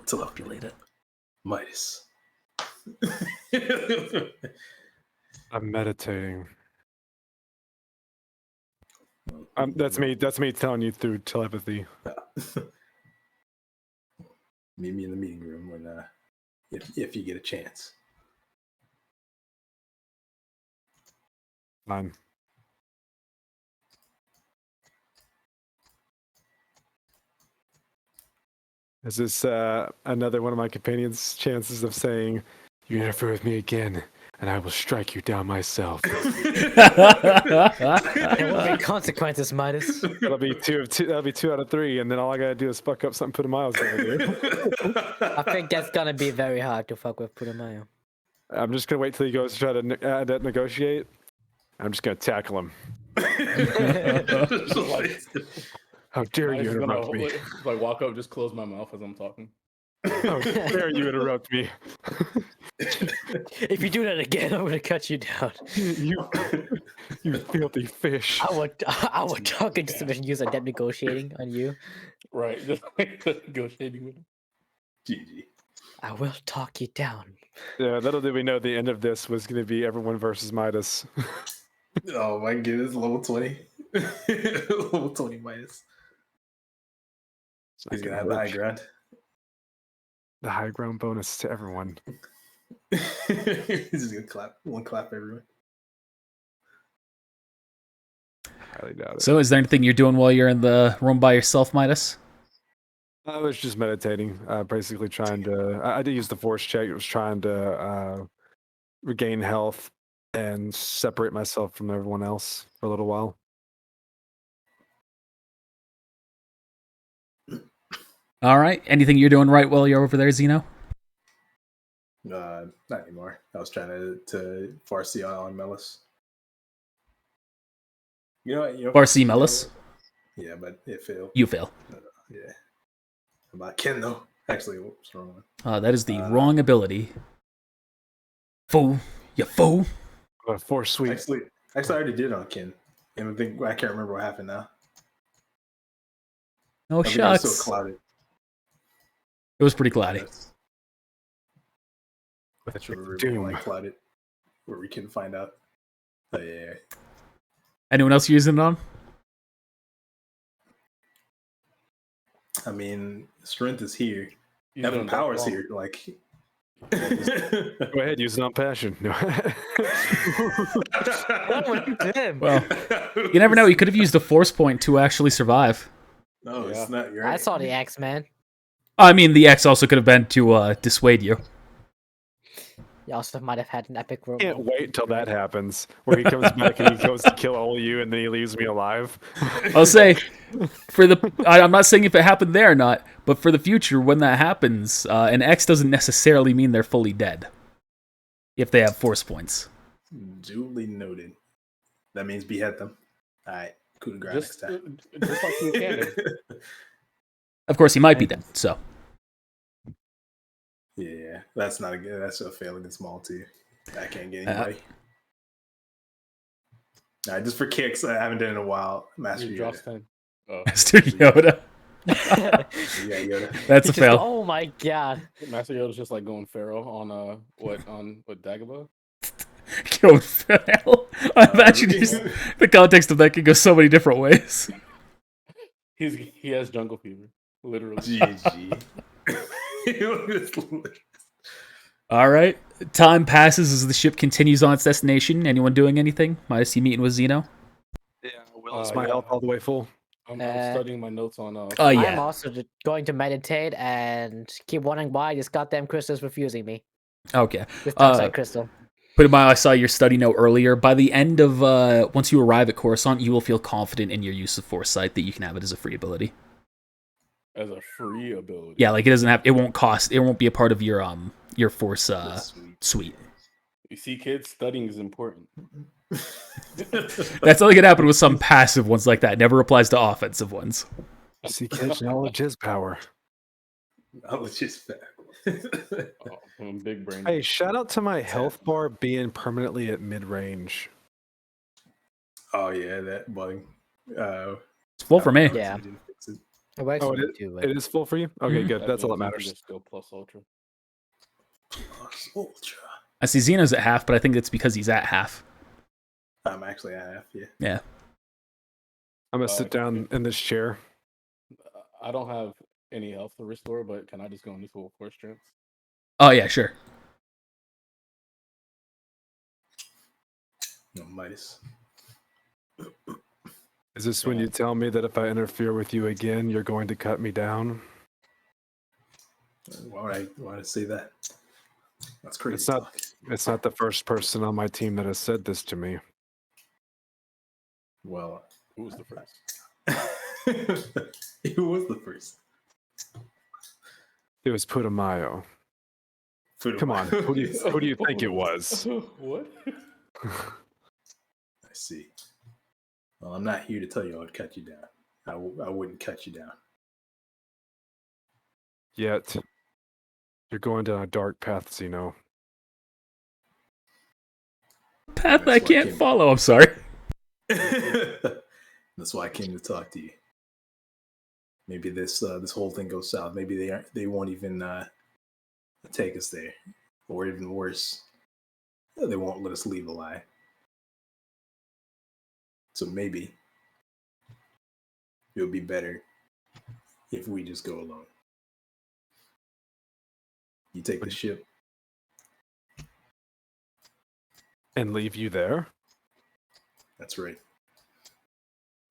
Speaker 1: To populate it.
Speaker 3: Midas.
Speaker 4: I'm meditating. That's me. That's me telling you through telepathy.
Speaker 3: Meet me in the meeting room when, if you get a chance.
Speaker 4: Fine. Is this another one of my companion's chances of saying, "You interfere with me again, and I will strike you down myself"?
Speaker 2: There will be consequences, Midas.
Speaker 4: That'll be two out of three, and then all I gotta do is fuck up something Putumayo's gonna do.
Speaker 2: I think that's gonna be very hard to fuck with Putumayo.
Speaker 4: I'm just gonna wait till he goes to try to negotiate. I'm just gonna tackle him. How dare you interrupt me?
Speaker 5: Like walk up, just close my mouth as I'm talking.
Speaker 4: How dare you interrupt me?
Speaker 2: If you do that again, I'm gonna cut you down.
Speaker 4: You You filthy fish.
Speaker 2: I would talk into submission, use adept negotiating on you.
Speaker 5: Right, just like negotiating with him.
Speaker 3: GG.
Speaker 2: I will talk you down.
Speaker 4: Yeah, little did we know the end of this was going to be everyone versus Midas.
Speaker 3: Oh my goodness, level 20. Level 20 minus.
Speaker 4: It's not
Speaker 3: He's gonna
Speaker 4: gonna
Speaker 3: have the high
Speaker 4: work.
Speaker 3: ground.
Speaker 4: The high ground bonus to everyone.
Speaker 3: He's just gonna clap. One clap everyone.
Speaker 4: Highly doubt it.
Speaker 1: So, is there anything you're doing while you're in the room by yourself, Midas?
Speaker 4: I was just meditating, basically trying to. I did use the force check. It was trying to regain health and separate myself from everyone else for a little while.
Speaker 1: All right. Anything you're doing right while you're over there, Zeno?
Speaker 3: Not anymore. I was trying to Farsi on Melis. You know what?
Speaker 1: Farsi Melis?
Speaker 3: Yeah, but it failed.
Speaker 1: You fail.
Speaker 3: Yeah. About Ken though. Actually, what's wrong one?
Speaker 1: That is the wrong ability. Fool. You fool.
Speaker 4: Force sweep.
Speaker 3: Actually, I already did it on Ken. And I can't remember what happened now.
Speaker 1: Oh,
Speaker 3: I think I was
Speaker 1: shucks.
Speaker 3: so clouded.
Speaker 1: It was pretty cloudy.
Speaker 3: That's where we were
Speaker 4: Doom.
Speaker 3: like clouded. Where we couldn't find out. Oh yeah.
Speaker 1: Anyone else using it on?
Speaker 3: I mean, strength is here.
Speaker 5: He's
Speaker 3: Evan
Speaker 5: doing
Speaker 3: Power's
Speaker 5: wrong.
Speaker 3: here. Like
Speaker 4: Go ahead, use it on passion. No.
Speaker 1: Well, you never know. He could have used a force point to actually survive.
Speaker 3: No,
Speaker 5: Yeah.
Speaker 3: it's not. You're
Speaker 2: I
Speaker 3: right.
Speaker 2: saw the X, man.
Speaker 1: I mean, the X also could have been to dissuade you.
Speaker 2: You also might have had an epic room.
Speaker 4: Can't wait till that happens, where he comes back and he goes to kill all of you, and then he leaves me alive.
Speaker 1: I'll say, I'm not saying if it happened there or not, but for the future, when that happens, an X doesn't necessarily mean they're fully dead. If they have force points.
Speaker 3: Duly noted. That means behead them. All right. Coup de grace
Speaker 5: Just,
Speaker 3: next time.
Speaker 5: just like in canon.
Speaker 1: Of course, he might be dead, so.
Speaker 3: Yeah, that's not a good. That's a fail against small too. I can't get anybody. All right, just for kicks, I haven't done it in a while. Master
Speaker 5: You drops
Speaker 3: Yoda.
Speaker 5: 10. Oh.
Speaker 1: Master Yoda.
Speaker 3: Yeah, Yoda.
Speaker 1: That's a
Speaker 2: Just-
Speaker 1: fail.
Speaker 2: Oh my god.
Speaker 5: Master Yoda's just like going Pharaoh on what Dagobah?
Speaker 1: Go fail. I imagine just, the context of that could go so many different ways.
Speaker 5: He has jungle fever, literally.
Speaker 3: GG.
Speaker 1: All right. Time passes as the ship continues on its destination. Anyone doing anything? Might you meeting with Zeno?
Speaker 4: Yeah, Will, is my
Speaker 5: yeah.
Speaker 4: health all the way full?
Speaker 5: I'm
Speaker 2: Uh,
Speaker 5: studying my notes on.
Speaker 1: Oh,
Speaker 2: I'm
Speaker 1: yeah.
Speaker 2: also going to meditate and keep wondering why this goddamn crystal's refusing me.
Speaker 1: Okay.
Speaker 2: This dark side crystal.
Speaker 1: Put in mind, I saw your study note earlier. By the end of, once you arrive at Coruscant, you will feel confident in your use of Foresight that you can have it as a free ability.
Speaker 5: as a free ability.
Speaker 1: Yeah, like it won't cost, it won't be a part of your Force suite.
Speaker 5: You see, kids, studying is important.
Speaker 1: That's only gonna happen with some passive ones like that. It never applies to offensive ones.
Speaker 4: See, kids, knowledge is power.
Speaker 3: Knowledge is fact.
Speaker 5: Oh, I'm big brain.
Speaker 4: Hey, shout out to my health bar being permanently at mid-range.
Speaker 3: Oh yeah, that bugging.
Speaker 1: It's full for me.
Speaker 2: Yeah. It works
Speaker 4: Oh,
Speaker 2: for
Speaker 4: it
Speaker 2: me
Speaker 4: is-
Speaker 2: too. But...
Speaker 4: It is full for you? Okay,
Speaker 1: Mhm.
Speaker 4: good. That's all that
Speaker 5: means you can
Speaker 4: matters.
Speaker 5: just go plus ultra.
Speaker 3: Ultra.
Speaker 1: I see Xeno's at half, but I think it's because he's at half.
Speaker 3: I'm actually at half. Yeah.
Speaker 1: Yeah.
Speaker 4: I'm going to sit down in this chair.
Speaker 5: I don't have any health to restore, but can I just go into full force strength?
Speaker 1: Oh yeah, sure.
Speaker 3: No Midas.
Speaker 4: Is this when you tell me that if I interfere with you again, you're going to cut me down?
Speaker 3: Why would I say that? That's crazy.
Speaker 4: It's not-
Speaker 3: talk.
Speaker 4: It's not the first person on my team that has said this to me.
Speaker 3: Well,
Speaker 5: Who was the first?
Speaker 3: who was the first?
Speaker 4: It was Putumayo. Come on, who do you think it was?
Speaker 5: What?
Speaker 3: I see. Well, I'm not here to tell you I would cut you down. I wouldn't cut you down.
Speaker 4: Yet, you're going down a dark path, Zeno.
Speaker 1: path
Speaker 3: That's
Speaker 1: I
Speaker 3: why
Speaker 1: can't
Speaker 3: came-
Speaker 1: follow. I'm sorry.
Speaker 3: That's why I came to talk to you. Maybe this whole thing goes south. Maybe they won't even take us there, or even worse, they won't let us leave alive. So maybe it would be better if we just go alone. You take the ship.
Speaker 4: And leave you there?
Speaker 3: That's right.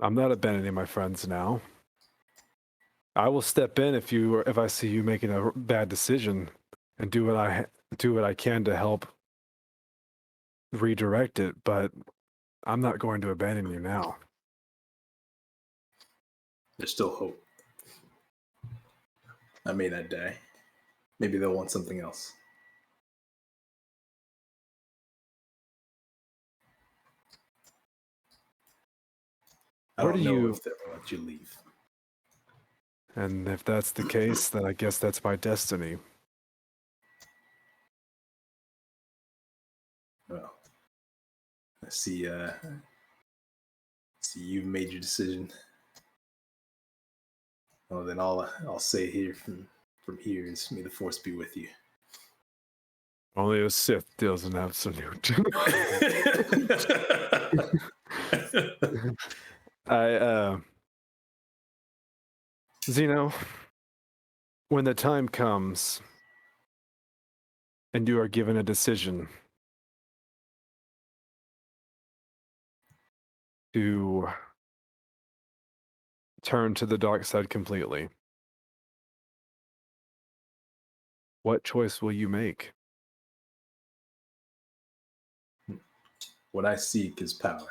Speaker 4: I'm not abandoning my friends now. I will step in if I see you making a bad decision, and do what I can to help redirect it. But I'm not going to abandon you now.
Speaker 3: There's still hope. I may not die. Maybe they'll want something else. I
Speaker 4: Where
Speaker 3: don't
Speaker 4: do
Speaker 3: know
Speaker 4: you-
Speaker 3: if they'll let you leave.
Speaker 4: And if that's the case, then I guess that's my destiny.
Speaker 3: Well, I see. See, you've made your decision. Well, then I'll say here from here is, may the force be with you.
Speaker 4: Only a Sith doesn't have salute. Zeno, when the time comes and you are given a decision to turn to the dark side completely, what choice will you make?
Speaker 3: What I seek is power,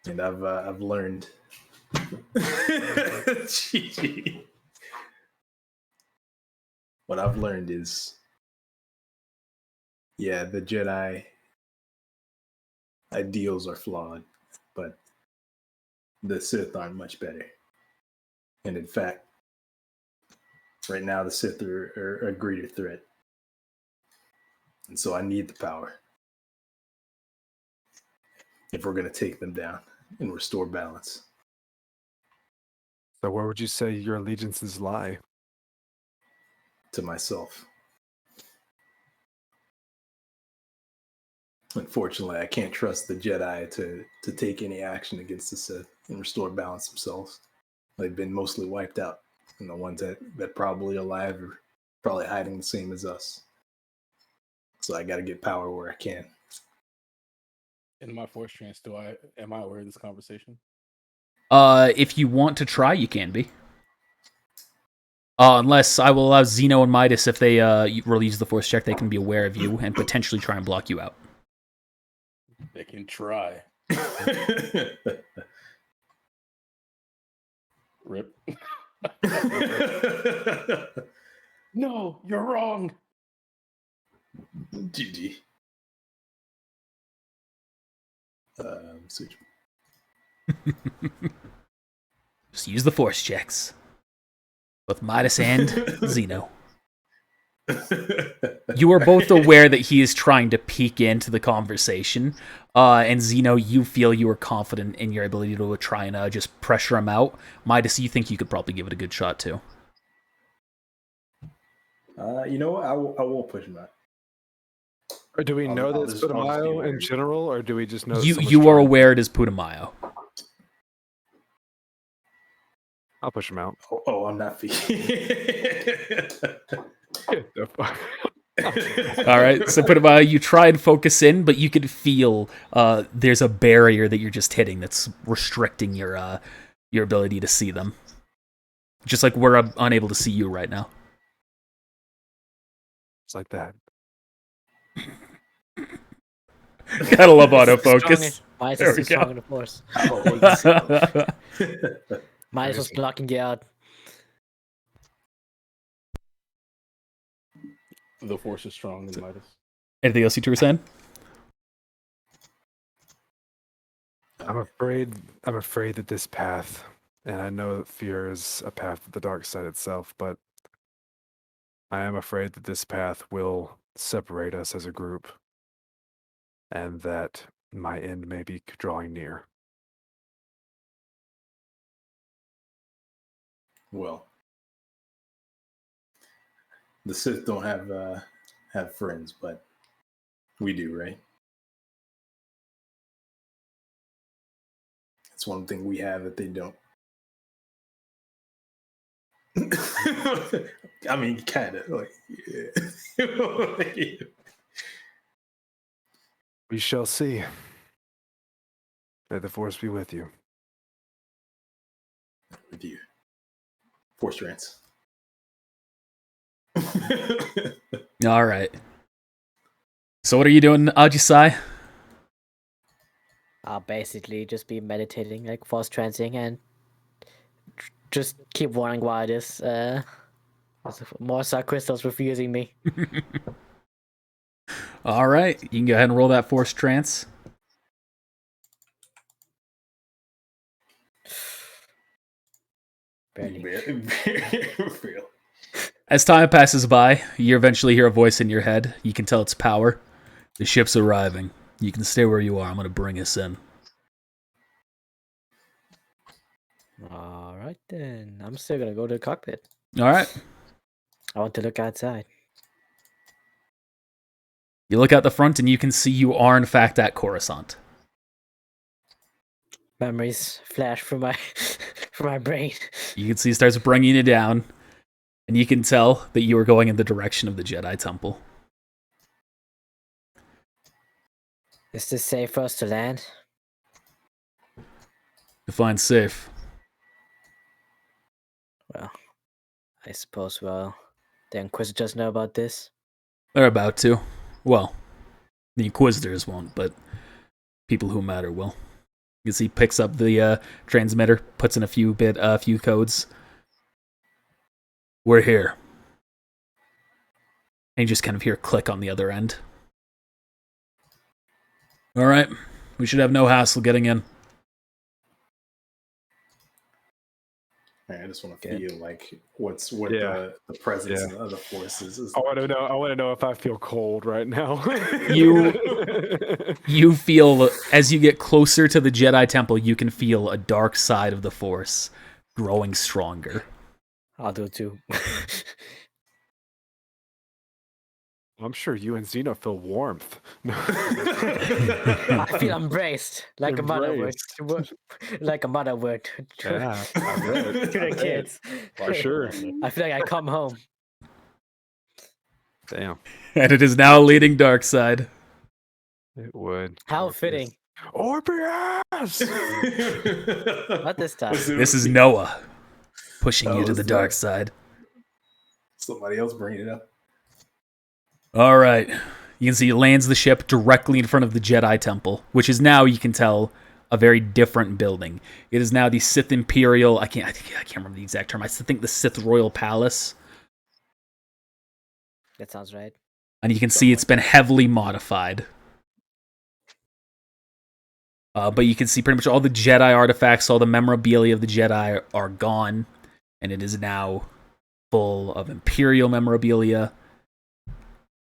Speaker 3: and I've learned. GG. What I've learned is, yeah, the Jedi ideals are flawed, but the Sith aren't much better. And in fact, right now the Sith are a greater threat. And so I need the power if we're going to take them down and restore balance.
Speaker 4: So where would you say your allegiances lie?
Speaker 3: To myself. Unfortunately, I can't trust the Jedi to take any action against the Sith and restore balance themselves. They've been mostly wiped out, and the ones that probably alive are probably hiding the same as us. So I got to get power where I can.
Speaker 5: In my force trance, am I aware of this conversation?
Speaker 1: If you want to try, you can be. Unless I will allow Zeno and Midas, if they release the force check, they can be aware of you and potentially try and block you out.
Speaker 5: They can try. Rip. No, you're wrong.
Speaker 3: GG. Switch.
Speaker 1: Just use the force checks. Both Midas and Zeno. You are both aware that he is trying to peek into the conversation. And Zeno, you feel you are confident in your ability to try and just pressure him out. Midas, you think you could probably give it a good shot too.
Speaker 3: You know what? I will push him out.
Speaker 4: Or do we know
Speaker 3: I'll
Speaker 4: that it's
Speaker 3: just be
Speaker 4: Putumayo
Speaker 3: aware.
Speaker 4: in general, or do we just know that someone's
Speaker 1: You are
Speaker 4: trying-
Speaker 1: aware it is Putumayo.
Speaker 4: I'll push him out.
Speaker 3: Oh, I'm not
Speaker 4: Get the fuck.
Speaker 1: All right, so Putumayo, you try and focus in, but you can feel there's a barrier that you're just hitting that's restricting your ability to see them. Just like we're unable to see you right now.
Speaker 4: It's like that.
Speaker 1: Gotta love autofocus.
Speaker 2: Midas
Speaker 1: There
Speaker 2: is
Speaker 1: we
Speaker 2: too
Speaker 1: go.
Speaker 2: strong in the force. Midas was blocking you out.
Speaker 5: The force is strong in Midas.
Speaker 1: Anything else you two were saying?
Speaker 4: I'm afraid that this path, and I know that fear is a path to the dark side itself, but I am afraid that this path will separate us as a group and that my end may be drawing near.
Speaker 3: Well, the Sith don't have friends, but we do, right? It's one thing we have that they don't. I mean, kind of like, yeah.
Speaker 4: We shall see. May the Force be with you.
Speaker 3: With you, Force Trance.
Speaker 1: All right. So what are you doing, Ajisai?
Speaker 2: I'll basically just be meditating, like force trancing, and just keep wondering why this more star crystals refusing me.
Speaker 1: All right. You can go ahead and roll that force trance.
Speaker 2: Barely.
Speaker 3: Barely.
Speaker 1: As time passes by, you eventually hear a voice in your head. You can tell it's power. The ship's arriving. You can stay where you are. I'm going to bring us in.
Speaker 2: All right then. I'm still gonna go to the cockpit.
Speaker 1: All right.
Speaker 2: I want to look outside.
Speaker 1: You look out the front and you can see you are in fact at Coruscant.
Speaker 2: Memories flash from my from my brain.
Speaker 1: You can see it starts bringing you down, and you can tell that you are going in the direction of the Jedi Temple.
Speaker 2: Is this safe for us to land?
Speaker 1: Define safe.
Speaker 2: Well, I suppose. Well, the Inquisitors know about this.
Speaker 1: They're about to. Well, the Inquisitors won't, but people who matter will. You see, he picks up the transmitter, puts in a few codes. We're here. And you just kind of hear a click on the other end. All right, we should have no hassle getting in.
Speaker 3: Man, I just want to
Speaker 2: Good.
Speaker 3: feel like what
Speaker 4: Yeah.
Speaker 3: the presence of the Force is.
Speaker 4: I want to know if I feel cold right now.
Speaker 1: You feel, as you get closer to the Jedi Temple, you can feel a dark side of the Force growing stronger.
Speaker 2: I'll do it too.
Speaker 4: I'm sure you and Xeno feel warmth.
Speaker 2: I feel embraced, like a mother would, like a mother would.
Speaker 4: Yeah, I bet.
Speaker 2: To the kids.
Speaker 4: For sure.
Speaker 2: I feel like I come home.
Speaker 4: Damn.
Speaker 1: And it is now leading dark side.
Speaker 4: It would.
Speaker 2: How fitting.
Speaker 4: Orpheus!
Speaker 2: Not this time.
Speaker 1: This is Noah pushing you to
Speaker 3: it's
Speaker 1: the dark
Speaker 3: Noah.
Speaker 1: side.
Speaker 3: Somebody else bringing it up.
Speaker 1: All right. You can see he lands the ship directly in front of the Jedi Temple, which is now, you can tell, a very different building. It is now the Sith Imperial. I can't remember the exact term. I think the Sith Royal Palace.
Speaker 2: That sounds right.
Speaker 1: And you can see it's been heavily modified. But you can see pretty much all the Jedi artifacts, all the memorabilia of the Jedi are gone, and it is now full of Imperial memorabilia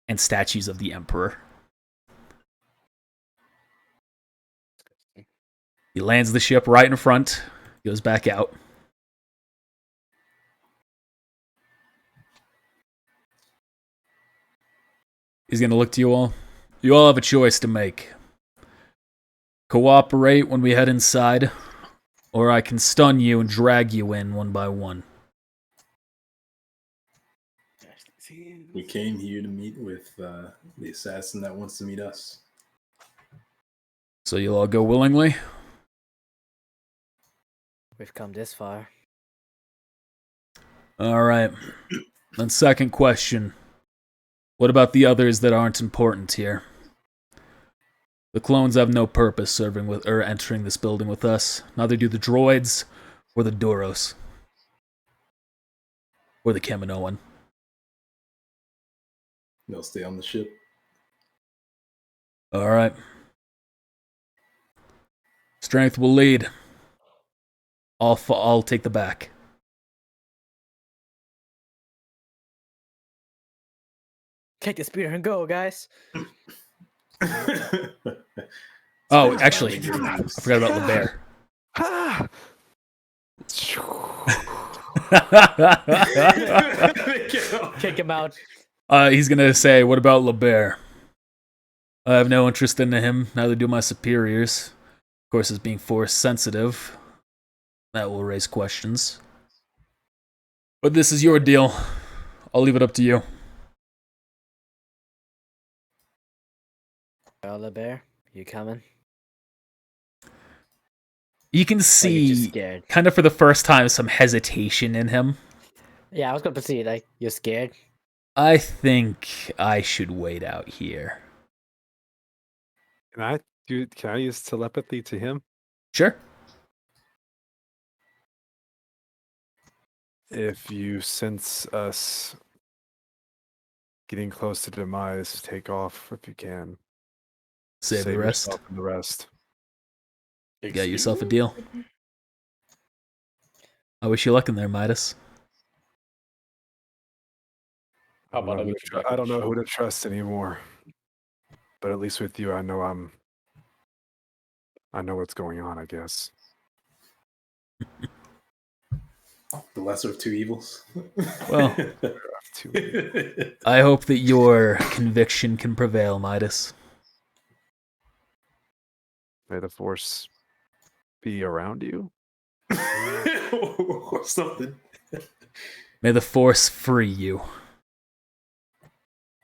Speaker 1: and statues of the Emperor. He lands the ship right in front, goes back out. He's going to look to you all. You all have a choice to make. Cooperate when we head inside, or I can stun you and drag you in one by one.
Speaker 3: We came here to meet with the assassin that wants to meet us.
Speaker 1: So you'll all go willingly?
Speaker 2: We've come this far.
Speaker 1: All right. Then second question. What about the others that aren't important here? The clones have no purpose serving with or entering this building with us. Neither do the droids or the Duros. Or the Kaminoan.
Speaker 3: They'll stay on the ship.
Speaker 1: All right. Strength will lead. I'll take the back.
Speaker 2: Take the speeder and go, guys.
Speaker 3: All
Speaker 1: Oh, actually, I forgot about LeBear.
Speaker 4: Ah!
Speaker 2: Kick him out.
Speaker 1: He's gonna say, "What about LeBear? I have no interest in him. Neither do my superiors. Of course, as being force sensitive, that will raise questions. But this is your deal. I'll leave it up to you."
Speaker 2: Well, bear, you coming?
Speaker 1: You can
Speaker 2: Or you just
Speaker 1: see,
Speaker 2: scared?
Speaker 1: kind of for the first time, some hesitation in him.
Speaker 2: Yeah, I was gonna proceed. Like, you're scared?
Speaker 1: I think I should wait out here.
Speaker 4: Can I use telepathy to him?
Speaker 1: Sure.
Speaker 4: If you sense us getting close to demise, take off if you can.
Speaker 1: Save the rest.
Speaker 4: yourself and the rest.
Speaker 1: You got yourself a deal. I wish you luck in there, Midas.
Speaker 5: How about
Speaker 4: I don't know who to trust anymore. But at least with you, I know what's going on, I guess.
Speaker 3: The lesser of two evils.
Speaker 1: Well, I hope that your conviction can prevail, Midas.
Speaker 4: May the force be around you.
Speaker 3: or something.
Speaker 1: May the force free you.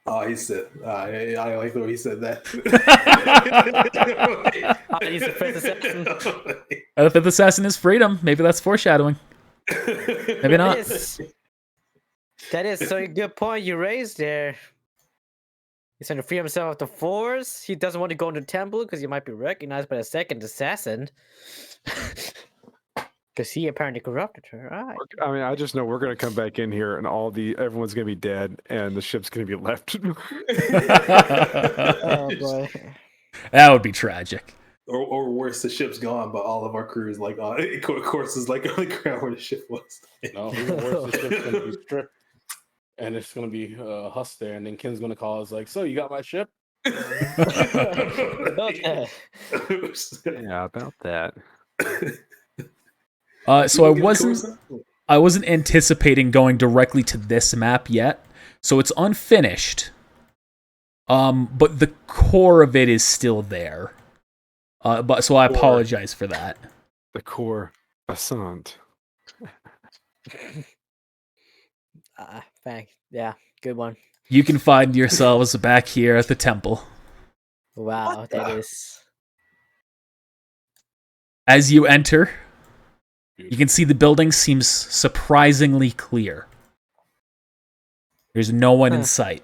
Speaker 3: Oh, he said. I like the way he said that.
Speaker 2: He's the fifth assassin.
Speaker 1: The fifth assassin is freedom. Maybe that's foreshadowing. Maybe not.
Speaker 2: That is so good point you raised there. He's trying to free himself of the force. He doesn't want to go into the temple because he might be recognized by the second assassin. Because he apparently corrupted her. Right.
Speaker 4: I mean, I just know we're gonna come back in here and everyone's gonna be dead and the ship's gonna be left.
Speaker 2: Oh boy.
Speaker 1: That would be tragic.
Speaker 3: Or worse, the ship's gone, but all of our crew is like, of course, is like on the ground where the ship was.
Speaker 5: No, even worse, the ship's gonna be stripped, and it's gonna be Huss there, and then Ken's gonna call us like, "So you got my ship?"
Speaker 2: Okay.
Speaker 4: Yeah, about that.
Speaker 1: So I wasn't anticipating going directly to this map yet, so it's unfinished. But the core of it is still there. But so I apologize for that.
Speaker 4: The core assant.
Speaker 2: Thanks. Yeah, good one.
Speaker 1: You can find yourselves back here at the temple.
Speaker 2: Wow, that is.
Speaker 1: As you enter, you can see the building seems surprisingly clear. There's no one in sight.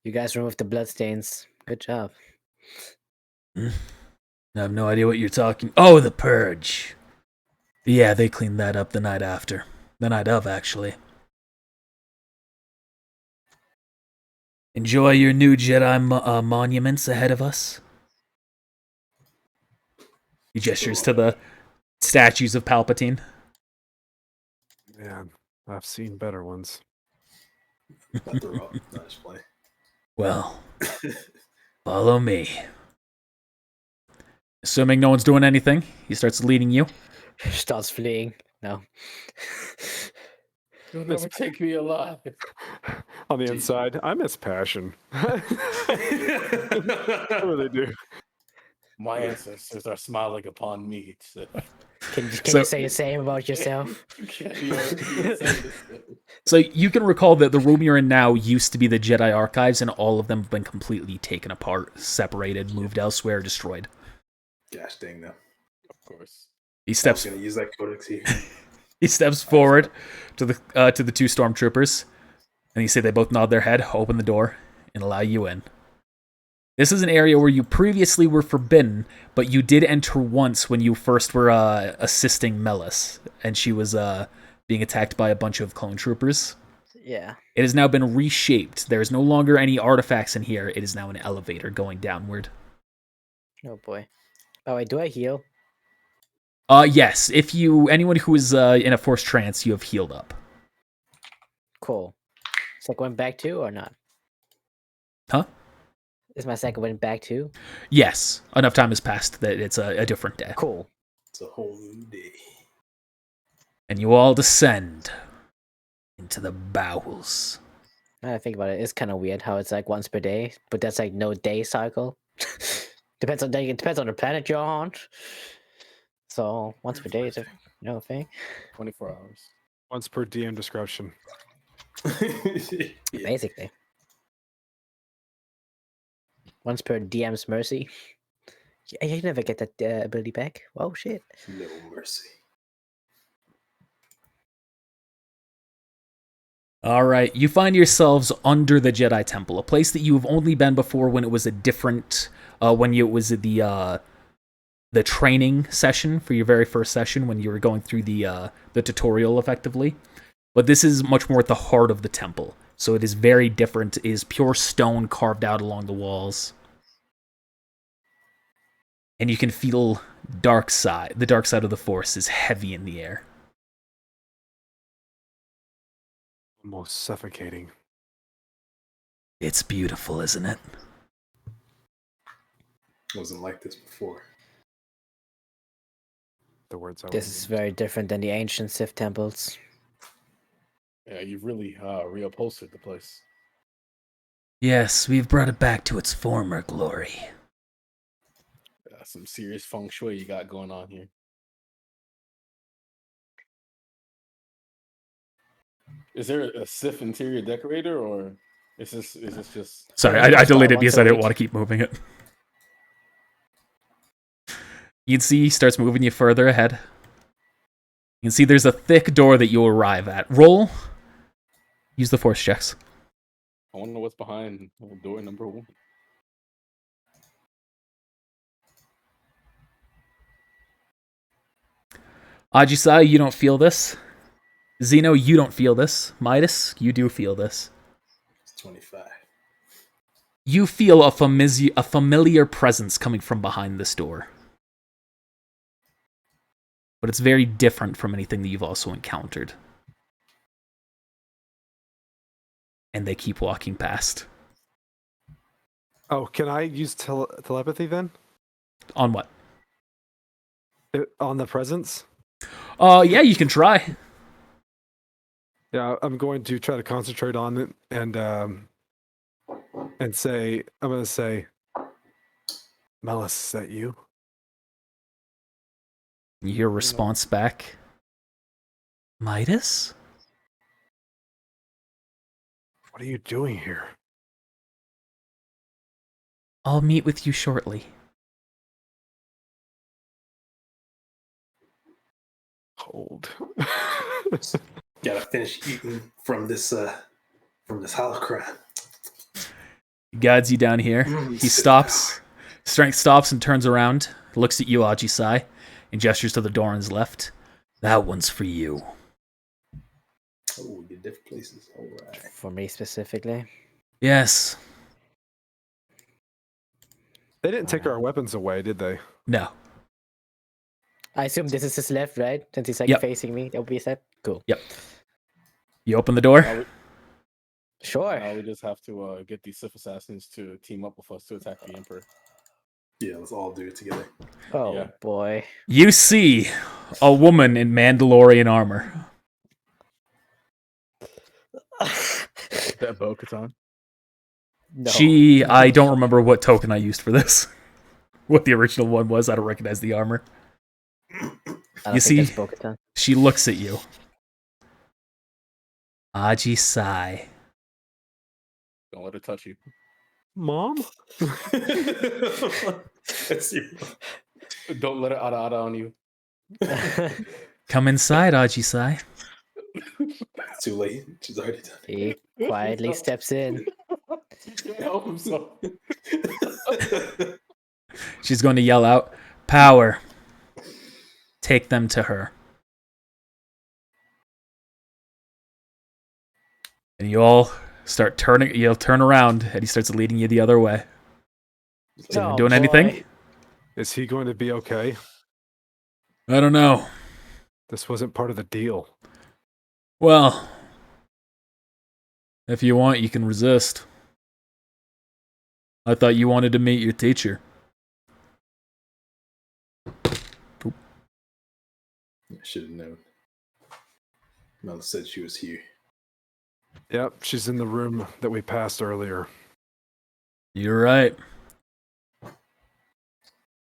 Speaker 2: You guys removed the bloodstains. Good job.
Speaker 1: I have no idea what you're talking. Oh, the purge. Yeah, they cleaned that up the night after. The night of, actually. Enjoy your new Jedi monuments ahead of us. He gestures to the statues of Palpatine.
Speaker 4: Man, I've seen better ones.
Speaker 1: Well, follow me. Assuming no one's doing anything, he starts leading you.
Speaker 2: Starts fleeing. No.
Speaker 5: You'll never take me alive.
Speaker 4: On the inside, I miss passion. What do they do?
Speaker 5: My ancestors are smiling upon me. So.
Speaker 2: Can you say the same about yourself?
Speaker 1: So you can recall that the room you're in now used to be the Jedi archives, and all of them have been completely taken apart, separated, moved elsewhere, destroyed.
Speaker 3: Gosh dang, no.
Speaker 5: Of course.
Speaker 1: He steps.
Speaker 3: I was gonna use that codex here.
Speaker 1: He steps forward to the two stormtroopers, and you say they both nod their head, open the door, and allow you in. This is an area where you previously were forbidden, but you did enter once when you first were assisting Melis, and she was being attacked by a bunch of clone troopers.
Speaker 2: Yeah.
Speaker 1: It has now been reshaped. There is no longer any artifacts in here. It is now an elevator going downward.
Speaker 2: Oh boy. Oh wait, do I heal?
Speaker 1: Yes. If anyone who is in a forced trance, you have healed up.
Speaker 2: Cool. It's like going back to or not?
Speaker 1: Huh?
Speaker 2: Is my second wind back too?
Speaker 1: Yes, enough time has passed that it's a different day.
Speaker 2: Cool.
Speaker 3: It's a whole new day.
Speaker 1: And you all descend into the bowels.
Speaker 2: Now that I think about it, it's kind of weird how it's like once per day, but that's like no day cycle. Depends on day. It depends on the planet you're on. So once per day is a thing.
Speaker 5: 24 hours.
Speaker 4: Once per DM description.
Speaker 3: Yeah.
Speaker 2: Basically. Once per DM's mercy. Yeah, you never get that ability back. Oh shit.
Speaker 3: No mercy.
Speaker 1: All right, you find yourselves under the Jedi Temple, a place that you have only been before when it was a different, when it was the training session for your very first session when you were going through the tutorial effectively. But this is much more at the heart of the temple, so it is very different. It is pure stone carved out along the walls, and you can feel dark side. The dark side of the Force is heavy in the air.
Speaker 4: Almost suffocating.
Speaker 1: It's beautiful, isn't it?
Speaker 3: Wasn't like this before.
Speaker 4: The words I
Speaker 2: This
Speaker 4: would
Speaker 2: is
Speaker 4: use.
Speaker 2: very different than the ancient Sith temples.
Speaker 5: Yeah, you've really reupholstered the place.
Speaker 1: Yes, we've brought it back to its former glory.
Speaker 5: Some serious feng shui you got going on here. Is there a Sith interior decorator, or is this just?
Speaker 1: Sorry,
Speaker 2: Yeah,
Speaker 1: I
Speaker 2: it's
Speaker 1: delayed it
Speaker 2: once
Speaker 1: because
Speaker 2: a
Speaker 1: I didn't
Speaker 2: week.
Speaker 1: want to keep moving it. You can see he starts moving you further ahead. You can see there's a thick door that you arrive at. Roll. Use the force checks.
Speaker 5: I want to know what's behind door number 1.
Speaker 1: Ajisai, you don't feel this. Zeno, you don't feel this. Midas, you do feel this.
Speaker 3: It's 25.
Speaker 1: You feel a familiar presence coming from behind this door. But it's very different from anything that you've also encountered. And they keep walking past.
Speaker 4: Oh, can I use telepathy then?
Speaker 1: On what?
Speaker 4: On the presence?
Speaker 1: Yeah, you can try.
Speaker 4: Yeah, I'm going to try to concentrate on it and say, I'm going to say, Melis, is that you?
Speaker 1: You hear a response back. Midas?
Speaker 4: What are you doing here?
Speaker 1: I'll meet with you shortly.
Speaker 4: Cold.
Speaker 3: Gotta finish eating from this holocron.
Speaker 1: He guides you down here. He stops. Strength stops and turns around, looks at you, Ajisai, and gestures to the door on his left. That one's for you.
Speaker 3: Oh, we get different places. All right.
Speaker 2: For me specifically.
Speaker 1: Yes.
Speaker 4: They didn't take our weapons away, did they?
Speaker 1: No.
Speaker 2: I assume this is his left, right? Since he's like
Speaker 1: Yep.
Speaker 2: facing me, that would be his left. Cool.
Speaker 1: Yep. You open the door?
Speaker 5: Now
Speaker 2: Sure.
Speaker 5: we just have to get these Sith assassins to team up with us to attack the Emperor.
Speaker 3: Yeah, let's all do it together.
Speaker 2: Oh
Speaker 5: Yeah.
Speaker 2: boy.
Speaker 1: You see a woman in Mandalorian armor.
Speaker 5: Is that Bo-Katan?
Speaker 2: No.
Speaker 1: I don't remember what token I used for this. What the original one was. I don't recognize the armor.
Speaker 2: I don't
Speaker 1: you
Speaker 2: think
Speaker 1: see-
Speaker 2: that's Bo-Katan.
Speaker 1: She looks at you. Ajisai.
Speaker 5: Don't let her touch you.
Speaker 4: Mom?
Speaker 3: That's you.
Speaker 5: Don't let her ada on you.
Speaker 1: Come inside, Ajisai.
Speaker 3: It's too late. She's already done
Speaker 2: He quietly steps in.
Speaker 5: He can't help himself.
Speaker 3: it.
Speaker 1: She's going to yell out, "Power. Take them to her." And you all start turning, you'll turn around, and he starts leading you the other way. Is anyone
Speaker 2: Oh,
Speaker 1: doing
Speaker 2: boy.
Speaker 1: anything?
Speaker 4: Is he going to be okay?
Speaker 1: I don't know.
Speaker 4: This wasn't part of the deal.
Speaker 1: Well, if you want, you can resist. I thought you wanted to meet your teacher.
Speaker 3: I should have known. Mel said she was here.
Speaker 4: Yep, she's in the room that we passed earlier.
Speaker 1: You're right.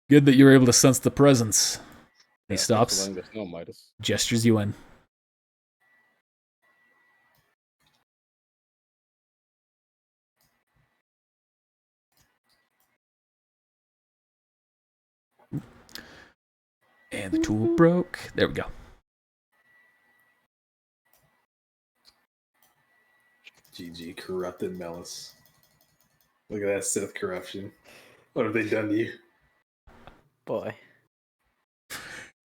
Speaker 1: Good that you were able to sense the presence. He
Speaker 5: Yeah,
Speaker 1: stops,
Speaker 5: thanks for letting us know, Midas.
Speaker 1: gestures you in. And the tool broke. There we go.
Speaker 3: GG, corrupted Melis. Look at that Sith corruption. What have they done to you?
Speaker 2: Boy.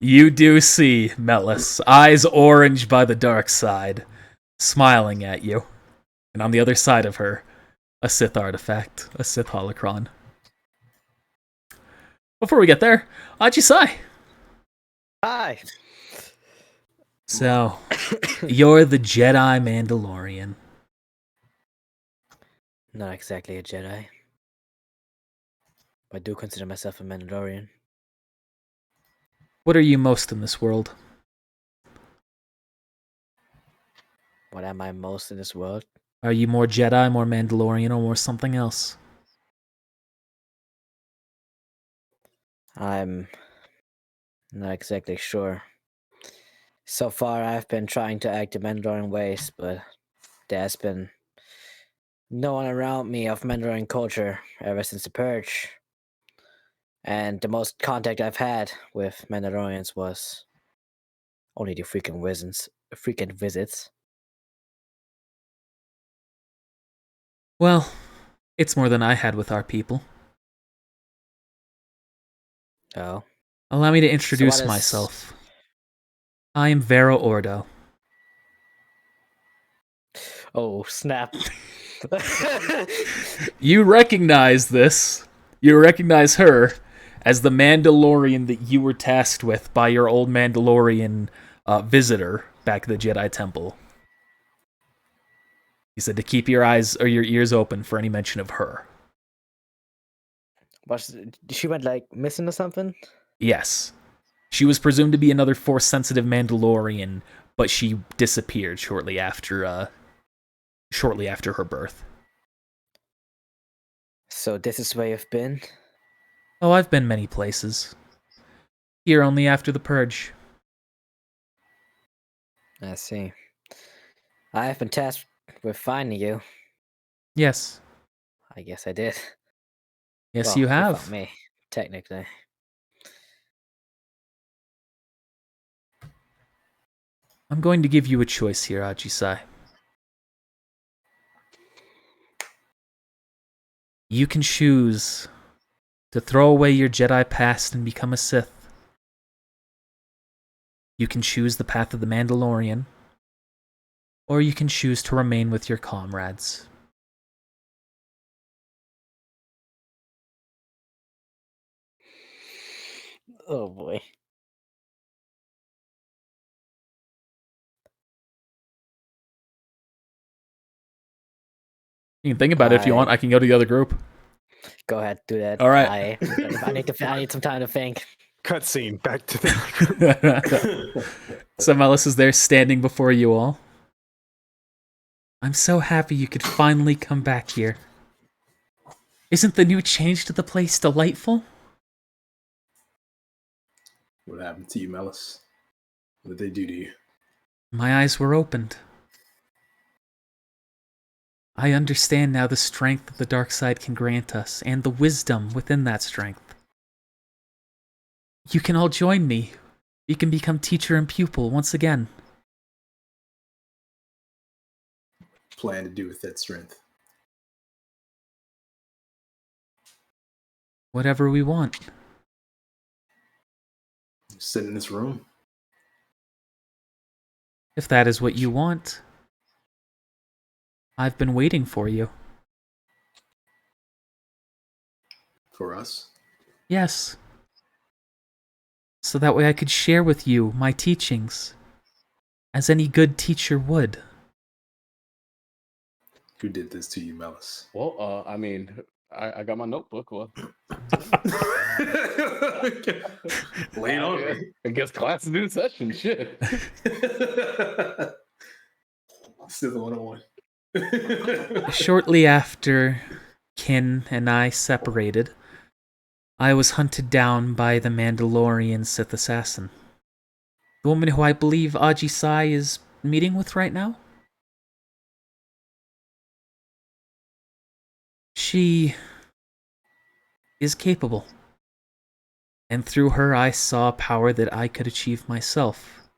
Speaker 1: You do see Melis, eyes orange by the dark side, smiling at you. And on the other side of her, a Sith artifact, a Sith holocron. Before we get there, Ajisai.
Speaker 2: Hi.
Speaker 1: So, you're the Jedi Mandalorian.
Speaker 2: Not exactly a Jedi. I do consider myself a Mandalorian.
Speaker 1: What are you most in this world?
Speaker 2: What am I most in this world?
Speaker 1: Are you more Jedi, more Mandalorian, or more something else?
Speaker 2: I'm not exactly sure. So far, I've been trying to act in Mandalorian ways, but there's been no one around me of Mandalorian culture ever since the Purge. And the most contact I've had with Mandalorians was only the freaking visits.
Speaker 1: Well, it's more than I had with our people.
Speaker 2: Oh.
Speaker 1: Allow me to introduce
Speaker 2: what is-
Speaker 1: myself. I am Vero Ordo.
Speaker 2: Oh, snap.
Speaker 1: You recognize this. You recognize her as the Mandalorian that you were tasked with by your old Mandalorian visitor back at the Jedi Temple. He said to keep your eyes or your ears open for any mention of her.
Speaker 2: She went like missing or something?
Speaker 1: Yes. She was presumed to be another Force-sensitive Mandalorian, but she disappeared shortly after her birth.
Speaker 2: So this is where you've been?
Speaker 1: Oh, I've been many places. Here only after the Purge.
Speaker 2: I see. I have been tasked with finding you.
Speaker 1: Yes.
Speaker 2: I guess I did.
Speaker 1: Yes,
Speaker 2: Well,
Speaker 1: you
Speaker 2: found
Speaker 1: have.
Speaker 2: me, technically.
Speaker 1: I'm going to give you a choice here, Ajisai. You can choose to throw away your Jedi past and become a Sith. You can choose the path of the Mandalorian, or you can choose to remain with your comrades.
Speaker 2: Oh boy.
Speaker 1: You can think about it if you want. I can go to the other group.
Speaker 2: Go ahead, do that.
Speaker 1: All right.
Speaker 2: I need some time to think.
Speaker 4: Cutscene, back to the
Speaker 1: So Melis is there standing before you all. I'm so happy you could finally come back here. Isn't the new change to the place delightful?
Speaker 3: What happened to you, Melis? What did they do to you?
Speaker 1: My eyes were opened. I understand now the strength that the dark side can grant us, and the wisdom within that strength. You can all join me. We can become teacher and pupil once again.
Speaker 3: Plan to do with that strength?
Speaker 1: Whatever we want.
Speaker 3: Sit in this room.
Speaker 1: If that is what you want. I've been waiting for you.
Speaker 3: For us?
Speaker 1: Yes. So that way I could share with you my teachings, as any good teacher would.
Speaker 3: Who did this to you, Melis?
Speaker 5: Well, I mean, I got my notebook. Well,
Speaker 3: Lay it on me.
Speaker 5: I guess class is in session. Shit.
Speaker 3: Still the 101.
Speaker 1: Shortly after Kin and I separated, I was hunted down by the Mandalorian Sith assassin. The woman who I believe Aji Sai is meeting with right now? She is capable. And through her I saw power that I could achieve myself.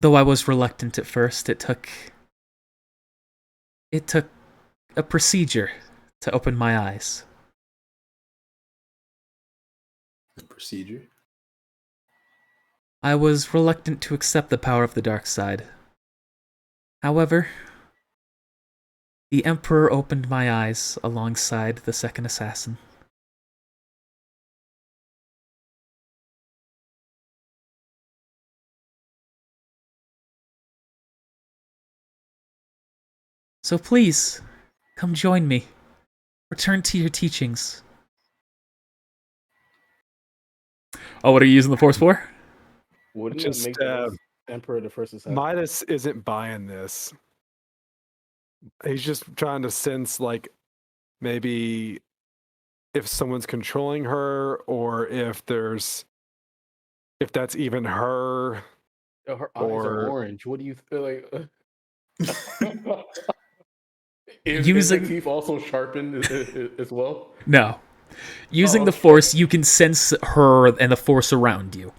Speaker 1: Though I was reluctant at first, it took a procedure to open my eyes.
Speaker 3: Procedure.
Speaker 1: I was reluctant to accept the power of the dark side. However, the Emperor opened my eyes alongside the second assassin. So please, come join me. Return to your teachings. Oh, what are you using the Force for?
Speaker 5: Wouldn't
Speaker 4: Just,
Speaker 5: it make the Emperor the first assassin?
Speaker 4: Midas isn't buying this. He's just trying to sense, like, maybe if someone's controlling her, or if that's even her.
Speaker 5: Her eyes are
Speaker 4: Or-
Speaker 5: orange. What do you like? Is
Speaker 1: Using-
Speaker 5: the teeth also sharpened as well?
Speaker 1: No. Using the
Speaker 5: okay.
Speaker 1: Force, you can sense her and the Force around you.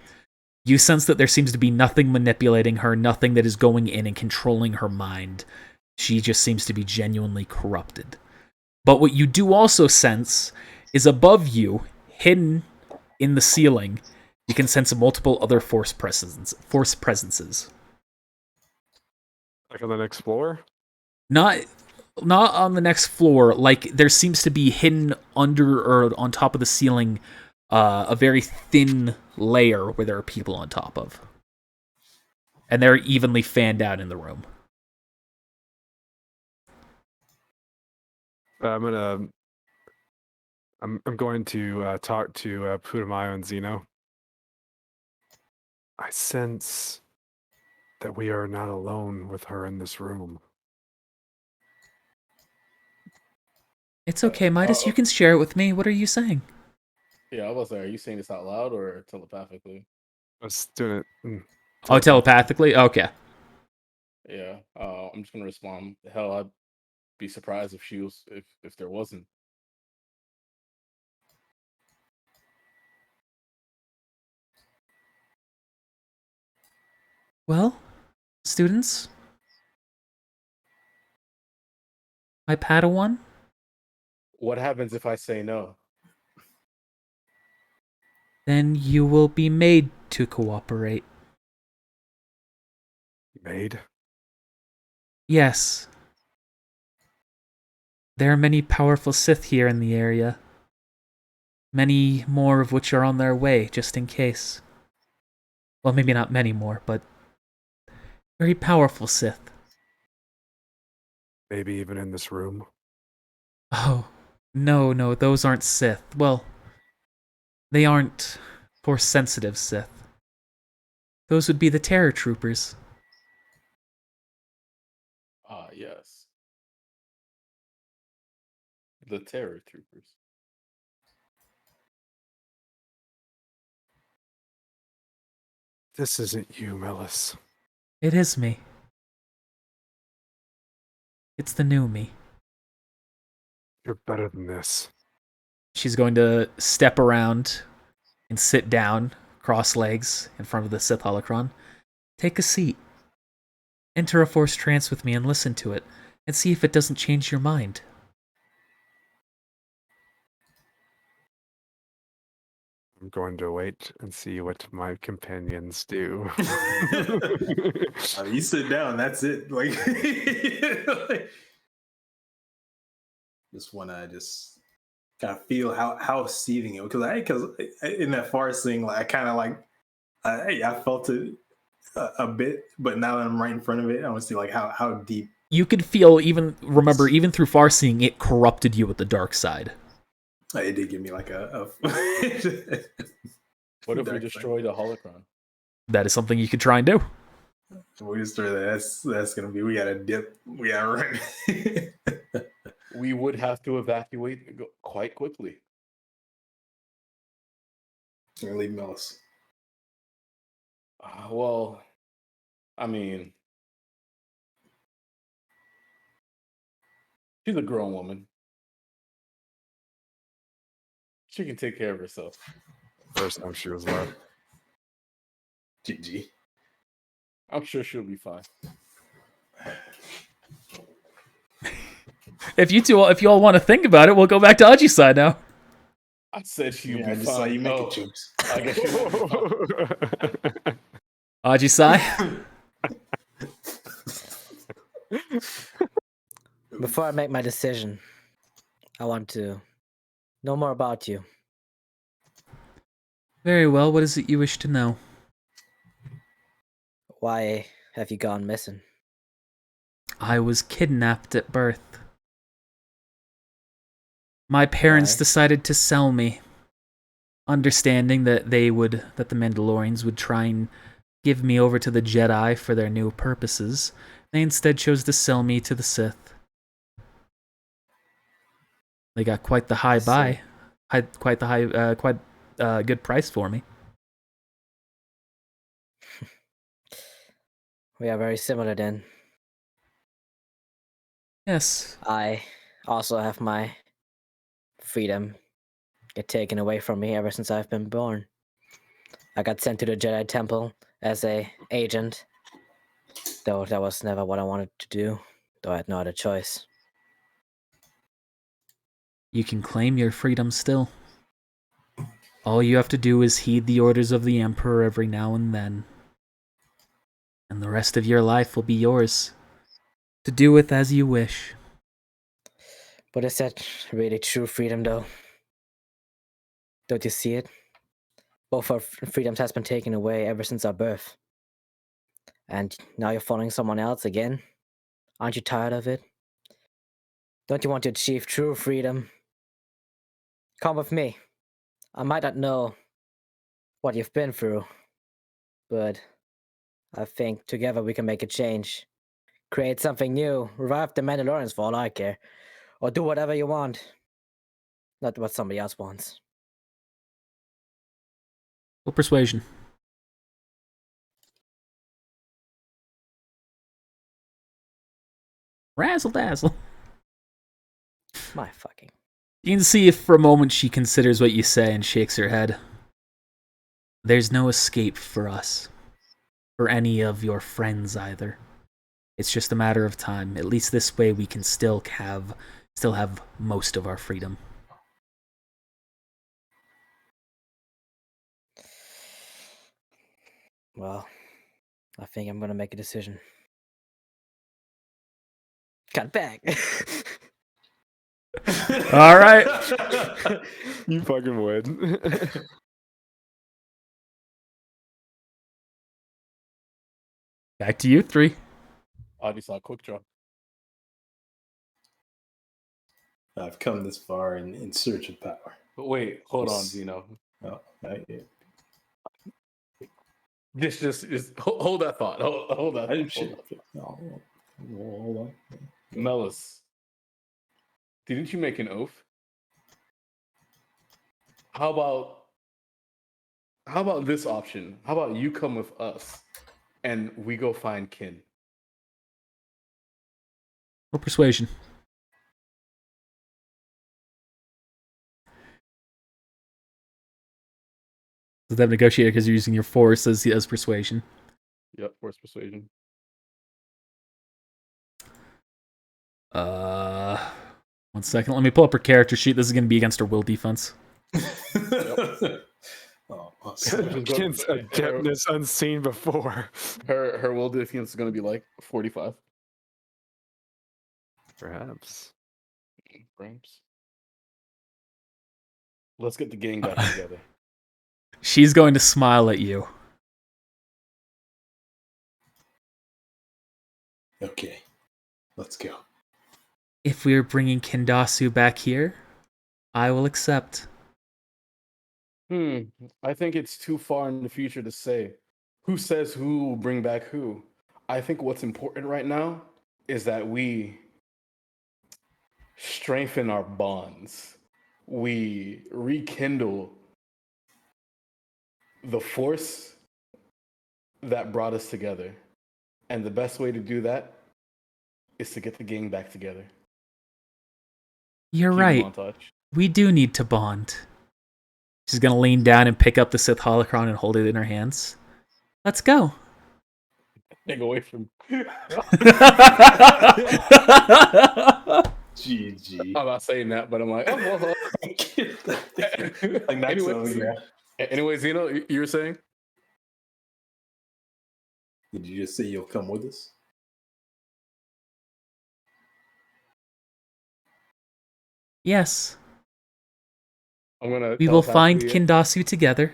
Speaker 1: You sense that there seems to be nothing manipulating her, nothing that is going in and controlling her mind. She just seems to be genuinely corrupted. But what you do also sense is above you, hidden in the ceiling, you can sense multiple other Force presences.
Speaker 4: Like on the next floor?
Speaker 1: Not on the next floor. Like, there seems to be hidden under or on top of the ceiling a very thin layer where there are people on top of. And they're evenly fanned out in the room.
Speaker 4: I'm going to talk to Putumayo and Zeno. I sense that we are not alone with her in this room.
Speaker 1: It's okay, Midas, you can share it with me. What are you saying?
Speaker 5: Yeah, I was like, are you saying this out loud or telepathically?
Speaker 4: I was doing it.
Speaker 1: Oh, telepathically? Okay.
Speaker 5: Yeah, I'm just gonna respond. Hell, I'd be surprised if she was if there wasn't.
Speaker 1: Well, students? My Padawan?
Speaker 5: What happens if I say no?
Speaker 1: Then you will be made to cooperate.
Speaker 4: Made?
Speaker 1: Yes. There are many powerful Sith here in the area. Many more of which are on their way, just in case. Well, maybe not many more, but very powerful Sith.
Speaker 4: Maybe even in this room.
Speaker 1: Oh, no, those aren't Sith. Well, they aren't Force-sensitive Sith. Those would be the Terror Troopers.
Speaker 5: Ah, yes. The Terror Troopers.
Speaker 4: This isn't you, Melis.
Speaker 1: It is me. It's the new me.
Speaker 4: You're better than this.
Speaker 1: She's going to step around and sit down, cross legs, in front of the Sith holocron. Take a seat. Enter a Force trance with me and listen to it, and see if it doesn't change your mind.
Speaker 4: I'm going to wait and see what my companions do.
Speaker 3: You sit down. That's it. Like, just want to just kind of feel how seething it, because in that Forest thing, like I kind of like I felt it a bit, but now that I'm right in front of it, I want to see like how deep
Speaker 1: you could feel, even through far seeing, it corrupted you with the dark side.
Speaker 3: It did give me like a
Speaker 5: What if we
Speaker 3: dark
Speaker 5: destroy the holocron?
Speaker 1: That is something you could try and do.
Speaker 3: side. We destroy that. That's gonna be. We gotta dip. We gotta run.
Speaker 5: We would have to evacuate quite quickly.
Speaker 3: We're gonna leave Melis.
Speaker 5: Well, I mean, she's a grown woman. She can take care of herself.
Speaker 4: First time she was left.
Speaker 3: GG.
Speaker 5: I'm sure she'll be fine.
Speaker 1: If you all want to think about it, we'll go back to Aji's side now.
Speaker 5: I said she'll
Speaker 3: Yeah,
Speaker 5: be
Speaker 3: I
Speaker 5: fine.
Speaker 3: just saw you make
Speaker 5: Oh,
Speaker 3: it, James.
Speaker 5: I guess she won't be fine.
Speaker 1: Aji Sai.
Speaker 2: Before I make my decision, I want to know more about you.
Speaker 1: Very well. What is it you wish to know?
Speaker 2: Why have you gone missing?
Speaker 1: I was kidnapped at birth. My parents
Speaker 2: Why?
Speaker 1: decided to sell me, understanding that the Mandalorians would try and give me over to the Jedi for their new purposes. They instead chose to sell me to the Sith. They got quite the high buy, quite good price for me.
Speaker 2: We are very similar then.
Speaker 1: Yes,
Speaker 2: I also have my freedom get taken away from me ever since I've been born. I got sent to the Jedi Temple as a agent, though that was never what I wanted to do, though I had no other choice.
Speaker 1: you can claim your freedom still. All you have to do is heed the orders of the Emperor every now and then. And the rest of your life will be yours, to do with as you wish.
Speaker 2: But is that really true freedom, though? Don't you see it? Both our freedoms has been taken away ever since our birth. And now you're following someone else again? Aren't you tired of it? Don't you want to achieve true freedom? Come with me. I might not know what you've been through, but I think together we can make a change. Create something new, revive the Mandalorians for all I care, or do whatever you want. Not what somebody else wants.
Speaker 1: Well, persuasion. Razzle dazzle.
Speaker 2: My fucking.
Speaker 1: You can see if for a moment she considers what you say and shakes her head. There's no escape for us. For any of your friends either. It's just a matter of time. At least this way we can still have most of our freedom.
Speaker 2: Well, I think I'm gonna make a decision. Cut back.
Speaker 1: All right.
Speaker 4: You fucking would.
Speaker 1: Back to you three.
Speaker 5: I saw a quick draw.
Speaker 3: I've come this far in search of power.
Speaker 5: But wait, hold on, Zeno.
Speaker 3: Oh, not yet.
Speaker 5: Just hold that thought. Hold that.
Speaker 3: I didn't
Speaker 5: Hold
Speaker 3: shit.
Speaker 5: that.
Speaker 3: No, hold on.
Speaker 5: Melis, didn't you make an oath? How about this option? How about you come with us and we go find Kin?
Speaker 1: Or persuasion. Does that negotiate because you're using your force as persuasion?
Speaker 5: Yep, force persuasion.
Speaker 1: 1 second. Let me pull up her character sheet. This is going to be against her will defense.
Speaker 3: Oh, awesome.
Speaker 4: Kin's adeptness unseen before.
Speaker 5: Her will defense is going to be like 45.
Speaker 4: Perhaps.
Speaker 5: Perhaps. Let's get the gang back together.
Speaker 1: She's going to smile at you.
Speaker 3: Okay. Let's go.
Speaker 1: If we're bringing Kindasu back here, I will accept.
Speaker 5: I think it's too far in the future to say. Who says who will bring back who? I think what's important right now is that we strengthen our bonds. We rekindle the force that brought us together. And the best way to do that is to get the gang back together.
Speaker 1: You're
Speaker 5: Cue the
Speaker 1: right.
Speaker 5: montage.
Speaker 1: We do need to bond. She's gonna lean down and pick up the Sith holocron and hold it in her hands. Let's go.
Speaker 5: Take away from.
Speaker 3: GG.
Speaker 5: I'm not saying that, but I'm like, oh, well.
Speaker 3: Like that's
Speaker 5: anyways, you were saying?
Speaker 3: Did you just say you'll come with us?
Speaker 1: Yes.
Speaker 5: I'm gonna.
Speaker 1: We will find
Speaker 5: telepathically-
Speaker 1: Kindasu together.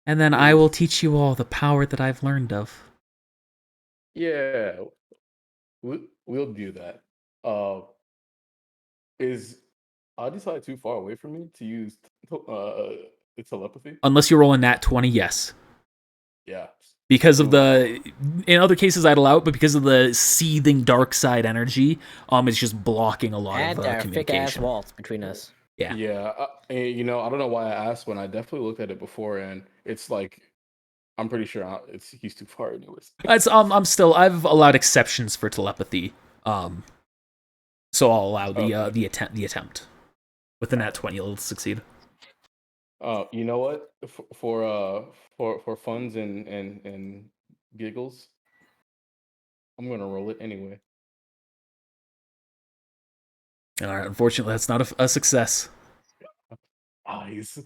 Speaker 1: And then I will teach you all the power that I've learned of.
Speaker 5: Yeah, we'll do that. Is Adisai too far away from me to use the telepathy?
Speaker 1: Unless you roll a nat 20, yes.
Speaker 5: Yeah.
Speaker 1: Because of in other cases I'd allow it, but because of the seething dark side energy, it's just blocking a lot
Speaker 2: And
Speaker 1: of
Speaker 2: there are thick ass
Speaker 1: communication.
Speaker 2: walls between us.
Speaker 1: Yeah.
Speaker 5: Yeah. I don't know why I asked when I definitely looked at it before, and it's like I'm pretty sure he's too far anyways.
Speaker 1: I've allowed exceptions for telepathy. So I'll allow the attempt. With the nat 20, it'll succeed.
Speaker 5: You know what? For funs and giggles, I'm gonna roll it anyway.
Speaker 1: All right, unfortunately, that's not a success.
Speaker 5: He's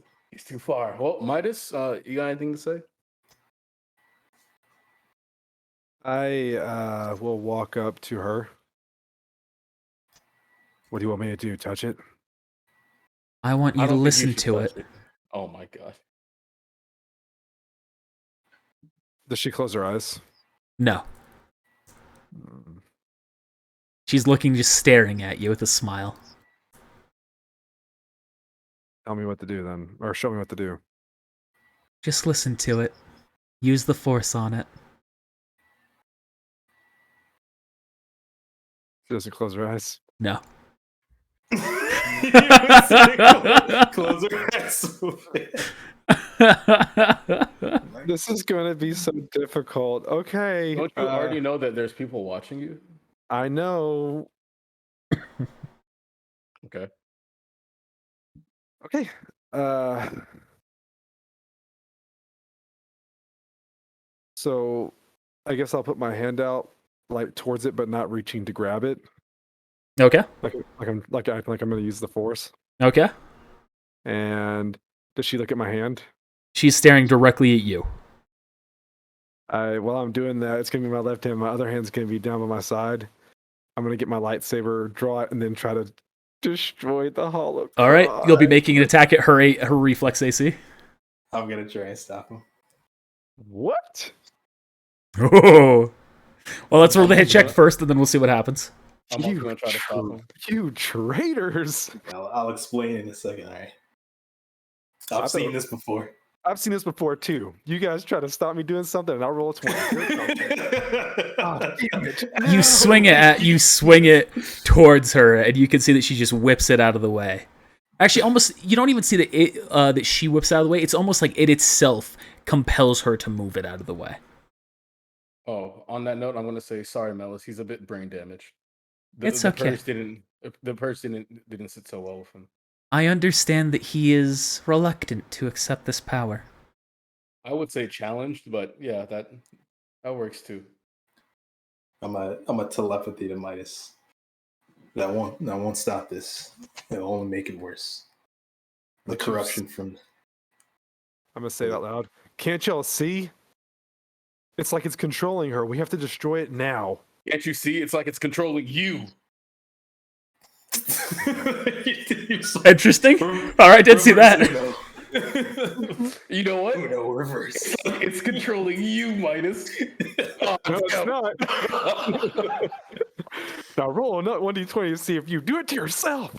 Speaker 5: too far. Well, Midas, you got anything to say?
Speaker 4: I will walk up to her. What do you want me to do? Touch it?
Speaker 1: I want you
Speaker 5: I
Speaker 1: to
Speaker 5: don't think you
Speaker 1: listen
Speaker 5: should
Speaker 1: to
Speaker 5: touch
Speaker 1: it.
Speaker 5: Oh my god.
Speaker 4: Does she close her eyes?
Speaker 1: No.
Speaker 4: Hmm.
Speaker 1: She's looking, just staring at you with a smile.
Speaker 4: Tell me what to do then. Or show me what to do.
Speaker 1: Just listen to it. Use the force on it.
Speaker 4: She doesn't close her eyes.
Speaker 1: No.
Speaker 3: Close her eyes.
Speaker 4: This is going to be so difficult. Okay.
Speaker 5: Don't you already know that there's people watching you?
Speaker 4: I know.
Speaker 5: Okay.
Speaker 4: Okay. So I guess I'll put my hand out like towards it, but not reaching to grab it.
Speaker 1: Okay.
Speaker 4: Like I'm going to use the force.
Speaker 1: Okay.
Speaker 4: And does she look at my hand?
Speaker 1: She's staring directly at you.
Speaker 4: While I'm doing that, it's going to be my left hand. My other hand's going to be down by my side. I'm going to get my lightsaber, draw it, and then try to destroy the hollow.
Speaker 1: All right. You'll be making an attack at her reflex AC.
Speaker 3: I'm gonna try and stop him.
Speaker 4: What?
Speaker 1: Oh. Well, let's roll the hit check first, and then we'll see what happens.
Speaker 5: I'm also gonna try to stop him.
Speaker 4: You traitors!
Speaker 3: I'll explain in a second. All right. I've seen this before.
Speaker 4: I've seen this before too. You guys try to stop me doing something, and I'll roll a 20. Oh, damn it.
Speaker 1: You swing it towards her, and you can see that she just whips it out of the way. Actually, almost you don't even see that she whips it out of the way. It's almost like it itself compels her to move it out of the way.
Speaker 5: Oh, on that note, I'm gonna say sorry, Melis. He's a bit brain damaged.
Speaker 1: It's okay.
Speaker 5: The person didn't sit so well with him.
Speaker 1: I understand that he is reluctant to accept this power.
Speaker 5: I would say challenged, but yeah, that works too.
Speaker 3: I'm a telepathy to Midas. That won't stop this. It'll only make it worse. The corruption from.
Speaker 4: I'm gonna say it out loud. Can't y'all see? It's like it's controlling her. We have to destroy it now.
Speaker 5: Can't you see? It's like it's controlling you.
Speaker 1: Interesting. All right, didn't see that.
Speaker 5: You know what?
Speaker 3: Uno reverse.
Speaker 5: It's controlling you, Midas. Oh,
Speaker 4: No, it's
Speaker 5: go.
Speaker 4: not. Now roll a 1d20 to see if you do it to yourself.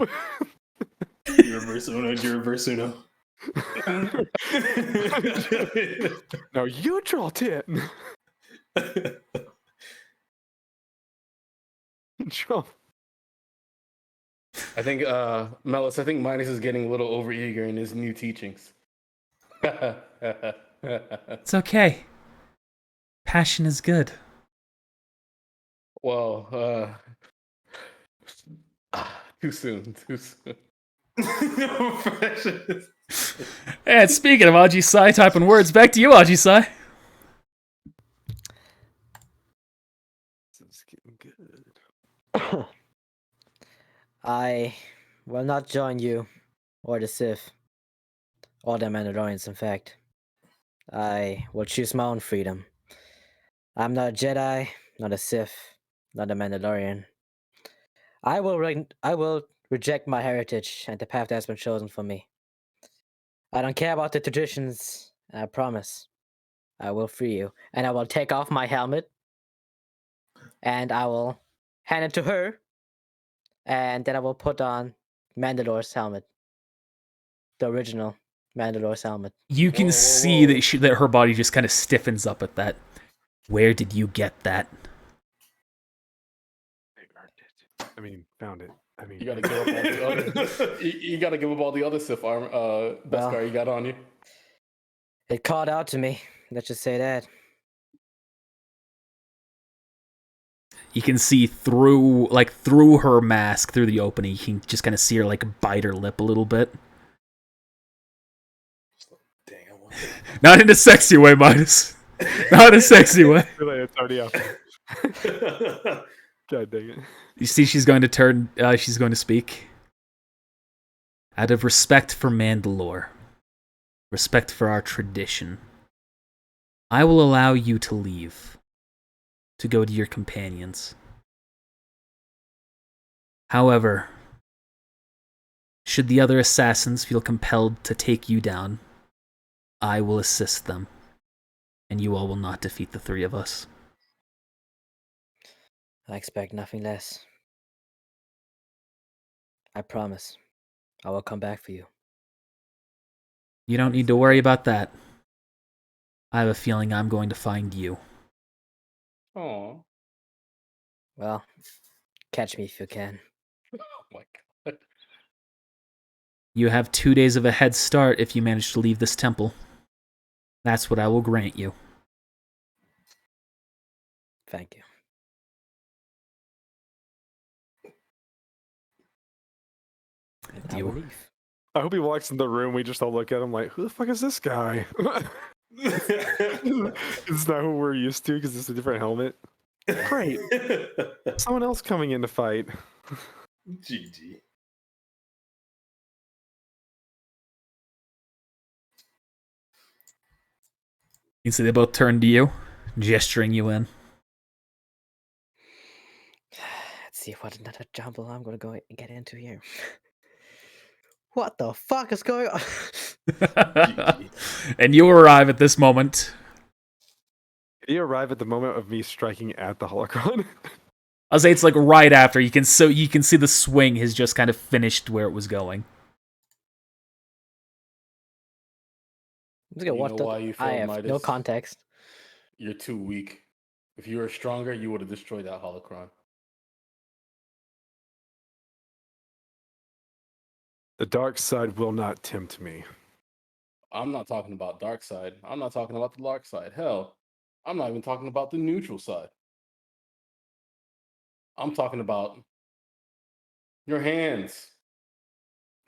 Speaker 3: You reverse Uno, you reverse Uno.
Speaker 4: Now you draw 10. Draw.
Speaker 5: I think, Melis, I think Midas is getting a little overeager in his new teachings.
Speaker 1: It's okay. Passion is good.
Speaker 5: Well, too soon.
Speaker 1: And speaking of Aji-sai typing words, back to you, Aji-sai.
Speaker 4: This is getting good.
Speaker 2: I will not join you, or the Sith, or the Mandalorians, in fact. I will choose my own freedom. I'm not a Jedi, not a Sith, not a Mandalorian. I will reject my heritage and the path that's been chosen for me. I don't care about the traditions, and I promise I will free you. And I will take off my helmet, and I will hand it to her, and then I will put on Mandalore's helmet. The original Mandalore's helmet.
Speaker 1: You can
Speaker 5: Whoa, whoa,
Speaker 1: see
Speaker 5: whoa.
Speaker 1: that her body just kind of stiffens up at that. Where did you get that?
Speaker 4: I earned it. I mean, found it. I mean,
Speaker 5: You gotta give up all the other. You gotta give up all the other Sith armor, Beskar you got on you.
Speaker 2: It called out to me. Let's just say that.
Speaker 1: You can see through her mask, through the opening. You can just kind of see her like bite her lip a little bit.
Speaker 3: Dang, I want
Speaker 1: Not in a sexy way, Midas. Not in a sexy way.
Speaker 4: it's already out. God dang it.
Speaker 1: You see, she's going to turn. She's going to speak. Out of respect for Mandalore, respect for our tradition, I will allow you to leave, to go to your companions. However, should the other assassins feel compelled to take you down, I will assist them, and you all will not defeat the three of us.
Speaker 2: I expect nothing less. I promise. I will come back for you.
Speaker 1: You don't need to worry about that. I have a feeling I'm going to find you.
Speaker 5: Oh,
Speaker 2: Well, catch me if you can.
Speaker 5: oh my god.
Speaker 1: You have 2 days of a head start if you manage to leave this temple. That's what I will grant you.
Speaker 2: Thank you. And I
Speaker 1: You-
Speaker 2: will leave.
Speaker 4: I hope he walks in the room. We just all look at him like, who the fuck is this guy? It's not who we're used to because it's a different helmet. Great. Someone else coming in to fight.
Speaker 3: GG.
Speaker 1: You see, they both turn to you, gesturing you in.
Speaker 2: Let's see what another jumble I'm gonna go get into here. What the fuck is going on?
Speaker 1: And you arrive at this moment.
Speaker 4: Did he arrive at the moment of me striking at the holocron?
Speaker 1: I'll say it's like right after. You can see the swing has just kind of finished where it was going.
Speaker 2: I'm just gonna
Speaker 5: You
Speaker 2: watch
Speaker 5: know
Speaker 2: the.
Speaker 5: why you
Speaker 2: I
Speaker 5: failed,
Speaker 2: have no
Speaker 5: Midas?
Speaker 2: context.
Speaker 5: You're too weak. If you were stronger, you would have destroyed that holocron.
Speaker 4: The dark side will not tempt me.
Speaker 5: I'm not talking about dark side. I'm not talking about the dark side. Hell, I'm not even talking about the neutral side. I'm talking about your hands.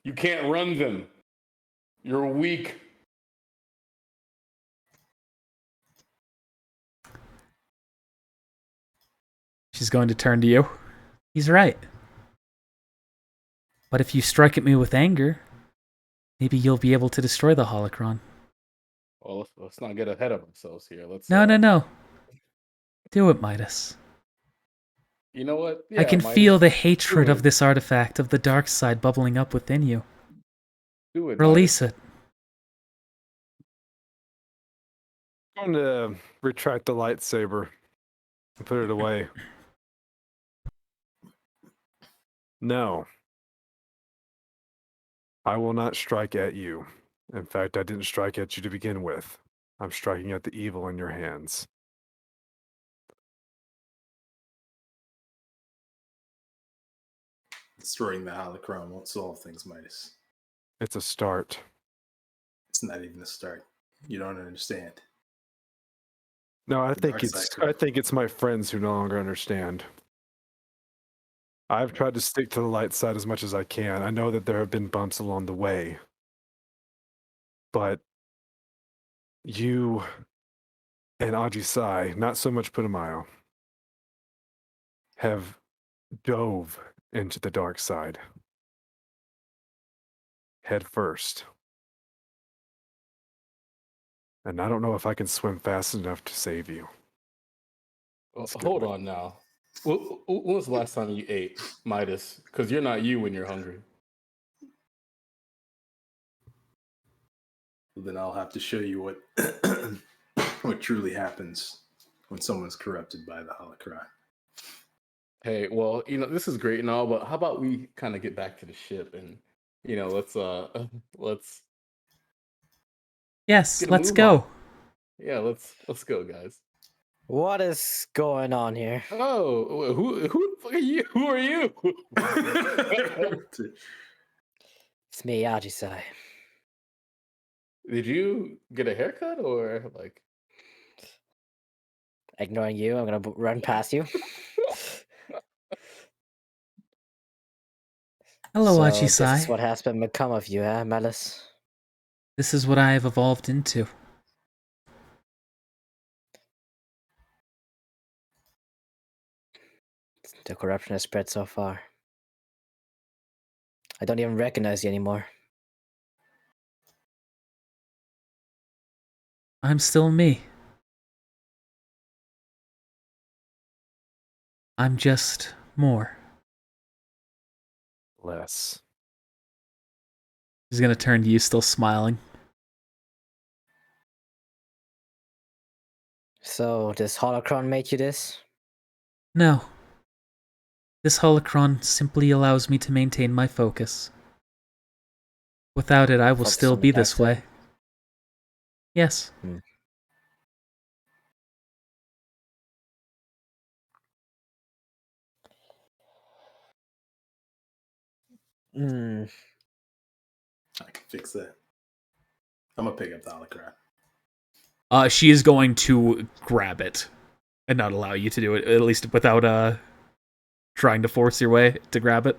Speaker 5: You can't run them. You're weak.
Speaker 1: She's going to turn to you. He's right. But if you strike at me with anger, maybe you'll be able to destroy the holocron.
Speaker 5: Well, let's not get ahead of ourselves here. Let's.
Speaker 1: No. Do it, Midas.
Speaker 5: You know what?
Speaker 1: I can
Speaker 5: Midas,
Speaker 1: feel the hatred
Speaker 5: do
Speaker 1: of
Speaker 5: it.
Speaker 1: this artifact of the dark side bubbling up within you.
Speaker 5: Do it.
Speaker 1: Release it.
Speaker 4: I'm going to retract the lightsaber and put it away. No. I will not strike at you. In fact, I didn't strike at you to begin with. I'm striking at the evil in your hands.
Speaker 3: Destroying the holocron won't solve things, Midas.
Speaker 4: It's a start.
Speaker 3: It's not even a start. You don't understand.
Speaker 4: No, I
Speaker 3: The
Speaker 4: think
Speaker 3: dark
Speaker 4: it's
Speaker 3: side.
Speaker 4: I think it's my friends who no longer understand. I've tried to stick to the light side as much as I can. I know that there have been bumps along the way. But you and Aji Sai, not so much Putumayo, have dove into the dark side. Head first. And I don't know if I can swim fast enough to save you.
Speaker 5: Hold on now. When was the last time you ate, Midas? Because you're not you when you're hungry.
Speaker 3: Then I'll have to show you what what truly happens when someone's corrupted by the holocron.
Speaker 5: Hey, well, this is great and all, but how about we kind of get back to the ship and let's
Speaker 1: Yes,
Speaker 5: get a
Speaker 1: let's
Speaker 5: move
Speaker 1: go.
Speaker 5: on. Yeah, let's go, guys.
Speaker 2: What is going on here?
Speaker 5: Oh, who the fuck are you? Who are you?
Speaker 2: It's me, Ajisai.
Speaker 5: Did you get a haircut or like?
Speaker 2: Ignoring you, I'm gonna run past you.
Speaker 1: Hello,
Speaker 2: So this is
Speaker 1: Ajisai.
Speaker 2: what has become of you, eh, Melis?
Speaker 1: This is what I have evolved into.
Speaker 2: The corruption has spread so far. I don't even recognize you anymore.
Speaker 1: I'm still me. I'm just more.
Speaker 4: Less.
Speaker 1: He's gonna turn to you, still smiling.
Speaker 2: So this holocron made you this?
Speaker 1: No. This holocron simply allows me to maintain my focus. Without it, I will
Speaker 2: Focus
Speaker 1: still
Speaker 2: on the
Speaker 1: be
Speaker 2: dark
Speaker 1: this
Speaker 2: side?
Speaker 1: way. Yes.
Speaker 2: Hmm.
Speaker 3: I can fix that. I'm gonna pick up the holocron.
Speaker 1: She is going to grab it and not allow you to do it, at least without trying to force your way to grab it.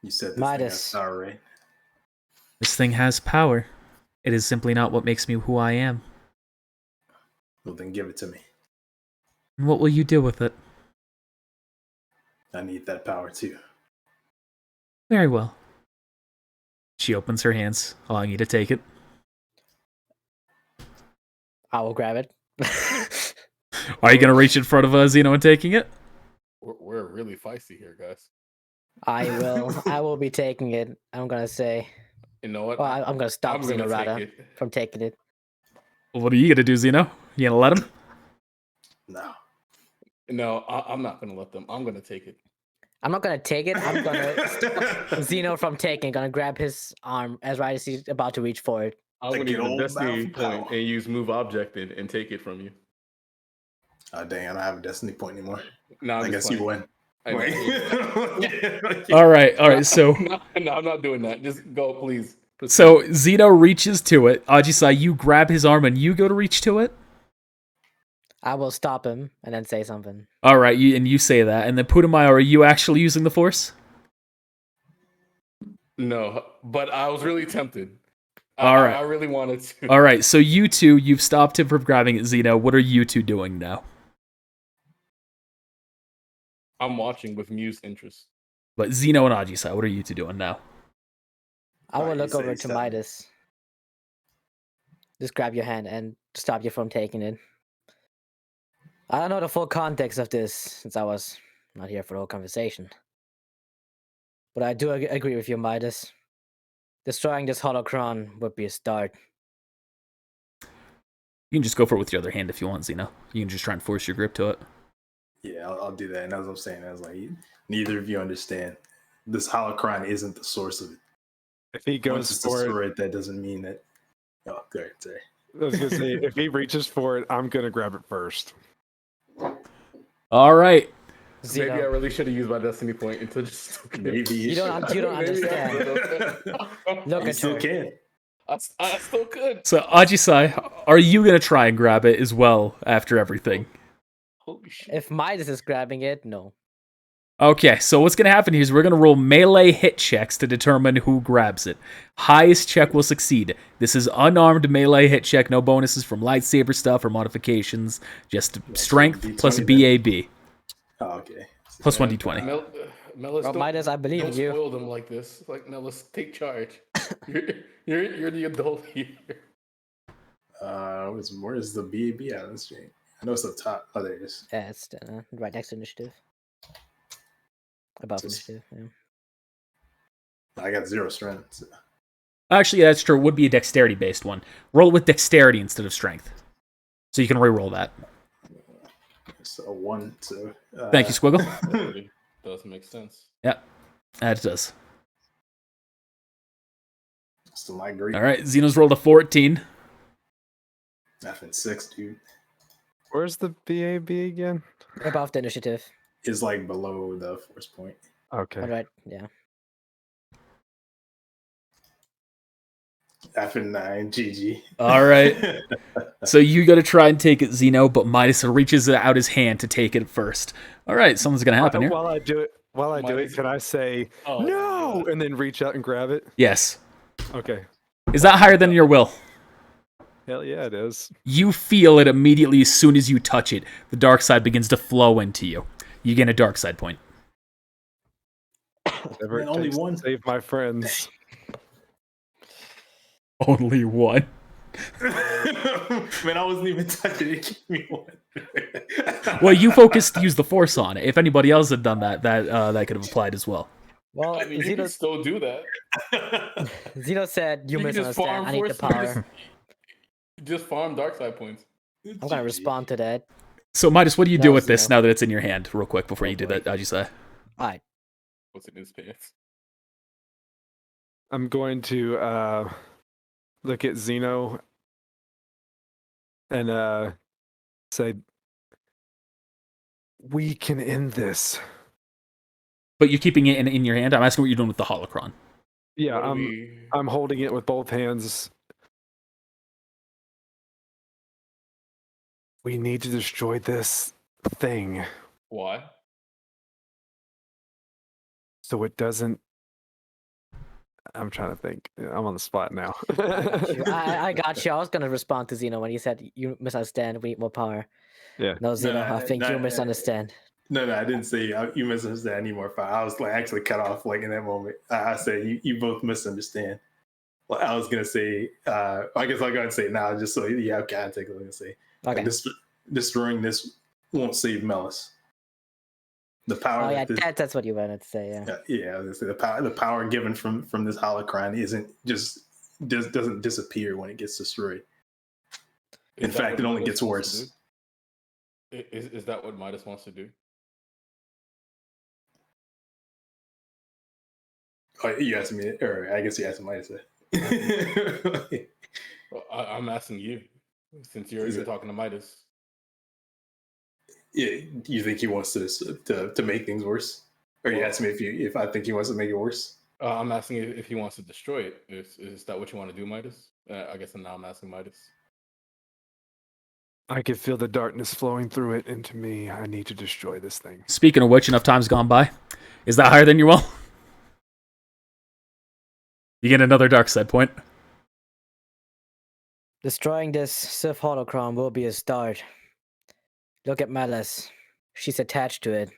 Speaker 3: You said this
Speaker 2: Midas.
Speaker 3: thing has power, right?
Speaker 1: This thing has power. It is simply not what makes me who I am.
Speaker 3: Well, then give it to me.
Speaker 1: And what will you do with it?
Speaker 3: I need that power too.
Speaker 1: Very well. She opens her hands, allowing you to take it.
Speaker 2: I will grab it.
Speaker 1: Are you gonna reach in front of Zeno and taking it?
Speaker 5: We're really feisty here, guys.
Speaker 2: I will. I will be taking it. I'm gonna say.
Speaker 5: You know what?
Speaker 2: Well, I'm gonna stop
Speaker 5: I'm
Speaker 2: Zeno
Speaker 5: gonna take
Speaker 2: Rada
Speaker 5: it.
Speaker 2: from taking it.
Speaker 1: What are you gonna do, Zeno? You gonna let him?
Speaker 3: No.
Speaker 5: No, I'm not gonna let them. I'm gonna take it.
Speaker 2: I'm not gonna take it. I'm gonna stop Zeno from taking. Gonna grab his arm as right as he's about to reach for it.
Speaker 5: I'm
Speaker 3: Like
Speaker 5: gonna use
Speaker 3: an
Speaker 5: a
Speaker 3: old
Speaker 5: destiny
Speaker 3: battle for
Speaker 5: point
Speaker 3: power.
Speaker 5: and use move object and take it from you.
Speaker 3: Oh dang! I don't have a destiny point anymore.
Speaker 5: No, I'm
Speaker 3: I
Speaker 5: just
Speaker 3: guess you
Speaker 5: playing.
Speaker 3: win.
Speaker 5: I know.
Speaker 3: Wait.
Speaker 1: All right. So,
Speaker 5: No, I'm not doing that. Just go, please. Proceed.
Speaker 1: so Zeno reaches to it. Ajisai, you grab his arm and you go to reach to it.
Speaker 2: I will stop him and then say something.
Speaker 1: All right, you say that, and then Putumayo, are you actually using the Force?
Speaker 5: No, but I was really tempted.
Speaker 1: All right.
Speaker 5: I really wanted to.
Speaker 1: All right, so you two, you've stopped him from grabbing it, Zeno. What are you two doing now?
Speaker 5: I'm watching with amused interest.
Speaker 1: But Zeno and Ajisai, what are you two doing now?
Speaker 2: I will
Speaker 3: Alright, you
Speaker 2: look
Speaker 3: say
Speaker 2: over to
Speaker 3: seven.
Speaker 2: Midas. Just grab your hand and stop you from taking it. I don't know the full context of this since I was not here for the whole conversation. But I do agree with you, Midas. Destroying this holocron would be a start.
Speaker 1: You can just go for it with your other hand if you want, Zeno. You can just try and force your grip to it.
Speaker 3: Yeah, I'll do that. And as I'm saying, I was like, neither of you understand. This holocron isn't the source of it.
Speaker 4: If he
Speaker 3: Once
Speaker 4: goes
Speaker 3: it's
Speaker 4: for it,
Speaker 3: destroyed, that doesn't mean that. Oh, good. Sorry.
Speaker 4: I was gonna say, if he reaches for it, I'm gonna grab it first.
Speaker 1: All right.
Speaker 2: Zeno.
Speaker 5: Maybe I really should have used my destiny point until just.
Speaker 3: Maybe
Speaker 2: You don't understand. Look
Speaker 3: You
Speaker 2: at
Speaker 3: still
Speaker 2: her.
Speaker 3: can.
Speaker 5: I still could.
Speaker 1: So, Ajisai, are you going to try and grab it as well after everything?
Speaker 5: Holy shit.
Speaker 2: If Midas is grabbing it, no.
Speaker 1: Okay, so what's going to happen here is we're going to roll melee hit checks to determine who grabs it. Highest check will succeed. This is unarmed melee hit check, no bonuses from lightsaber stuff or modifications, just strength
Speaker 3: D20
Speaker 1: plus
Speaker 3: then.
Speaker 1: BAB,
Speaker 3: Oh, okay.
Speaker 1: plus 1d20.
Speaker 5: Melis,
Speaker 2: Well, Midas, I believe
Speaker 5: don't
Speaker 2: you.
Speaker 5: spoil them like this. Like, Melis, take charge. You're the adult here.
Speaker 3: Where's the BAB at? Let's see. I know it's up top. Oh, there it is.
Speaker 2: Yeah, it's right next to initiative. Above
Speaker 3: Just-
Speaker 2: initiative. Yeah.
Speaker 3: I got 0 strength. So.
Speaker 1: Actually, that's true. It would be a dexterity-based one. Roll with dexterity instead of strength. So you can re-roll that.
Speaker 3: It's a 1. So,
Speaker 1: Thank you, Squiggle.
Speaker 5: It does make sense.
Speaker 1: That does.
Speaker 3: Still my great.
Speaker 1: All right, Xeno's rolled a 14.
Speaker 3: Nothing 6, dude.
Speaker 4: Where's the BAB again?
Speaker 2: Above the initiative.
Speaker 3: Is like below the force point.
Speaker 4: Okay.
Speaker 2: All right. Yeah.
Speaker 3: After 9, GG.
Speaker 1: All right. So you got to try and take it, Xeno, but Midas reaches out his hand to take it first. All right, something's going to happen here.
Speaker 4: While I do it,
Speaker 5: Midas-
Speaker 4: can I say
Speaker 5: Oh,
Speaker 4: no
Speaker 5: God.
Speaker 4: and then reach out and grab it?
Speaker 1: Yes.
Speaker 4: Okay.
Speaker 1: Is that higher than your will?
Speaker 4: Hell yeah, it is.
Speaker 1: You feel it immediately as soon as you touch it. The dark side begins to flow into you. You gain a dark side point.
Speaker 4: Whatever
Speaker 3: Man,
Speaker 4: it
Speaker 3: only
Speaker 4: takes to
Speaker 3: one?
Speaker 4: save my friends.
Speaker 1: Only one.
Speaker 3: Man, I wasn't even touching it. Give me 1.
Speaker 1: Well, you focused to use the force on it. If anybody else had done that, that could have applied as well.
Speaker 2: Well,
Speaker 5: I mean, you
Speaker 2: Zeno,
Speaker 5: can still do that.
Speaker 2: Zeno said, "You
Speaker 5: You can just
Speaker 2: misunderstand.
Speaker 5: farm
Speaker 2: I need the
Speaker 5: force.
Speaker 2: power."
Speaker 5: Just farm dark side points.
Speaker 2: I'm gonna respond to that.
Speaker 1: So, Midas, what do you do
Speaker 2: No,
Speaker 1: with this
Speaker 2: Zeno.
Speaker 1: now that it's in your hand, real quick, before you do that, how'd you say?
Speaker 2: All right.
Speaker 5: What's in his pants?
Speaker 4: I'm going to look at Xeno and say, we can end this.
Speaker 1: But you're keeping it in your hand? I'm asking what you're doing with the holocron.
Speaker 4: Yeah,
Speaker 5: What do
Speaker 4: I'm
Speaker 5: we-
Speaker 4: I'm holding it with both hands. We need to destroy this thing
Speaker 5: Why?
Speaker 4: so it doesn't. I'm trying to think. I'm on the spot now.
Speaker 2: I got you. I was gonna respond to Zeno when he said, "You misunderstand. We need more power."
Speaker 4: Yeah.
Speaker 2: No, Zeno. I think you
Speaker 3: no,
Speaker 2: misunderstand.
Speaker 3: No, I didn't say you misunderstand anymore. I was like actually cut off like in that moment. I said you both misunderstand. Well, I was gonna say, I guess I'll go and say it now just so you have context. I'm gonna say,
Speaker 2: Okay.
Speaker 3: destroying this won't save Melis. The power.
Speaker 2: Oh yeah,
Speaker 3: that
Speaker 2: that's what you wanted to say. Yeah.
Speaker 3: yeah. I was gonna say the power given from this holocron doesn't disappear when it gets destroyed. In
Speaker 5: Is that
Speaker 3: fact,
Speaker 5: what
Speaker 3: it only
Speaker 5: Midas
Speaker 3: gets
Speaker 5: wants to
Speaker 3: worse.
Speaker 5: do? Is that what Midas wants to do?
Speaker 3: Oh, you asked me, or I guess you asked Midas.
Speaker 5: Well, I'm asking you, since you're talking to Midas.
Speaker 3: Yeah, you think he wants to make things worse, or you asked me if I think he wants to make it worse?
Speaker 5: I'm asking if he wants to destroy it. Is that what you want to do, Midas? I guess now I'm asking Midas.
Speaker 4: I can feel the darkness flowing through it into me. I need to destroy this thing.
Speaker 1: Speaking of which, enough time's gone by. Is that higher than your will? You get another dark side point.
Speaker 2: Destroying this Sith holocron will be a start. Look at Malice. She's attached to it.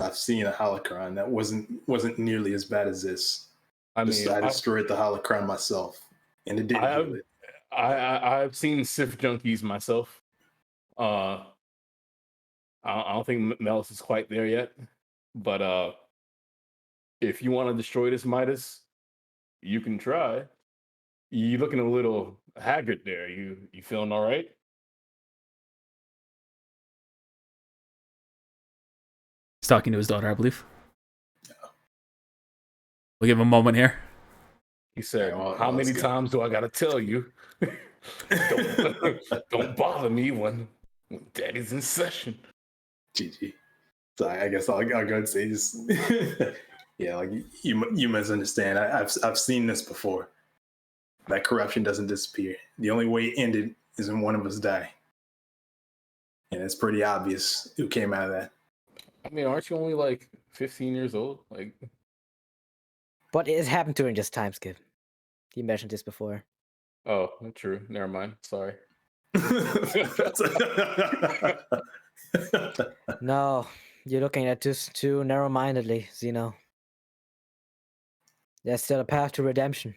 Speaker 3: I've seen a holocron that wasn't nearly as bad as this.
Speaker 5: I mean,
Speaker 3: I destroyed the holocron myself, and it didn't heal it.
Speaker 5: I've seen Sith junkies myself. I don't think Melis is quite there yet, but if you want to destroy this Midas, you can try. You're looking a little Haggard there. You feeling all right?
Speaker 1: He's talking to his daughter, I believe. We'll give him a moment here.
Speaker 5: He said,
Speaker 3: Yeah, well,
Speaker 5: "How
Speaker 3: let's
Speaker 5: many
Speaker 3: go.
Speaker 5: times do I gotta tell you? don't bother me when Daddy's in session."
Speaker 3: GG. So I guess I'll go and say just yeah, like you misunderstand. I've seen this before. That corruption doesn't disappear. The only way it ended is when one of us die, and it's pretty obvious who came out of that.
Speaker 5: I mean, aren't you only like 15 years old? Like,
Speaker 2: But it happened during this time skip. You mentioned this before.
Speaker 5: oh, true. Never mind. Sorry.
Speaker 2: No, you're looking at this too narrow-mindedly, Zeno. There's still a path to redemption.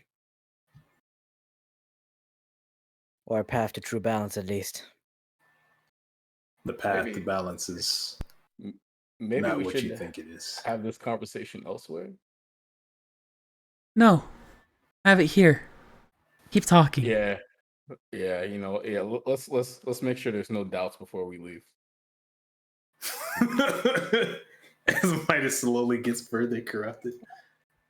Speaker 2: Or a path to true balance, at least.
Speaker 3: The path
Speaker 5: Maybe-
Speaker 3: to balance is
Speaker 5: Maybe
Speaker 3: not
Speaker 5: we
Speaker 3: what
Speaker 5: should
Speaker 3: you think it is.
Speaker 5: have this conversation elsewhere.
Speaker 1: No, have it here. Keep talking.
Speaker 5: Yeah, you know, yeah. Let's make sure there's no doubts before we leave.
Speaker 3: As Midas slowly gets further corrupted.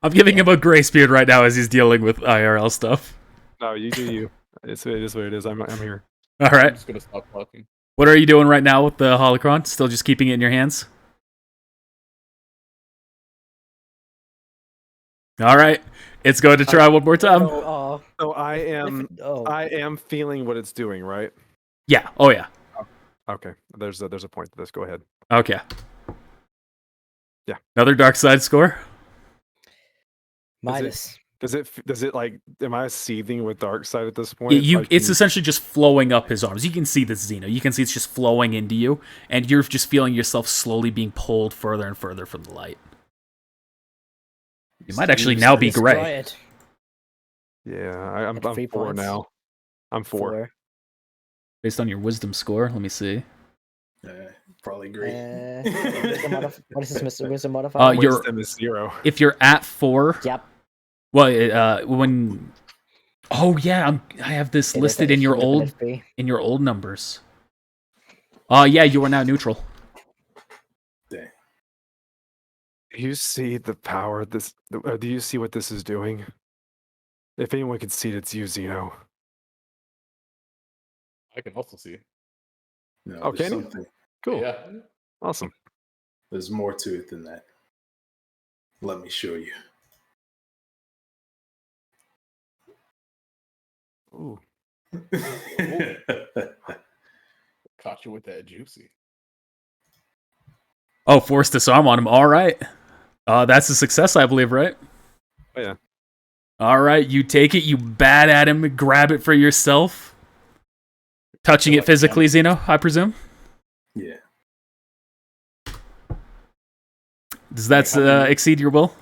Speaker 1: I'm giving him a grace period right now as he's dealing with IRL stuff.
Speaker 4: No, you do you. It is what it is. I'm here.
Speaker 1: All
Speaker 5: I'm
Speaker 1: right.
Speaker 5: just gonna stop talking.
Speaker 1: What are you doing right now with the holocron? Still just keeping it in your hands? All right. It's going to try one more time.
Speaker 2: Oh,
Speaker 4: So I am
Speaker 2: oh.
Speaker 4: I am feeling what it's doing, right?
Speaker 1: Yeah. Oh, yeah.
Speaker 4: Okay. There's a point to this. Go ahead.
Speaker 1: Okay.
Speaker 4: Yeah.
Speaker 1: Another dark side score?
Speaker 2: Midas.
Speaker 4: Does it like, am I seething with dark side at this point? Like,
Speaker 1: It's essentially just flowing up his arms. You can see this, Xeno. You can see it's just flowing into you, and you're just feeling yourself slowly being pulled further and further from the light. You might actually now be
Speaker 2: Destroy
Speaker 1: gray.
Speaker 2: it.
Speaker 4: Yeah, I'm
Speaker 2: At 3
Speaker 4: 4
Speaker 2: points.
Speaker 4: now. I'm 4.
Speaker 1: Based on your wisdom score, let me see.
Speaker 3: Probably great.
Speaker 2: What is this wisdom modifier?
Speaker 1: You're-
Speaker 4: Wisdom is 0.
Speaker 1: If you're at 4,
Speaker 2: Yep.
Speaker 1: well, when... Oh, yeah, I have this
Speaker 2: It is
Speaker 1: listed
Speaker 2: a
Speaker 1: in your
Speaker 2: human
Speaker 1: old
Speaker 2: ability.
Speaker 1: numbers. Yeah, you are now neutral.
Speaker 3: Dang.
Speaker 4: Do you see the power this? Or do you see what this is doing? If anyone can see it, it's you, Zeno.
Speaker 5: I can also see.
Speaker 3: No,
Speaker 4: Oh,
Speaker 3: there's
Speaker 4: can you?
Speaker 3: something.
Speaker 4: Cool.
Speaker 5: Yeah.
Speaker 4: Awesome.
Speaker 3: There's more to it than that. Let me show you.
Speaker 4: Ooh.
Speaker 5: Caught you with that juicy.
Speaker 1: Oh, force disarm on him. All right. That's a success, I believe, right?
Speaker 4: Oh, yeah.
Speaker 1: All right, you take it, you bat at him, grab it for yourself. Touching it physically, Zeno, I presume?
Speaker 3: Yeah.
Speaker 1: Does that exceed your will?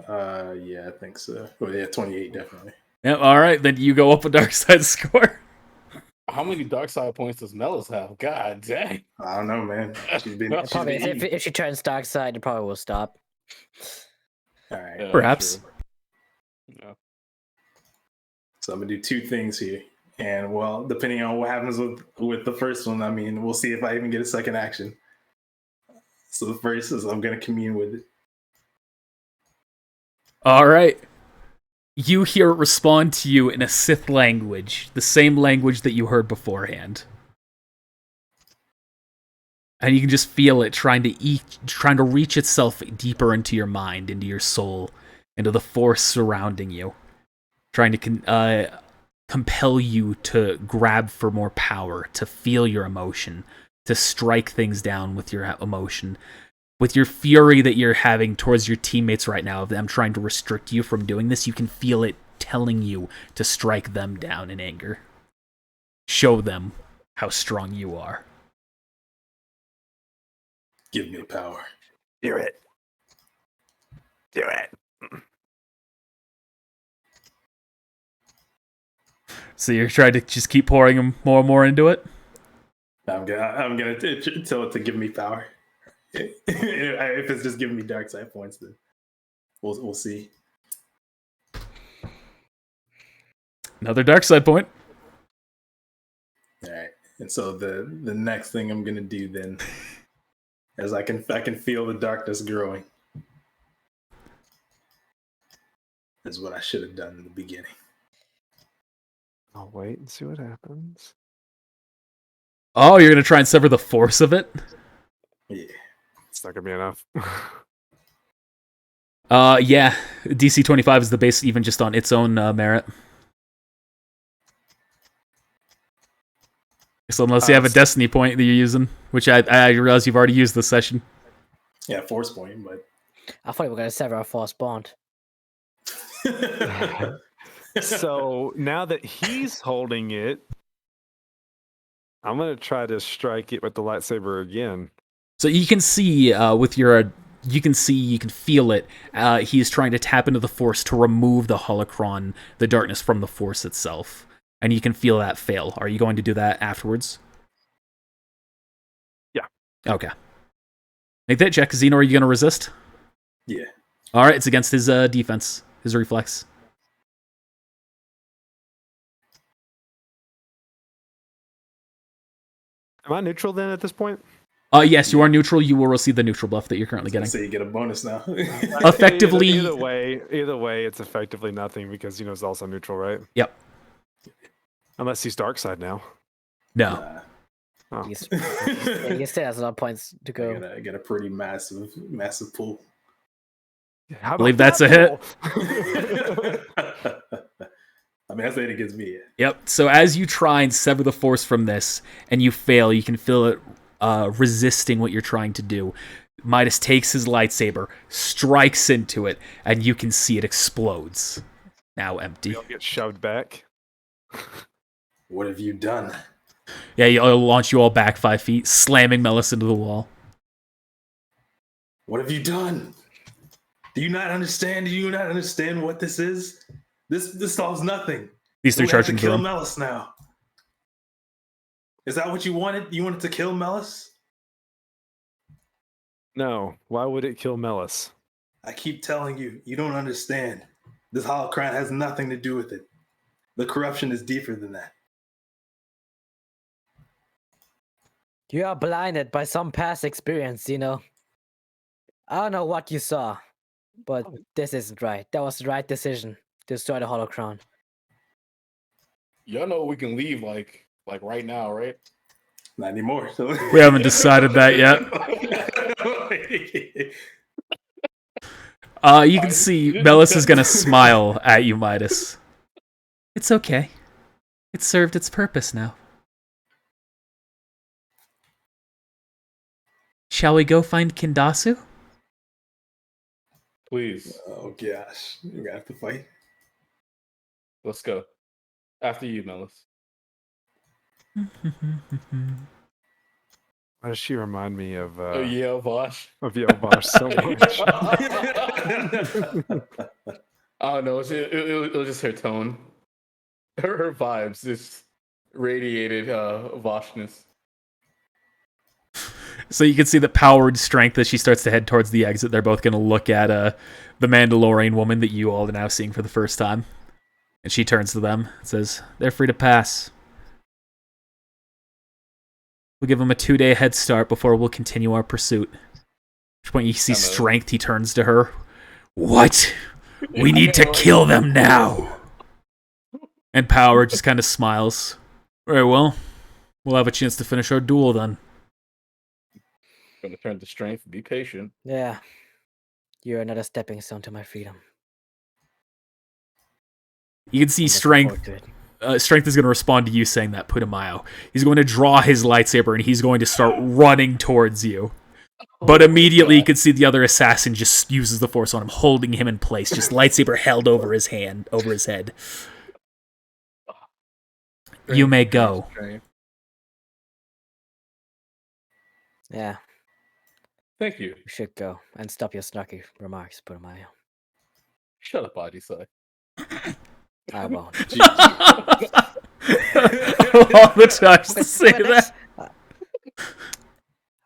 Speaker 3: Yeah, I think so. Well, yeah, 28 definitely.
Speaker 1: Yep, all right, then you go up a dark side score.
Speaker 5: How many dark side points does Melis have? God dang.
Speaker 3: I don't know, man. She's been.
Speaker 2: It probably, if she turns dark side, it probably will stop.
Speaker 3: All right.
Speaker 5: Yeah,
Speaker 1: Perhaps.
Speaker 5: true. Yeah.
Speaker 3: So I'm gonna do 2 things here, and well, depending on what happens with the first one, I mean, we'll see if I even get a second action. So the first is I'm gonna commune with it.
Speaker 1: All right. You hear it respond to you in a Sith language, the same language that you heard beforehand. And you can just feel it trying to reach itself deeper into your mind, into your soul, into the force surrounding you, trying to compel you to grab for more power, to feel your emotion, to strike things down with your emotion, with your fury that you're having towards your teammates right now, of them trying to restrict you from doing this. You can feel it telling you to strike them down in anger. Show them how strong you are.
Speaker 3: Give me power.
Speaker 4: Do it. Do it.
Speaker 1: So you're trying to just keep pouring more and more into it?
Speaker 3: I'm gonna tell it to give me power. If it's just giving me dark side points, then we'll see.
Speaker 1: Another dark side point.
Speaker 3: All right. And so the next thing I'm gonna do then, as I can feel the darkness growing, is what I should have done in the beginning.
Speaker 4: I'll wait and see what happens.
Speaker 1: Oh, you're gonna try and sever the force of it?
Speaker 3: Yeah.
Speaker 4: It's not gonna be enough.
Speaker 1: Yeah. DC 25 is the base, even just on its own merit. So unless you have a destiny point that you're using, which I realize you've already used this session.
Speaker 3: Yeah, force point, but
Speaker 2: I thought we were going to sever our force bond.
Speaker 4: So now that he's holding it, I'm gonna try to strike it with the lightsaber again.
Speaker 1: So you can see with your, you can feel it. He's trying to tap into the force to remove the holocron, the darkness from the force itself, and you can feel that fail. Are you going to do that afterwards?
Speaker 4: Yeah.
Speaker 1: Okay. Make that check, Xeno. Are you going to resist?
Speaker 3: yeah.
Speaker 1: All right, it's against his defense, his reflex.
Speaker 4: Am I neutral then at this point?
Speaker 1: Yes, you are neutral. You will receive the neutral buff that you're currently getting.
Speaker 3: So you get a bonus now.
Speaker 1: Effectively,
Speaker 4: either way, it's effectively nothing because it's also neutral, right?
Speaker 1: Yep.
Speaker 4: Unless he's dark side now.
Speaker 1: No.
Speaker 4: Oh.
Speaker 2: He still has a lot of points to go.
Speaker 3: I get a pretty massive pull.
Speaker 4: How
Speaker 1: I believe
Speaker 4: about
Speaker 1: that's a
Speaker 4: that
Speaker 1: hit.
Speaker 3: I mean, that's it against me.
Speaker 1: Yep. So as you try and sever the force from this, and you fail, you can feel it resisting what you're trying to do. Midas takes his lightsaber, strikes into it, and you can see it explodes. Now empty.
Speaker 4: You'll get shoved back.
Speaker 3: What have you done?
Speaker 1: Yeah, it'll launch you all back 5 feet, slamming Melis into the wall.
Speaker 3: What have you done? Do you not understand? Do you not understand what this is? This solves nothing.
Speaker 1: These three
Speaker 3: We have to
Speaker 1: charging
Speaker 3: kill
Speaker 1: through him.
Speaker 3: Melis now. Is that what you wanted? You wanted to kill Melis?
Speaker 4: No. Why would it kill Melis?
Speaker 3: I keep telling you, you don't understand. This holocron has nothing to do with it. The corruption is deeper than that.
Speaker 2: You are blinded by some past experience, I don't know what you saw, but this isn't right. That was the right decision to destroy the holocron.
Speaker 5: Y'all know we can leave like right now, right?
Speaker 3: Not anymore. So.
Speaker 1: We haven't decided that yet. You can see Melis is gonna smile at you, Midas. It's okay. It served its purpose now. Shall we go find Kindasu?
Speaker 5: Please,
Speaker 3: Oh gosh, you're gonna have to fight.
Speaker 5: let's go. After you, Melis.
Speaker 4: Why does she remind me of
Speaker 5: Yeah, Vosh.
Speaker 4: of Yelvash so much?
Speaker 5: I don't know. It was just her tone. Her vibes just radiated Voshness.
Speaker 1: So you can see the powered strength as she starts to head towards the exit. They're both going to look at the Mandalorian woman that you all are now seeing for the first time. And she turns to them and says, "They're free to pass. We'll give them a 2-day head start before we'll continue our pursuit." At which point you see strength, he turns to her. "What? We need to kill them now." And Power just kind of smiles. "Very well. We'll have a chance to finish our duel then."
Speaker 5: Gonna turn to strength. Be patient.
Speaker 2: Yeah. You're another stepping stone to my freedom.
Speaker 1: You can see
Speaker 2: I'm looking
Speaker 1: strength.
Speaker 2: forward to it.
Speaker 1: Strength is going to respond to you saying that, Putumayo. He's going to draw his lightsaber and he's going to start running towards you. But immediately you can see the other assassin just uses the force on him, holding him in place, just lightsaber held over his hand, over his head. You may go.
Speaker 5: Strength.
Speaker 2: Yeah,
Speaker 5: Thank you.
Speaker 2: we should go. And stop your snarky remarks, Putumayo.
Speaker 5: Shut up, Adisai.
Speaker 2: I won't.
Speaker 1: All the times to say that.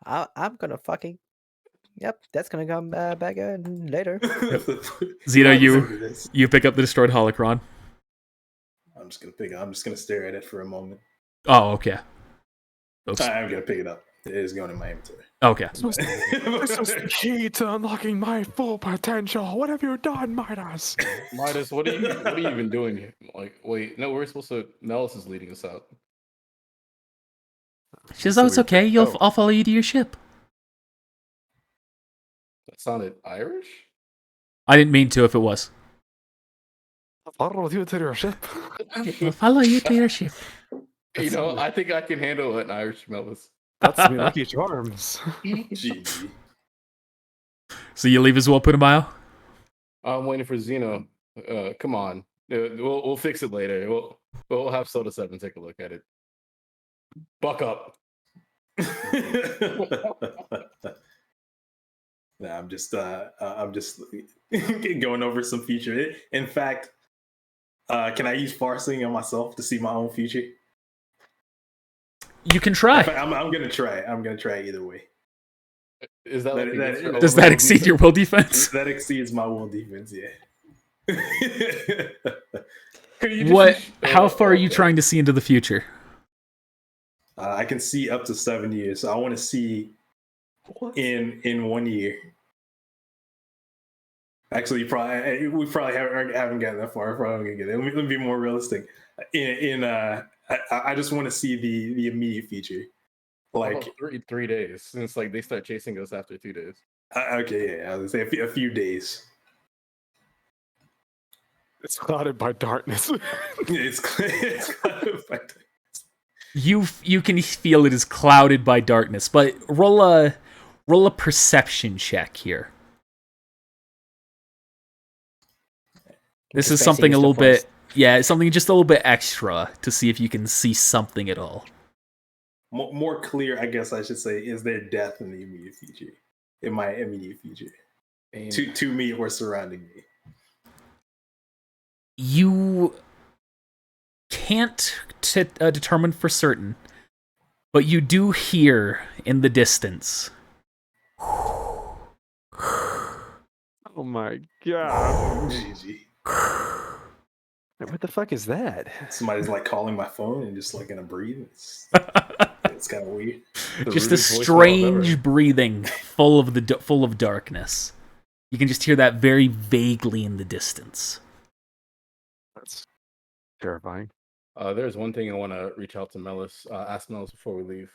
Speaker 2: I'm gonna fucking... Yep, that's gonna come back later.
Speaker 1: Zeno, you pick up the destroyed holocron.
Speaker 3: I'm just gonna pick it. I'm just gonna stare at it for a moment.
Speaker 1: Oh, okay. Oops.
Speaker 3: I'm gonna pick it up. It is going in my inventory.
Speaker 1: Okay.
Speaker 4: This is the key to unlocking my full potential. What have you done, Midas?
Speaker 5: Midas, what are you even doing here? Like, wait, no, we're supposed to. Nellis is leading us out.
Speaker 1: She says,
Speaker 4: So
Speaker 1: "Oh, it's
Speaker 4: we-
Speaker 1: okay. I'll follow you to your ship."
Speaker 5: That sounded Irish.
Speaker 1: I didn't mean to. If it was,
Speaker 4: Follow you to your ship.
Speaker 1: I'll follow you to your ship.
Speaker 5: You know, I think I can handle an Irish Mellis.
Speaker 4: That's me lucky charms.
Speaker 3: GG.
Speaker 1: So you leave as well, put a mile.
Speaker 5: I'm waiting for Zeno. Come on, we'll fix it later. We'll have Soda 7 take a look at it. Buck up.
Speaker 3: Nah, I'm just going over some future. In fact, can I use Farsing on myself to see my own future?
Speaker 1: You can try.
Speaker 3: In fact, I'm gonna try. I'm gonna try either way.
Speaker 5: Is that, like against your
Speaker 1: Does that
Speaker 5: overall
Speaker 1: exceed
Speaker 5: defense?
Speaker 1: your will defense?
Speaker 3: That exceeds my will defense. Yeah.
Speaker 5: Could you just
Speaker 1: What?
Speaker 5: use-
Speaker 1: How far are you
Speaker 5: okay.
Speaker 1: trying to see into the future?
Speaker 3: I can see up to 7 years. So I want to see in 1 year. Actually, we probably haven't gotten that far. Probably gonna get there. Let me be more realistic. I just want to see the immediate future. Like,
Speaker 5: three days since like they start chasing us after 2 days.
Speaker 3: okay, yeah, I was gonna say a few days.
Speaker 4: It's clouded by darkness.
Speaker 3: It's kind of like
Speaker 1: You can feel it is clouded by darkness, but roll a perception check here. This is
Speaker 2: Just
Speaker 1: something
Speaker 2: basing
Speaker 1: a
Speaker 2: your
Speaker 1: little
Speaker 2: stuff
Speaker 1: bit, yeah, something just a little bit extra to see if you can see something at all.
Speaker 3: more clear, I guess I should say. Is there death in the immediate future? In my immediate future,
Speaker 5: And
Speaker 3: to me or surrounding me.
Speaker 1: You can't determine for certain, but you do hear in the distance.
Speaker 4: Oh my god.
Speaker 3: GG.
Speaker 4: What the fuck is that?
Speaker 3: Somebody's like calling my phone and just like gonna breathe. It's kind of weird.
Speaker 1: Just a
Speaker 5: rudest voicemail
Speaker 1: strange
Speaker 5: ever.
Speaker 1: breathing full of darkness. You can just hear that very vaguely in the distance.
Speaker 4: That's terrifying.
Speaker 5: There's one thing I want to reach out to Melis, ask Melis before we leave.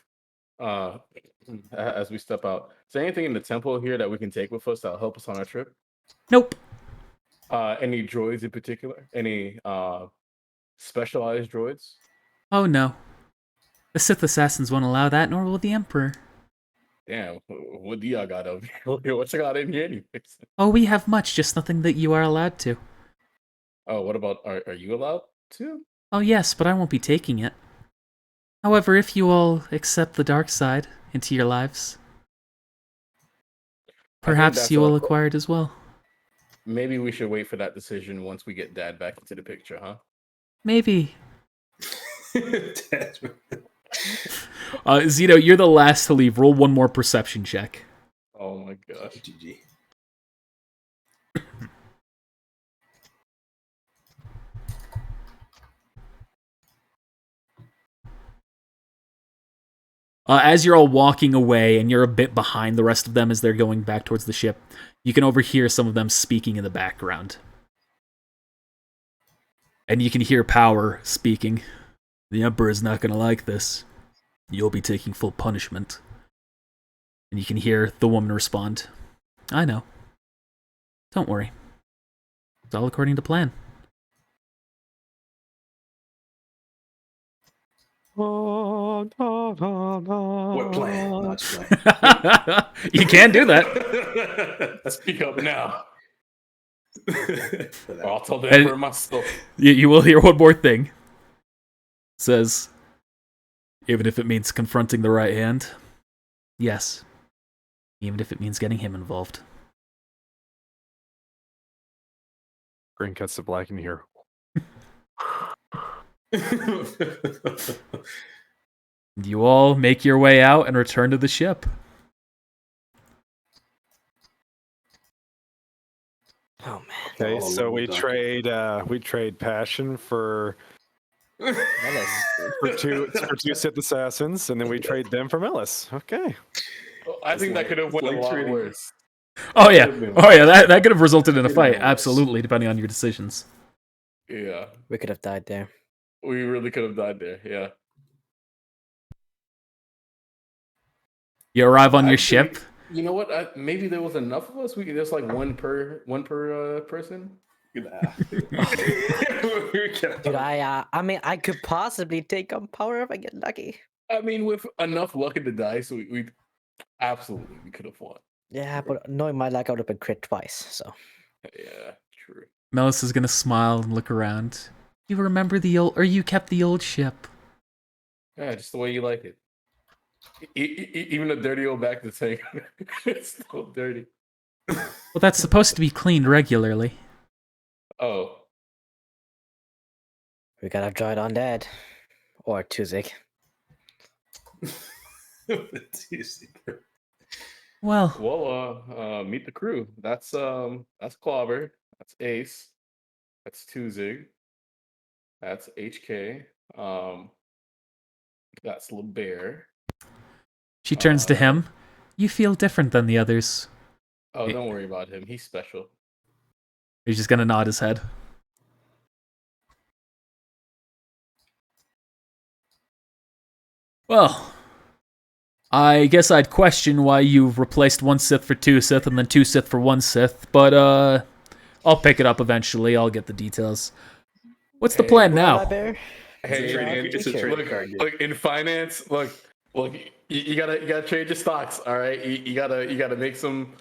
Speaker 5: As we step out, is there anything in the temple here that we can take with us that'll help us on our trip?
Speaker 1: Nope.
Speaker 5: Any droids in particular? Any specialized droids?
Speaker 1: Oh no. The Sith assassins won't allow that, nor will the Emperor.
Speaker 5: Damn, what do y'all got over here? What you got in here anyways?
Speaker 1: Oh, we have much, just nothing that you are allowed to.
Speaker 5: Oh, what about, are you allowed to?
Speaker 1: Oh yes, but I won't be taking it. However, if you all accept the dark side into your lives, perhaps
Speaker 5: that's
Speaker 1: you will
Speaker 5: a-
Speaker 1: acquire it as well.
Speaker 5: Maybe we should wait for that decision once we get Dad back into the picture, huh?
Speaker 1: Maybe. Zito, you're the last to leave. Roll one more perception check.
Speaker 5: Oh my gosh.
Speaker 3: GG.
Speaker 1: As you're all walking away and you're a bit behind the rest of them as they're going back towards the ship, you can overhear some of them speaking in the background. And you can hear Power speaking. The Emperor is not going to like this. You'll be taking full punishment. And you can hear the woman respond, I know. Don't worry. It's all according to plan.
Speaker 3: What plan? No, just playing.
Speaker 1: You can do that.
Speaker 5: Speak up now. I'll tell the
Speaker 1: And-
Speaker 5: Emperor myself.
Speaker 1: You will hear one more thing. It says, even if it means confronting the right hand, yes. Even if it means getting him involved.
Speaker 4: Green cuts to black in here.
Speaker 1: You all make your way out and return to the ship.
Speaker 2: Oh man.
Speaker 4: Okay,
Speaker 3: Oh,
Speaker 4: so we
Speaker 3: Lord,
Speaker 4: trade passion for
Speaker 2: Melis.
Speaker 4: for two Sith assassins, and then we trade them for Melis. Okay.
Speaker 5: I think that could have went a lot
Speaker 3: trading.
Speaker 5: worse.
Speaker 1: Oh yeah,
Speaker 5: Could've been
Speaker 1: that could have resulted in a
Speaker 3: Could've
Speaker 1: fight.
Speaker 3: been worse.
Speaker 1: Absolutely, depending on your decisions.
Speaker 5: Yeah,
Speaker 2: We could have died there.
Speaker 5: we really could have died there. Yeah.
Speaker 1: You arrive on your
Speaker 5: Actually,
Speaker 1: ship.
Speaker 5: You know what? Maybe there was enough of us. We could just like one per person.
Speaker 3: Nah.
Speaker 2: Dude, I mean, I could possibly take on power if I get lucky.
Speaker 5: I mean, with enough luck in the dice, we absolutely we could have won.
Speaker 2: Yeah, but knowing my luck, I would have been crit twice. So
Speaker 5: Yeah, true.
Speaker 1: Melissa's gonna smile and look around. You remember you kept the old ship.
Speaker 5: Yeah, just the way you like it. Even a dirty old back to tank, it's still dirty.
Speaker 1: Well, that's supposed to be cleaned regularly.
Speaker 5: Oh,
Speaker 2: we gotta draw it on dead, or Tuzik.
Speaker 1: Well,
Speaker 5: meet the crew. That's Clobber. That's Ace. That's Tuzig. That's HK. That's LeBear.
Speaker 1: she turns to him. You feel different than the others.
Speaker 5: Oh, don't worry about him. He's special.
Speaker 1: He's just gonna nod his head. Well, I guess I'd question why you've replaced one Sith for two Sith and then two Sith for one Sith, but I'll pick it up eventually. I'll get the details. What's the plan now?
Speaker 5: Hey,
Speaker 3: It's a trading card game.
Speaker 5: look, in finance, look, you gotta trade your stocks. All right, you gotta make some.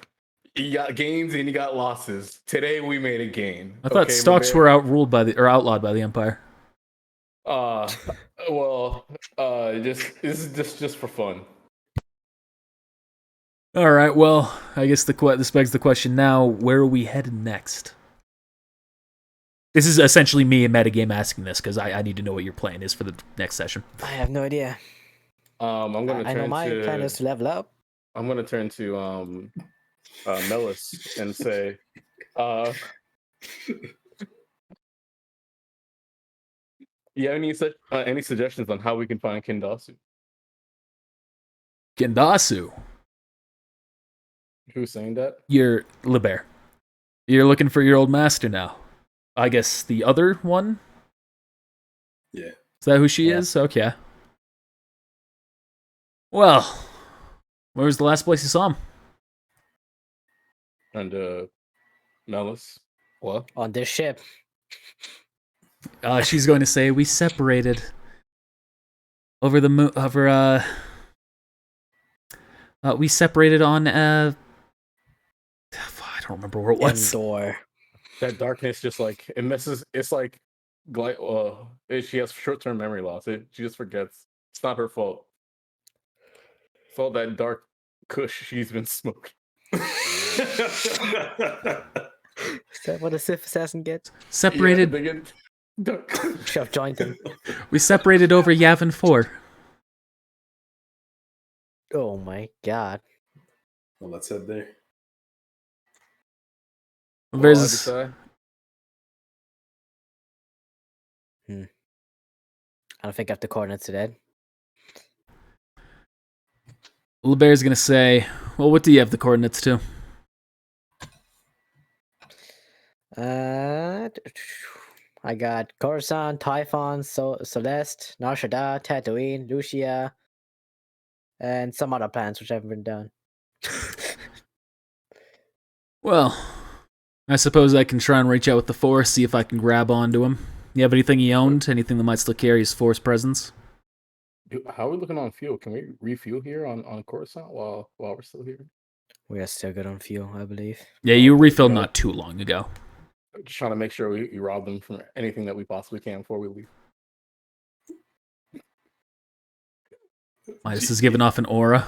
Speaker 5: You got gains and you got losses. Today we made a gain.
Speaker 1: I thought stocks were outlawed by the Empire.
Speaker 5: This is just for fun.
Speaker 1: All right. Well, I guess this begs the question now: where are we headed next? This is essentially me a metagame asking this because I need to know what your plan is for the next session.
Speaker 2: I have no idea.
Speaker 5: I'm gonna.
Speaker 2: I know my plan is to level up.
Speaker 5: I'm gonna turn to Melis and say, you have any suggestions on how we can find Kindasu?
Speaker 1: Gendasu,
Speaker 5: Who's saying that?
Speaker 1: you're LeBear. You're looking for your old master now. I guess the other one?
Speaker 3: Yeah.
Speaker 1: Is that who she is? Okay. Well, where was the last place you saw him?
Speaker 5: And Melis, what?
Speaker 2: On this ship.
Speaker 1: She's going to say we separated over the moon. We separated on. I don't remember where it was.
Speaker 2: Endor.
Speaker 5: That darkness just like it messes. It's like, she has short-term memory loss. She just forgets. It's not her fault. It's all that dark kush she's been smoking.
Speaker 2: Is that what a Sith assassin gets?
Speaker 1: Separated.
Speaker 2: Chef Jointon.
Speaker 1: We separated over Yavin 4.
Speaker 2: Oh my god.
Speaker 3: Well, let's head there.
Speaker 1: There's
Speaker 2: I don't think I have the coordinates today.
Speaker 1: LeBear's gonna say, well, what do you have the coordinates to?
Speaker 2: I got Coruscant, Typhon, Celeste, Nar Shaddaa, Tatooine, Lucia, and some other planets which haven't been done.
Speaker 1: Well, I suppose I can try and reach out with the Force, see if I can grab onto him. You have anything he owned? Anything that might still carry his Force presence?
Speaker 5: Dude, how are we looking on fuel? Can we refuel here on Coruscant while we're still here?
Speaker 2: We are still good on fuel, I believe.
Speaker 1: Yeah, you refilled not too long ago.
Speaker 5: Just trying to make sure we rob them from anything that we possibly can before we leave.
Speaker 1: Midas is giving off an aura.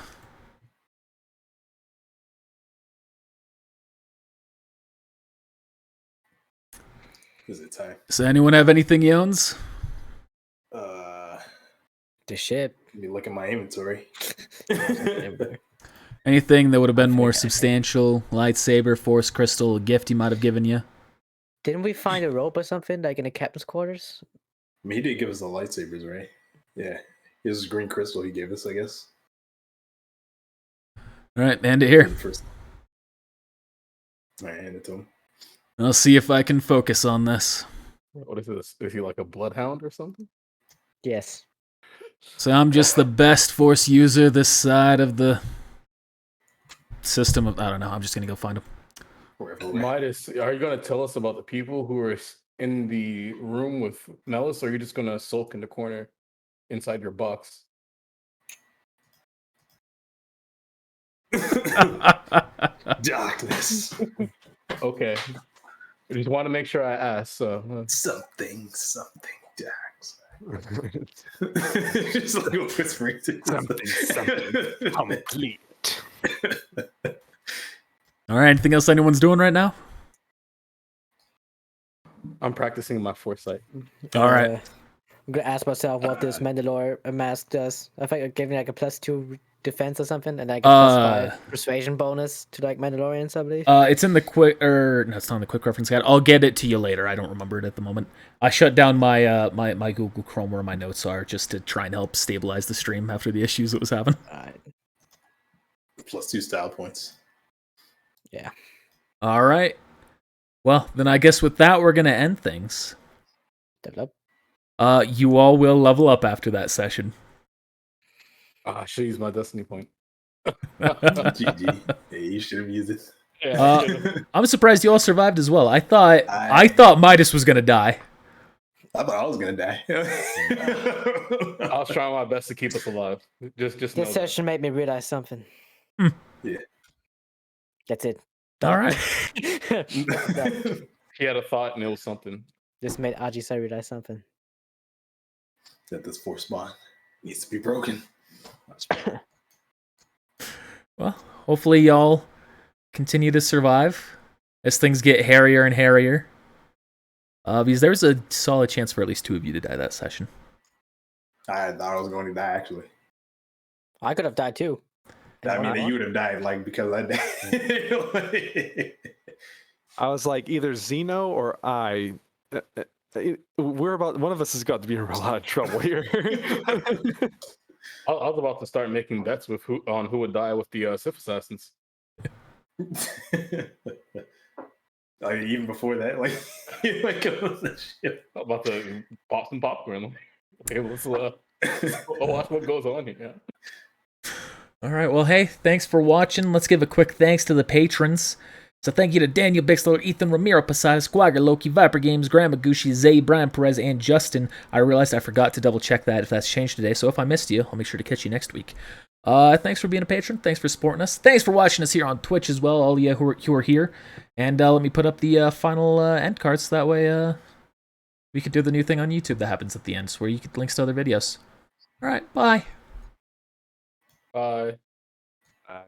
Speaker 3: Is it time?
Speaker 1: Does anyone have anything he owns?
Speaker 2: The ship.
Speaker 3: Let me look at my inventory.
Speaker 1: Anything that would have been more substantial? Lightsaber, Force crystal, a gift he might have given you?
Speaker 2: Didn't we find a rope or something, like in the captain's quarters?
Speaker 3: I mean, he did give us the lightsabers, right? Yeah. This is green crystal he gave us, I guess.
Speaker 1: All right, hand it here.
Speaker 3: First. All right, hand it to him.
Speaker 1: I'll see if I can focus on this.
Speaker 5: What is this? Is he like a bloodhound or something?
Speaker 2: Yes.
Speaker 1: So I'm just the best Force user this side of the system. I don't know. I'm just gonna go find him.
Speaker 5: Midas, are you going to tell us about the people who are in the room with Nellis, or are you just going to sulk in the corner inside your box?
Speaker 3: Darkness.
Speaker 5: Okay. I just want to make sure I ask. So
Speaker 3: Something dark. Just like a whispering to
Speaker 4: Something complete.
Speaker 1: All right. Anything else anyone's doing right now?
Speaker 5: I'm practicing my foresight.
Speaker 1: All right.
Speaker 2: I'm gonna ask myself what this Mandalore mask does. I think it gave me like a +2 defense or something, and like a +5 persuasion bonus to like Mandalorians, I believe.
Speaker 1: It's in the quick, no, it's not in the quick reference guide. I'll get it to you later. I don't remember it at the moment. I shut down my my Google Chrome where my notes are just to try and help stabilize the stream after the issues it was having.
Speaker 2: Alright.
Speaker 3: +2 style points.
Speaker 2: Yeah.
Speaker 1: All right. Well, then I guess with that we're gonna end things.
Speaker 2: Level up.
Speaker 1: You all will level up after that session.
Speaker 5: I should use my destiny point.
Speaker 3: GG. Yeah, you should have used it.
Speaker 5: Yeah,
Speaker 1: I'm surprised you all survived as well. I thought Midas was gonna die.
Speaker 3: I thought I was gonna die.
Speaker 5: I was trying my best to keep us alive. Just know
Speaker 2: This session made me realize something.
Speaker 3: Yeah.
Speaker 2: That's it.
Speaker 1: All right.
Speaker 5: he had a thought and it was something.
Speaker 2: This made Aji realize something.
Speaker 3: That this force bond needs to be broken.
Speaker 1: Well, hopefully y'all continue to survive as things get hairier and hairier. Because there's a solid chance for at least 2 of you to die that session.
Speaker 3: I thought I was going to die, actually.
Speaker 2: I could have died too.
Speaker 3: I mean, you would have died, like, because I died.
Speaker 4: I was like, either Zeno or I. We're about, one of us has got to be in a lot of trouble here.
Speaker 5: I was about to start making bets with who would die with the Sith assassins.
Speaker 3: Like, even before that, like shit.
Speaker 5: I'm about to pop some popcorn. Okay, let's watch what goes on here.
Speaker 1: All right, well, hey, thanks for watching. Let's give a quick thanks to the patrons. So thank you to Daniel Bixler, Ethan Ramiro, Posada, Squagger, Loki, Viper Games, Grandma Gucci, Zay, Brian Perez, and Justin. I realized I forgot to double check that if that's changed today, so if I missed you, I'll make sure to catch you next week. Thanks for being a patron. Thanks for supporting us. Thanks for watching us here on Twitch as well, all of you who are here. And let me put up the final end cards, so that way we could do the new thing on YouTube that happens at the end, where you get links to other videos. All right, bye.
Speaker 5: Bye.
Speaker 4: Bye.